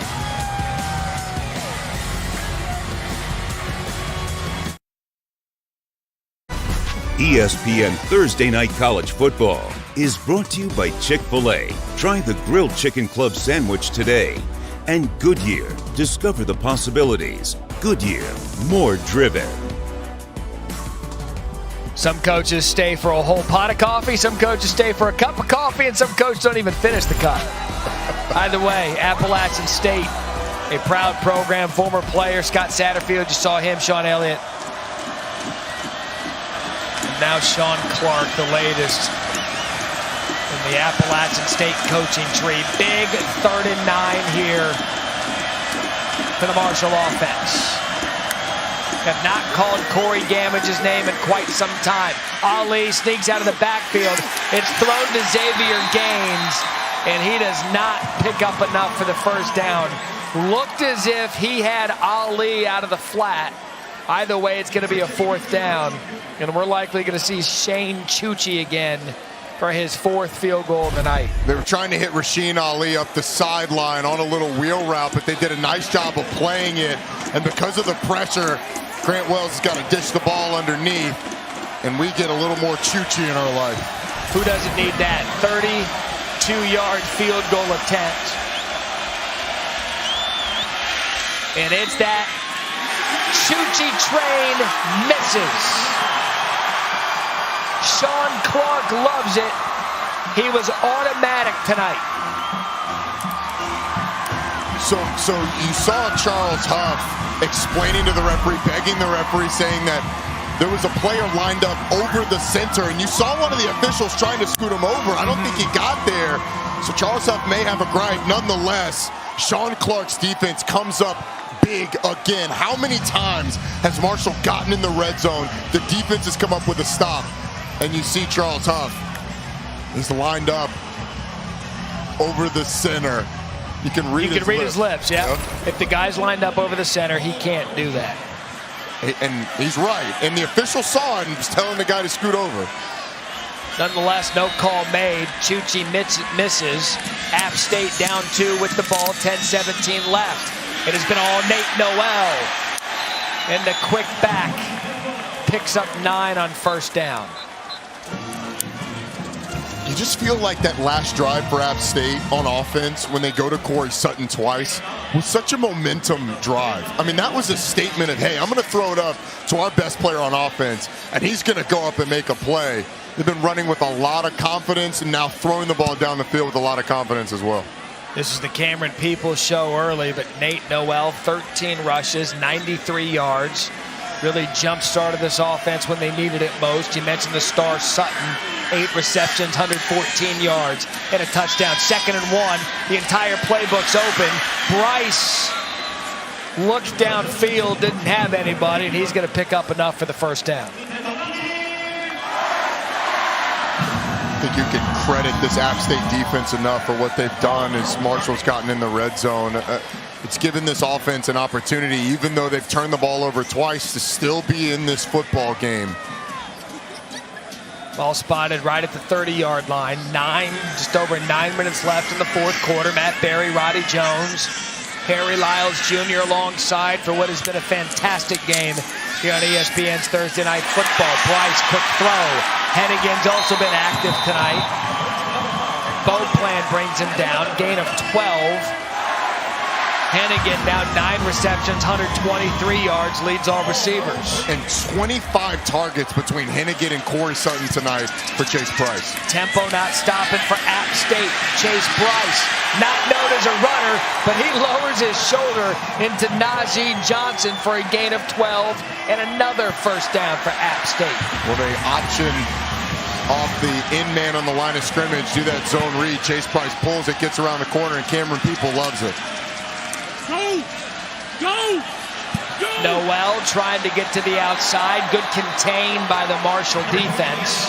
ESPN Thursday Night College Football is brought to you by Chick-fil-A. Try the Grilled Chicken Club sandwich today. And Goodyear. Discover the possibilities. Goodyear. More driven. Some coaches stay for a whole pot of coffee. Some coaches stay for a cup of coffee. And some coaches don't even finish the cup. Either way, Appalachian State, a proud program. Former player Scott Satterfield. You saw him, Sean Elliott. Now Sean Clark, the latest in the Appalachian State coaching tree. Big 3rd and 9 here for the Marshall offense. Have not called Corey Gamage's name in quite some time. Ali sneaks out of the backfield. It's thrown to Xavier Gaines, and he does not pick up enough for the first down. Looked as if he had Ali out of the flat. Either way, it's going to be a 4th down. And we're likely going to see Shane Chucci again for his 4th field goal of the night. They were trying to hit Rasheen Ali up the sideline on a little wheel route, but they did a nice job of playing it. And because of the pressure, Grant Wells has got to dish the ball underneath. And we get a little more Chucci in our life. Who doesn't need that? 32-yard field goal attempt. And it's that Chucci train misses. Sean Clark loves it. He was automatic tonight. So you saw Charles Huff explaining to the referee, begging the referee, saying that there was a player lined up over the center, and you saw one of the officials trying to scoot him over. I don't think he got there. So Charles Huff may have a gripe. Nonetheless, Sean Clark's defense comes up big again. How many times has Marshall gotten in the red zone? The defense has come up with a stop. And you see Charles Huff. He's lined up over the center. You can read his lips, yeah. Yep. If the guy's lined up over the center, he can't do that. And he's right. And the official saw it and was telling the guy to scoot over. Nonetheless, no call made. Chucci misses. App State down 2 with the ball. 10-17 left. It has been all Nate Noel. And the quick back picks up 9 on 1st down. You just feel like that last drive for App State on offense when they go to Corey Sutton twice was such a momentum drive. I mean, that was a statement of, hey, I'm going to throw it up to our best player on offense, and he's going to go up and make a play. They've been running with a lot of confidence and now throwing the ball down the field with a lot of confidence as well. This is the Cameron Peoples show early, but Nate Noel, 13 rushes, 93 yards. Really jump-started this offense when they needed it most. You mentioned the star Sutton, 8 receptions, 114 yards, and a touchdown. 2nd and 1, the entire playbook's open. Bryce looks downfield, didn't have anybody, and he's going to pick up enough for the 1st down. I think you can credit this App State defense enough for what they've done as Marshall's gotten in the red zone. It's given this offense an opportunity, even though they've turned the ball over twice, to still be in this football game. Ball spotted right at the 30-yard line. Just over 9 minutes left in the 4th quarter. Matt Berry, Roddy Jones, Harry Lyles Jr. alongside for what has been a fantastic game here on ESPN's Thursday Night Football. Bryce, quick throw. Hennigan's also been active tonight. Beauplan brings him down. Gain of 12. Hennigan now 9 receptions, 123 yards, leads all receivers. And 25 targets between Hennigan and Corey Sutton tonight for Chase Bryce. Tempo not stopping for App State. Chase Bryce, not known as a runner, but he lowers his shoulder into Najee Johnson for a gain of 12 and another 1st down for App State. Well, they option off the in man on the line of scrimmage, do that zone read. Chase Price pulls it, gets around the corner, and Cameron People loves it. Go! Noel trying to get to the outside. Good contained by the Marshall defense.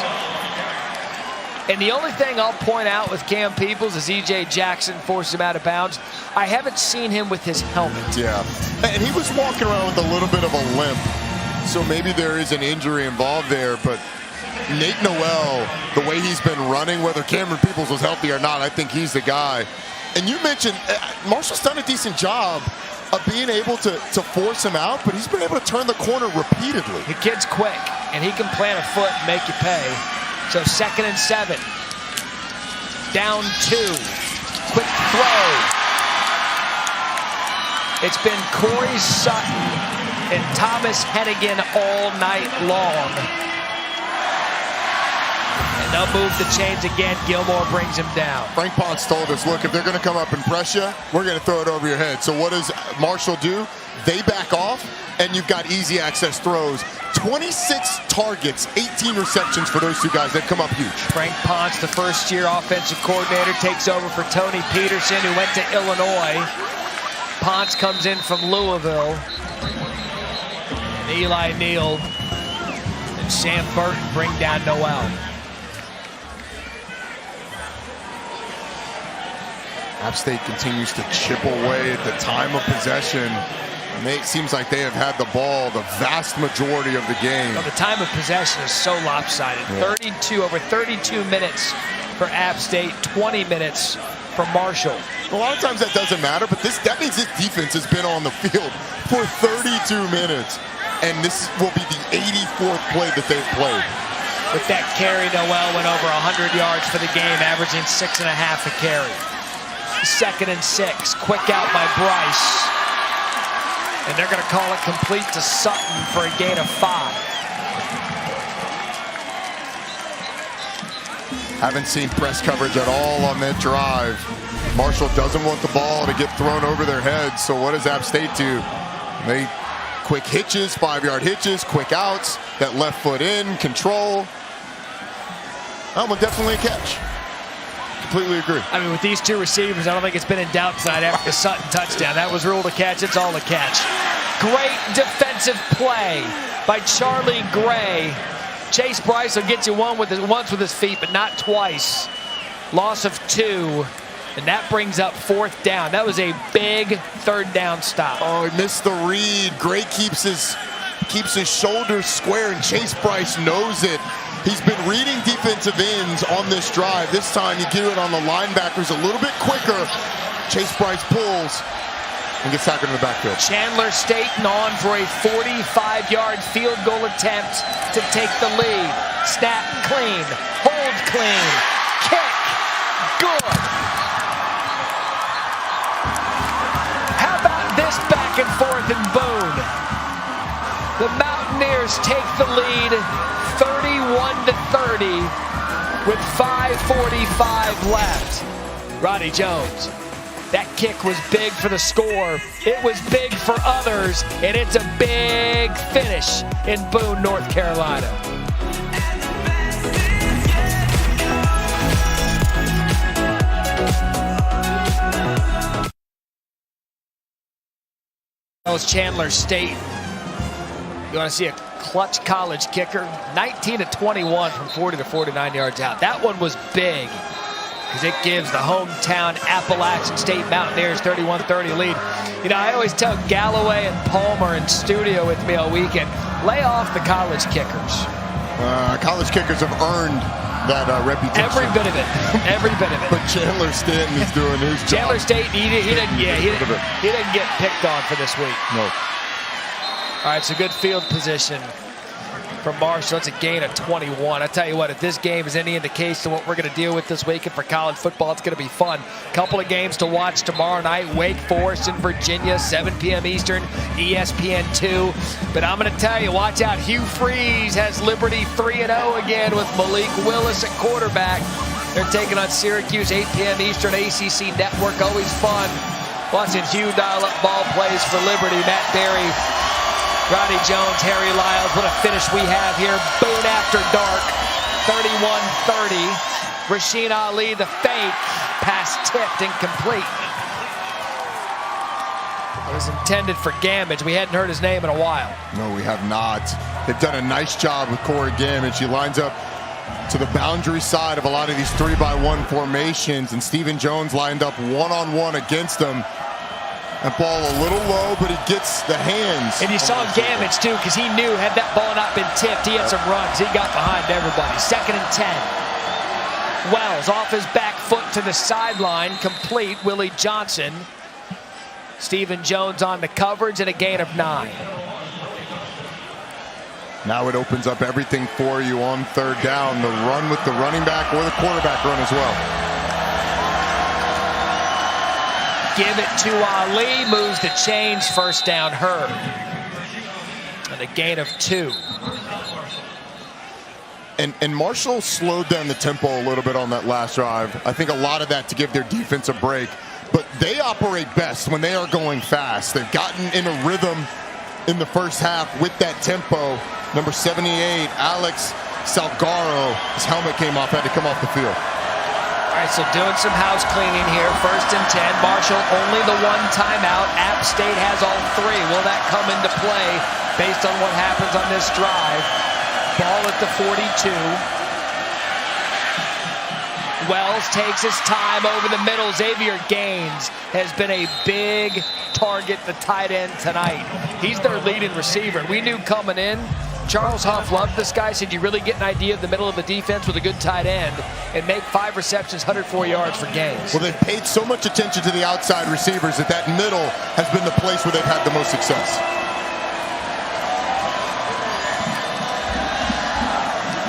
And the only thing I'll point out with Cam Peoples is E.J. Jackson forced him out of bounds. I haven't seen him with his helmet. Yeah, and he was walking around with a little bit of a limp, so maybe there is an injury involved there. But Nate Noel, the way he's been running, whether Cameron Peoples was healthy or not, I think he's the guy. And you mentioned Marshall's done a decent job of being able to force him out, but he's been able to turn the corner repeatedly. The kid's quick, and he can plant a foot and make you pay. So 2nd and 7. Down 2. Quick throw. It's been Corey Sutton and Thomas Hennigan all night long. And they'll move the chains again. Gilmore brings him down. Frank Ponce told us, look, if they're going to come up and press you, we're going to throw it over your head. So what does Marshall do? They back off, and you've got easy access throws. 26 targets, 18 receptions for those two guys. They've come up huge. Frank Ponce, the first-year offensive coordinator, takes over for Tony Peterson, who went to Illinois. Ponce comes in from Louisville. And Eli Neal and Sam Burton bring down Noel. App State continues to chip away at the time of possession. It seems like they have had the ball the vast majority of the game. Well, the time of possession is so lopsided. Yeah. Over 32 minutes for App State, 20 minutes for Marshall. A lot of times that doesn't matter, but that means this defense has been on the field for 32 minutes. And this will be the 84th play that they've played. With that carry, Noel went over 100 yards for the game, averaging 6.5 a carry. 2nd and 6. Quick out by Bryce. And they're going to call it complete to Sutton for a gain of 5. Haven't seen press coverage at all on that drive. Marshall doesn't want the ball to get thrown over their heads. So what does App State do? They quick hitches, 5-yard hitches, quick outs, that left foot in, control. That one definitely a catch. Completely agree. I mean, with these two receivers, I don't think it's been in doubt tonight after the Sutton touchdown. That was ruled a catch. It's all a catch. Great defensive play by Charlie Gray. Chase Bryce will get you once with his feet, but not twice. Loss of 2, and that brings up 4th down. That was a big 3rd down stop. Oh, he missed the read. Gray keeps his shoulders square, and Chase Bryce knows it. He's been reading defensive ends on this drive. This time you get it on the linebackers a little bit quicker. Chase Bryce pulls and gets tackled in the backfield. Chandler Staten on for a 45-yard field goal attempt to take the lead. Snap clean, hold clean, kick, good. How about this back and forth in Boone? The Mountaineers take the lead 31-30 with 5:45 left. Roddy Jones. That kick was big for the score. It was big for others, and it's a big finish in Boone, North Carolina. That was Chandler State. You want to see a clutch college kicker? 19-21 from 40 to 49 yards out. That one was big because it gives the hometown Appalachian State Mountaineers 31-30 lead. You know, I always tell Galloway and Palmer in studio with me all weekend, lay off the college kickers. College kickers have earned that reputation. Every bit of it. Every bit of it. But Chandler Stanton is doing his job. Chandler State, he didn't get picked on for this week. No. All right, so good field position for Marshall. It's a gain of 21. I tell you what, if this game is any indication of what we're going to deal with this weekend for college football, it's going to be fun. Couple of games to watch tomorrow night. Wake Forest in Virginia, 7 p.m. Eastern, ESPN2. But I'm going to tell you, watch out. Hugh Freeze has Liberty 3-0 again with Malik Willis at quarterback. They're taking on Syracuse, 8 p.m. Eastern, ACC Network. Always fun watching Hugh dial up ball plays for Liberty. Matt Berry, Roddy Jones, Harry Lyles. What a finish we have here. Boone after dark. 31-30. Rasheen Ali, the fake. Pass tipped, incomplete. It was intended for Gamage. We hadn't heard his name in a while. No, we have not. They've done a nice job with Corey Gamage. He lines up to the boundary side of a lot of these 3-by-1 formations, and Stephen Jones lined up one-on-one against him. That ball a little low, but he gets the hands. And you saw Gamage, too, because he knew had that ball not been tipped, he had some runs. He got behind everybody. 2nd and 10. Wells off his back foot to the sideline, complete. Willie Johnson. Stephen Jones on the coverage and a gain of 9. Now it opens up everything for you on 3rd down. The run with the running back or the quarterback run as well. Give it to Ali, moves the chains, 1st down Herb. And a gain of 2. And Marshall slowed down the tempo a little bit on that last drive. I think a lot of that to give their defense a break. But they operate best when they are going fast. They've gotten in a rhythm in the first half with that tempo. Number 78, Alex Salgaro, his helmet came off, had to come off the field. All right, so doing some house cleaning here. 1st and 10. Marshall only the 1 timeout. App State has all 3. Will that come into play based on what happens on this drive? Ball at the 42. Wells takes his time over the middle. Xavier Gaines has been a big target, the tight end tonight. He's their leading receiver. We knew coming in, Charles Huff loved this guy, said you really get an idea of the middle of the defense with a good tight end and make 5 receptions, 104 yards for Gaines. Well, they've paid so much attention to the outside receivers that middle has been the place where they've had the most success.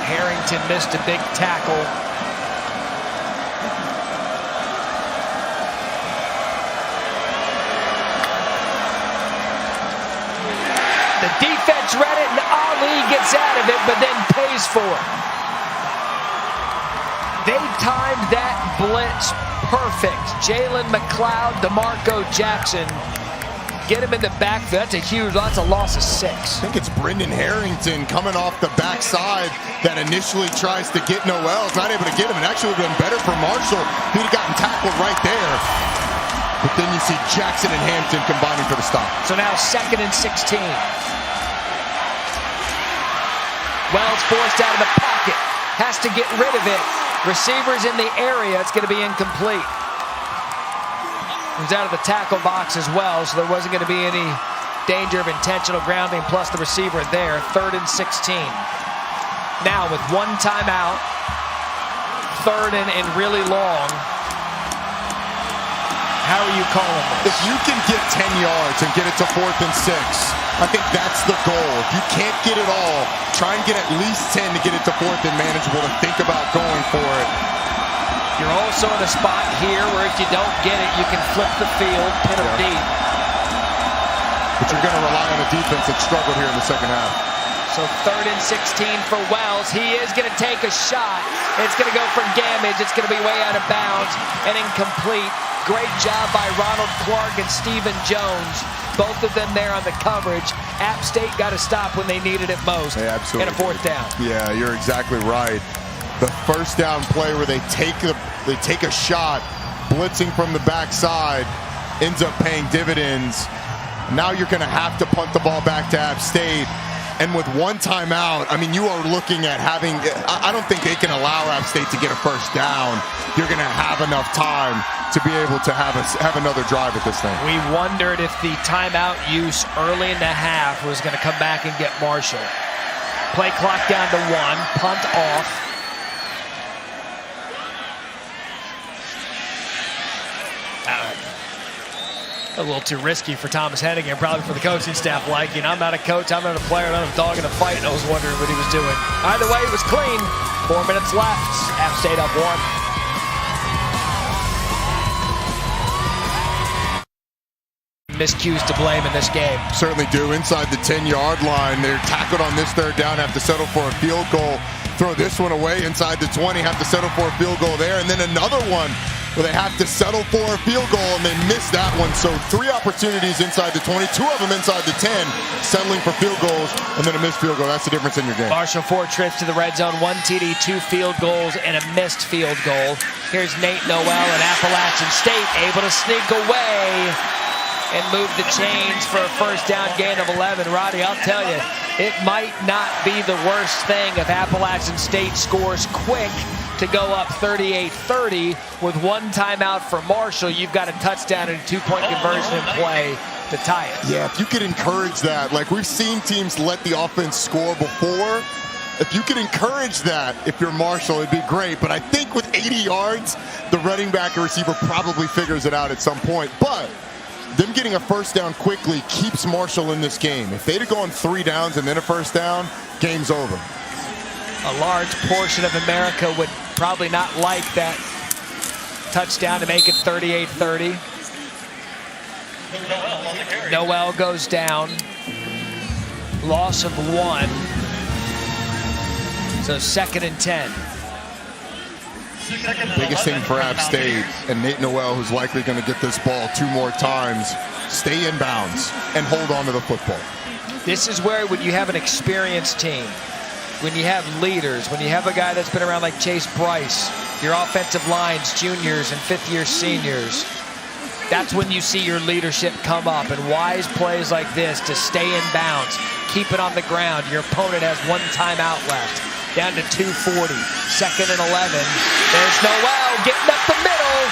Harrington missed a big tackle. The defense read it, and Ali gets out of it, but then pays for it. They timed that blitz perfect. Jalen McLeod, DeMarco Jackson, get him in the backfield. That's a loss of 6. I think it's Brendan Harrington coming off the backside that initially tries to get Noel's, not able to get him. It actually would have been better for Marshall. He'd have gotten tackled right there. But then you see Jackson and Hampton combining for the stop. So now 2nd and 16. Wells forced out of the pocket. Has to get rid of it. Receivers in the area. It's going to be incomplete. He was out of the tackle box as well, so there wasn't going to be any danger of intentional grounding, plus the receiver there. 3rd and 16. Now with 1 timeout, 3rd and really long. How are you calling this? If you can get 10 yards and get it to 4th and 6, I think that's the goal. If you can't get it all, try and get at least 10 to get it to 4th and manageable and think about going for it. You're also in a spot here where if you don't get it, you can flip the field, pin them deep. But you're going to rely on a defense that struggled here in the second half. So 3rd and 16 for Wells. He is going to take a shot. It's going to go for Gamage. It's going to be way out of bounds and incomplete. Great job by Ronald Clark and Stephen Jones. Both of them there on the coverage. App State got to stop when they needed it most. They absolutely and a 4th down. Yeah, you're exactly right. The 1st down play where they take a shot, blitzing from the backside, ends up paying dividends. Now you're going to have to punt the ball back to App State. And with 1 timeout, I mean, you are looking at having, I don't think they can allow App State to get a 1st down. You're going to have enough time to be able to have another drive at this thing. We wondered if the timeout use early in the half was going to come back and get Marshall. Play clock down to 1, punt off. A little too risky for Thomas Hennigan, probably for the coaching staff liking. I'm not a coach, I'm not a player, I'm not a dog in a fight, and I was wondering what he was doing. Either way, it was clean. 4 minutes left. App State up 1. Miscues to blame in this game. Certainly do. Inside the 10-yard line, they're tackled on this 3rd down, have to settle for a field goal. Throw this one away inside the 20, have to settle for a field goal there, and then another one Well, they have to settle for a field goal, and they missed that one. So 3 opportunities inside the 20, 2 of them inside the 10, settling for field goals, and then a missed field goal. That's the difference in your game. Marshall 4 trips to the red zone, 1 TD, 2 field goals, and a missed field goal. Here's Nate Noel and Appalachian State able to sneak away and move the chains for a first down gain of 11. Roddy, I'll tell you, it might not be the worst thing if Appalachian State scores quick to go up 38-30 with 1 timeout for Marshall. You've got a touchdown and a 2-point conversion in play to tie it. Yeah, if you could encourage that, like we've seen teams let the offense score before. If you could encourage that, if you're Marshall, it'd be great. But I think with 80 yards, the running back or receiver probably figures it out at some point. But them getting a first down quickly keeps Marshall in this game. If they'd have gone 3 downs and then a first down, game's over. A large portion of America would probably not like that touchdown to make it 38-30. Noel goes down. Loss of 1. So 2nd and 10. Biggest thing for App State and Nate Noel, who's likely going to get this ball 2 more times, stay in bounds and hold on to the football. This is where when you have an experienced team, when you have leaders, when you have a guy that's been around like Chase Bryce, your offensive lines, juniors and 5th-year seniors, that's when you see your leadership come up, and wise plays like this to stay in bounds, keep it on the ground. Your opponent has 1 timeout left, down to 2:40, 2nd and 11. There's Noel getting up the middle.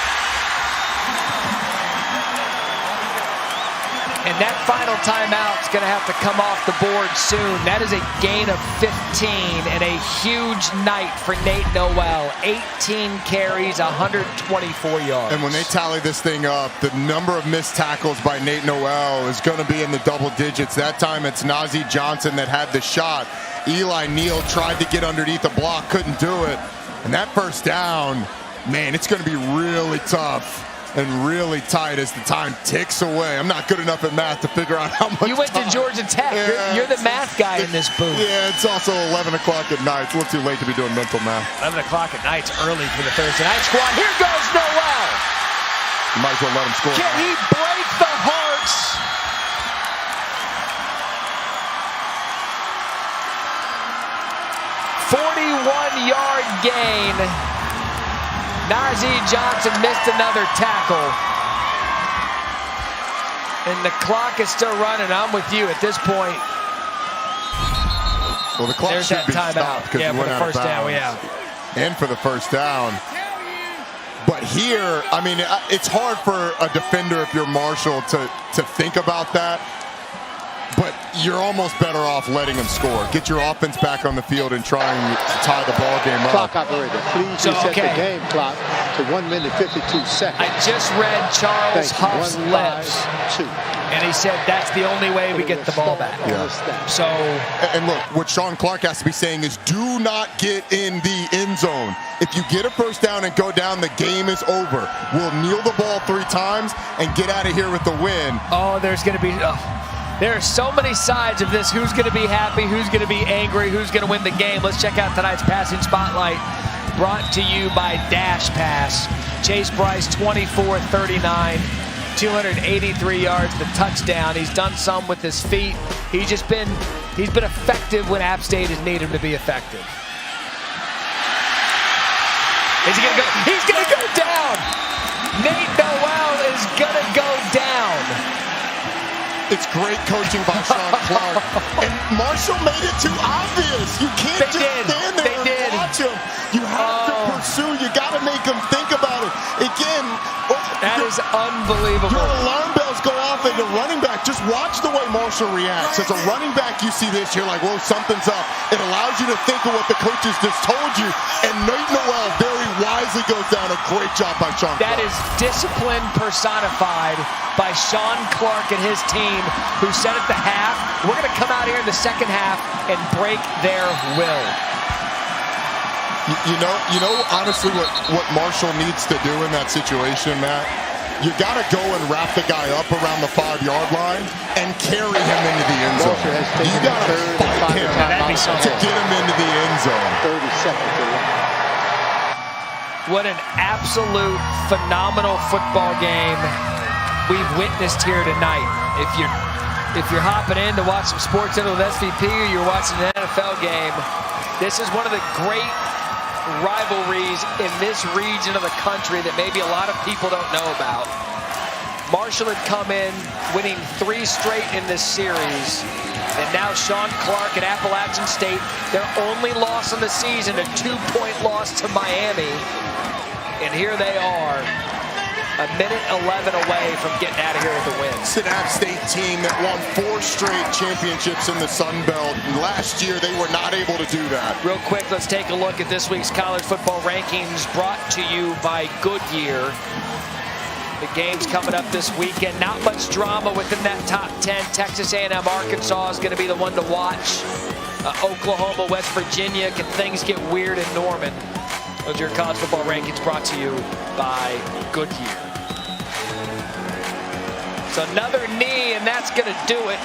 And that final timeout's going to have to come off the board soon. That is a gain of 15 and a huge night for Nate Noel. 18 carries, 124 yards. And when they tally this thing up, the number of missed tackles by Nate Noel is going to be in the double digits. That time it's Nazeeh Johnson that had the shot. Eli Neal tried to get underneath the block, couldn't do it. And that first down, man, it's going to be really tough and really tight as the time ticks away. I'm not good enough at math to figure out how much You went time. to Georgia Tech. Yeah, you're the math guy in this booth. Yeah, it's also 11 o'clock at night. It's a little too late to be doing mental math. 11 o'clock at night's early for the Thursday night squad. Here goes Noel. You might as well let him score. Can he break the hearts? "41-yard gain. Nazeeh Johnson missed another tackle. And the clock is still running. I'm with you at this point. Well, the clock There's should that be timeout. stopped because Yeah, we for went the out of first down. bounds. Yeah. And for the first down. But here, I mean, it's hard for a defender if you're Marshall to think about that. But you're almost better off letting him score. Get your offense back on the field and try and tie the ball game up. Clock operator, please reset the game clock to 1 minute 52 seconds. I just read Charles Huff's lips, 1-5-2. and he said that's the only way we get the ball back. Yeah. So, And look, what Sean Clark has to be saying is do not get in the end zone. If you get a first down and go down, the game is over. We'll kneel the ball 3 times and get out of here with the win. oh, there's going to be... there are so many sides of this. Who's going to be happy? Who's going to be angry? Who's going to win the game? Let's check out tonight's passing spotlight, brought to you by Dash Pass. Chase Bryce, 24-39, 283 yards, the touchdown. He's done some with his feet. He's been effective when App State has needed him to be effective. Is he going to go? He's going to go down. Nate Noel is going to go down. It's great coaching by Sean Clark. And Marshall made it too obvious. You can't stand there and watch him. You have to pursue. You got to make him think about it. Again, that is unbelievable. Your alarm bells go off as a running back. Just watch the way Marshall reacts. As a running back, you see this, you're like, whoa, something's up. It allows you to think of what the coaches just told you. And Nate Noel very wisely goes down. A great job by Sean Clark. That is discipline personified by Sean Clark and his team, who said at the half, we're going to come out here in the second half and break their will. You know, honestly, what Marshall needs to do in that situation, Matt, you got to go and wrap the guy up around the 5-yard line and carry him into the end zone. You got to fight him to get him into the end zone. 30 seconds to run. What an absolute phenomenal football game we've witnessed here tonight. If you're hopping in to watch some Sports Center with SVP or you're watching an NFL game, this is one of the great rivalries in this region of the country that maybe a lot of people don't know about. Marshall had come in winning 3 straight in this series, and now Sean Clark at Appalachian State, their only loss in the season, a 2-point loss to Miami. And here they are, a minute 11 away from getting out of here with a win. It's an App State team that won 4 straight championships in the Sun Belt. Last year, they were not able to do that. Real quick, let's take a look at this week's college football rankings brought to you by Goodyear. The game's coming up this weekend. Not much drama within that top 10. Texas A&M, Arkansas is going to be the one to watch. Oklahoma, West Virginia. Can things get weird in Norman? Those are your college football rankings brought to you by Goodyear. So another knee, and that's going to do it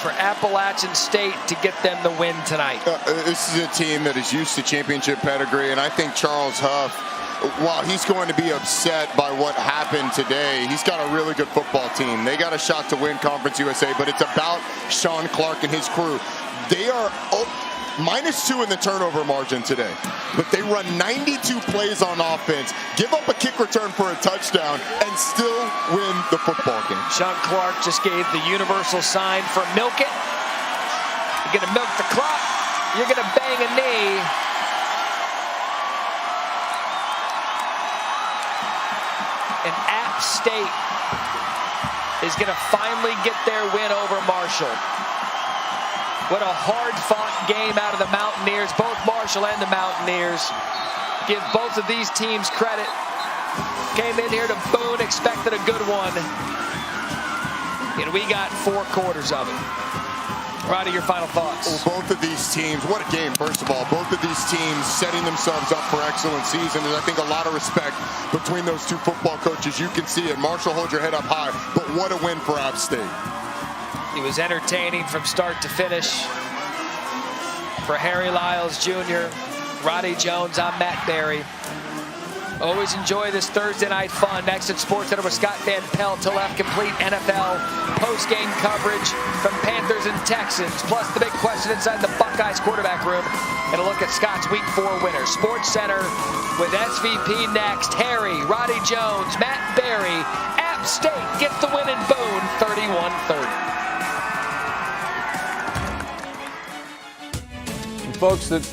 for Appalachian State to get them the win tonight. This is a team that is used to championship pedigree, and I think Charles Huff, while he's going to be upset by what happened today, he's got a really good football team. They got a shot to win Conference USA, but it's about Sean Clark and his crew. They are -2 in the turnover margin today, but they run 92 plays on offense, give up a kick return for a touchdown, and still win the football game. Sean Clark just gave the universal sign for milk it. You're going to milk the clock. You're going to bang a knee. And App State is going to finally get their win over Marshall. What a hard-fought game out of the Mountaineers, both Marshall and the Mountaineers. Give both of these teams credit. Came in here to Boone, expected a good one. And we got 4 quarters of it. Roddy, your final thoughts? Well, both of these teams, what a game, first of all. Both of these teams setting themselves up for excellent season. And I think a lot of respect between those 2 football coaches. You can see it. Marshall, hold your head up high. But what a win for App State. He was entertaining from start to finish. For Harry Lyles Jr., Roddy Jones, I'm Matt Berry. Always enjoy this Thursday night fun. Next at SportsCenter with Scott Van Pelt to left, complete NFL post-game coverage from Panthers and Texans, plus the big question inside the Buckeyes quarterback room, and a look at Scott's Week 4 winner. SportsCenter with SVP next. Harry, Roddy Jones, Matt Berry. App State gets the win in Boone, 31-30. Folks that